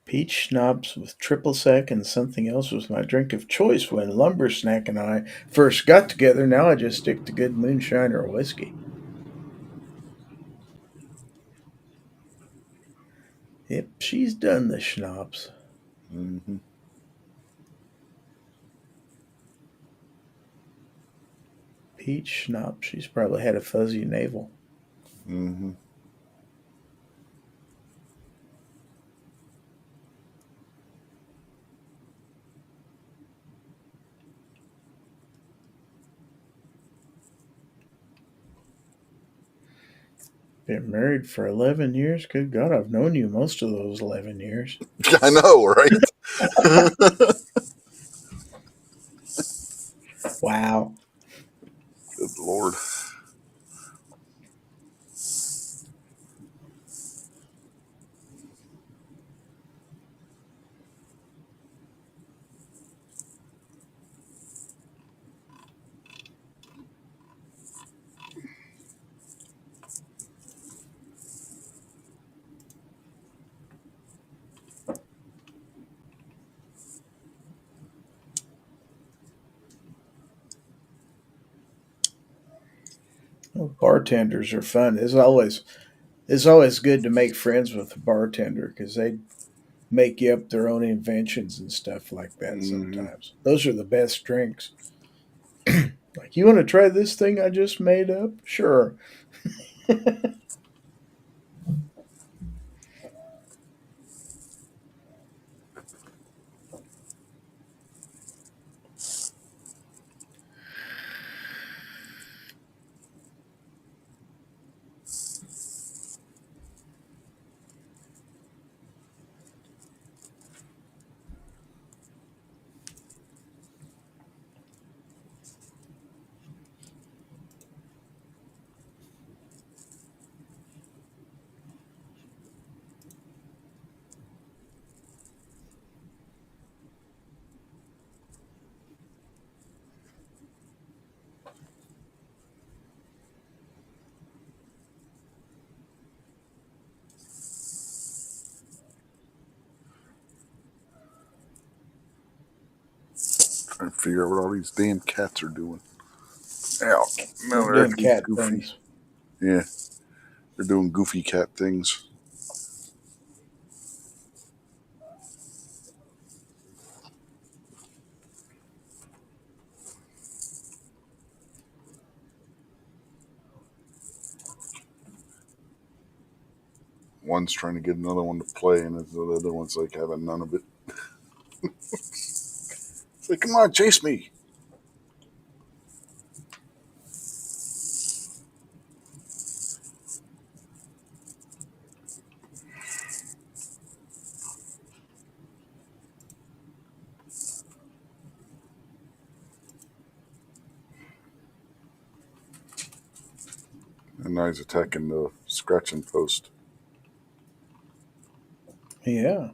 peach schnapps with triple sec and something else was my drink of choice when Lumbersnack and I first got together. Now I just stick to good moonshine or whiskey. Yep, she's done the schnapps. Mm-hmm. Peach schnapps. She's probably had a fuzzy navel. Mm-hmm. Been married for 11 years? Good God, I've known you most of those 11 years. I know, right? Wow. Good Lord. Well, bartenders are fun. It's always good to make friends with a bartender because they make you up their own inventions and stuff like that Mm-hmm. sometimes. Those are the best drinks. Like, you want to try this thing I just made up? Sure. Trying to figure out what all these damn cats are doing. Ow. No, They're they're doing acting cat goofy. things. Yeah. They're doing goofy cat things. One's trying to get another one to play, and the other one's like having none of it. It's like, come on, chase me. And now he's attacking the scratching post. Yeah.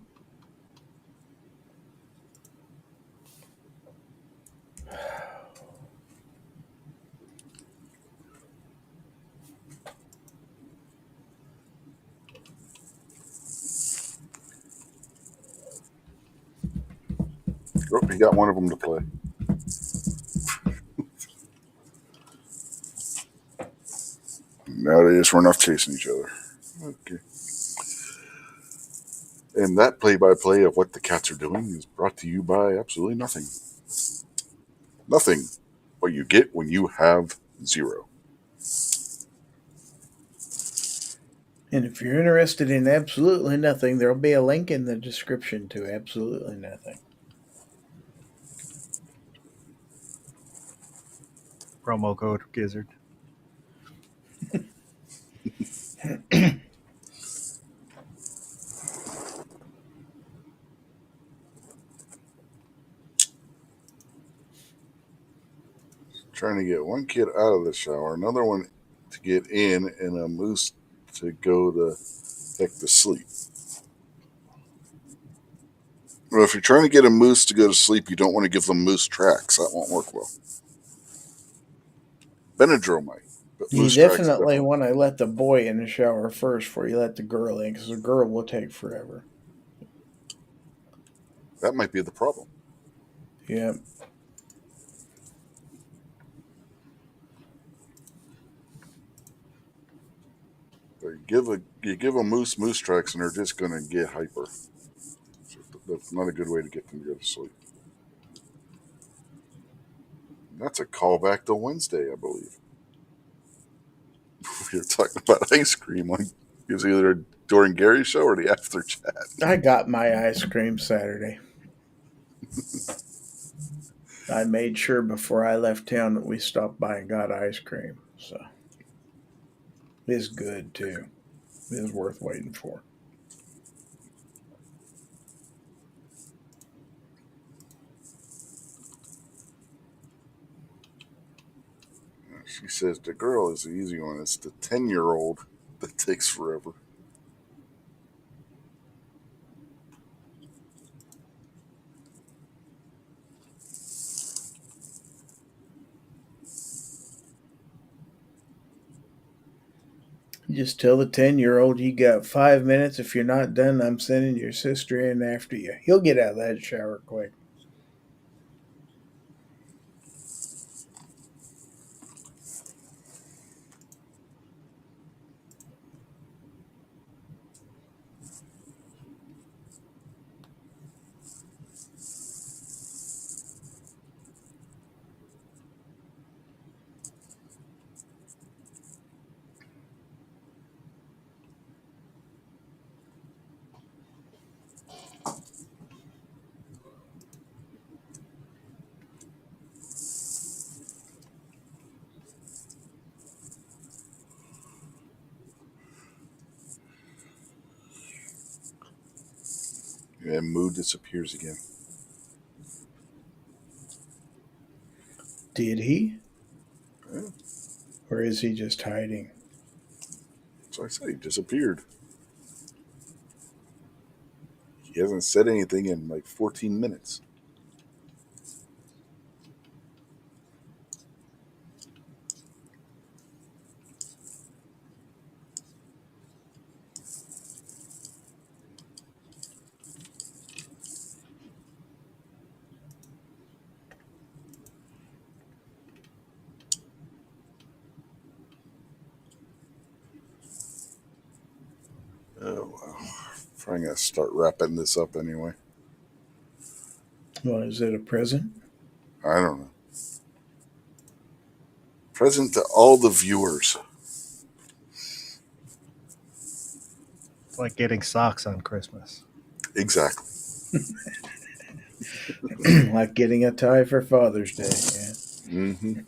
Oh, he got one of them to play. Now they just run off chasing each other. Okay. And that play-by-play of what the cats are doing is brought to you by absolutely nothing. Nothing. What you get when you have zero. And if you're interested in absolutely nothing, there'll be a link in the description to absolutely nothing. Promo code Gizzard. Trying to get one kid out of the shower, another one to get in, and a moose to go the heck to sleep. Well, if you're trying to get a moose to go to sleep, you don't want to give them moose tracks. That won't work well. Benadryl might, but You moose tracks definitely want to let the boy in the shower first before you let the girl in, because the girl will take forever. that might be the problem. Yeah. But you give a moose tracks, and they're just going to get hyper. So that's not a good way to get them to go to sleep. That's a callback to Wednesday, I believe. We were talking about ice cream. It was either during Gary's show or the after chat. I got my ice cream Saturday. I made sure before I left town that we stopped by and got ice cream. So it's good too. It's worth waiting for. She says the girl is the easy one. It's the 10-year-old that takes forever. You just tell the 10-year-old you got 5 minutes. If you're not done, I'm sending your sister in after you. He'll get out of that shower quick. And mood disappears again. Did he? Yeah. Or is he just hiding? So I say he disappeared. He hasn't said anything in like 14 minutes. Probably gonna start wrapping this up anyway. Well, is it a present? I don't know. Present to all the viewers. It's like getting socks on Christmas. Exactly. Like getting a tie for Father's Day. Yeah. Mm-hmm.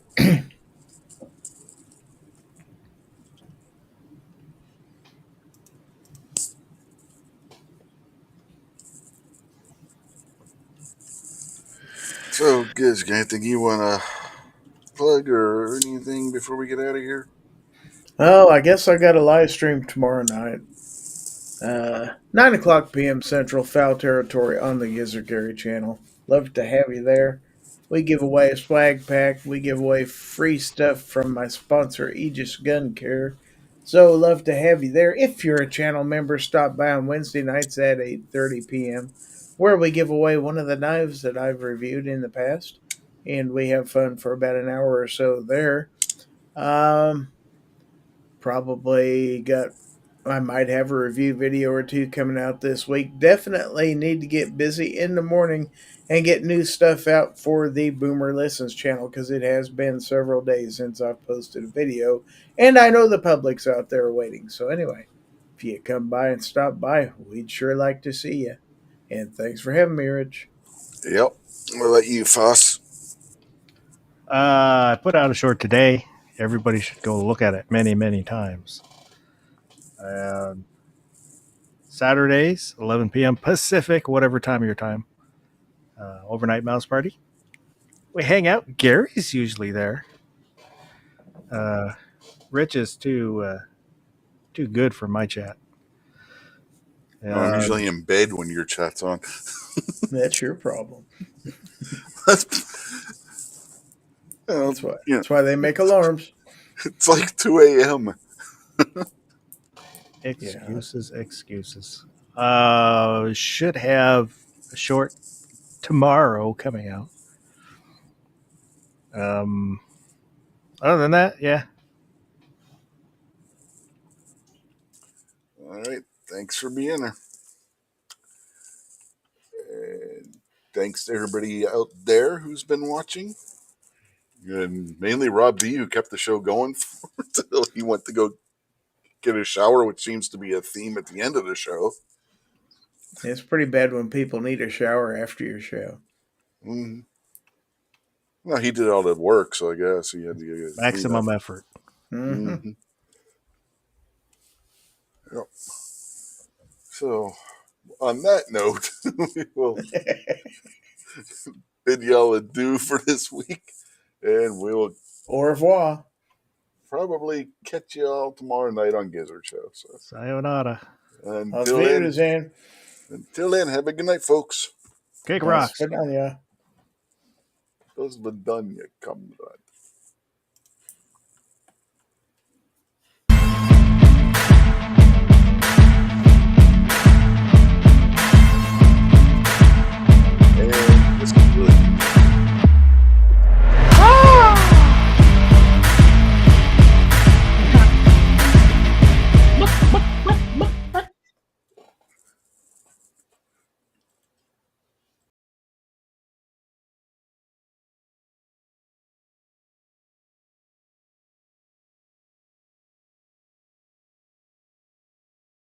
So, Giz, anything you want to plug or anything before we get out of here? Oh, I guess I got a live stream tomorrow night. 9 o'clock p.m. Central, Foul Territory on the Gizzard Gary channel. Love to have you there. We give away a swag pack. We give away free stuff from my sponsor, Aegis Gun Care. So love to have you there. If you're a channel member, stop by on Wednesday nights at 8:30 p.m. where we give away one of the knives that I've reviewed in the past. And we have fun for about an hour or so there. I might have a review video or two coming out this week. Definitely need to get busy in the morning and get new stuff out for the Boomer Listens channel because it has been several days since I've posted a video, and I know the public's out there waiting. So anyway, if you come by and stop by, we'd sure like to see you. And thanks for having me, Rich. Yep. We'll let you fuss. I put out a short today. Everybody should go look at it many, many times. Saturdays, 11 p.m. Pacific, whatever time of your time. Overnight mouse party. We hang out. Gary's usually there. Rich is too good for my chat. I'm usually in bed when your chat's on. That's your problem. Well, That's why they make alarms. it's like 2 a.m. Excuses. Should have a short tomorrow coming out. Other than that, yeah. All right. Thanks for being there. And thanks to everybody out there who's been watching. And mainly Rob D, who kept the show going until he went to go get a shower, which seems to be a theme at the end of the show. It's pretty bad when people need a shower after your show. Mm-hmm. Well, he did all the work, so I guess he had to get Maximum effort. Mm-hmm. Mm-hmm. Yep. So, on that note, we will bid y'all adieu for this week, and we will Au revoir. probably catch y'all tomorrow night on Gizzard Show. So, Sayonara. until then, have a good night, folks. Cake rocks. Vidania. Those Vidania come.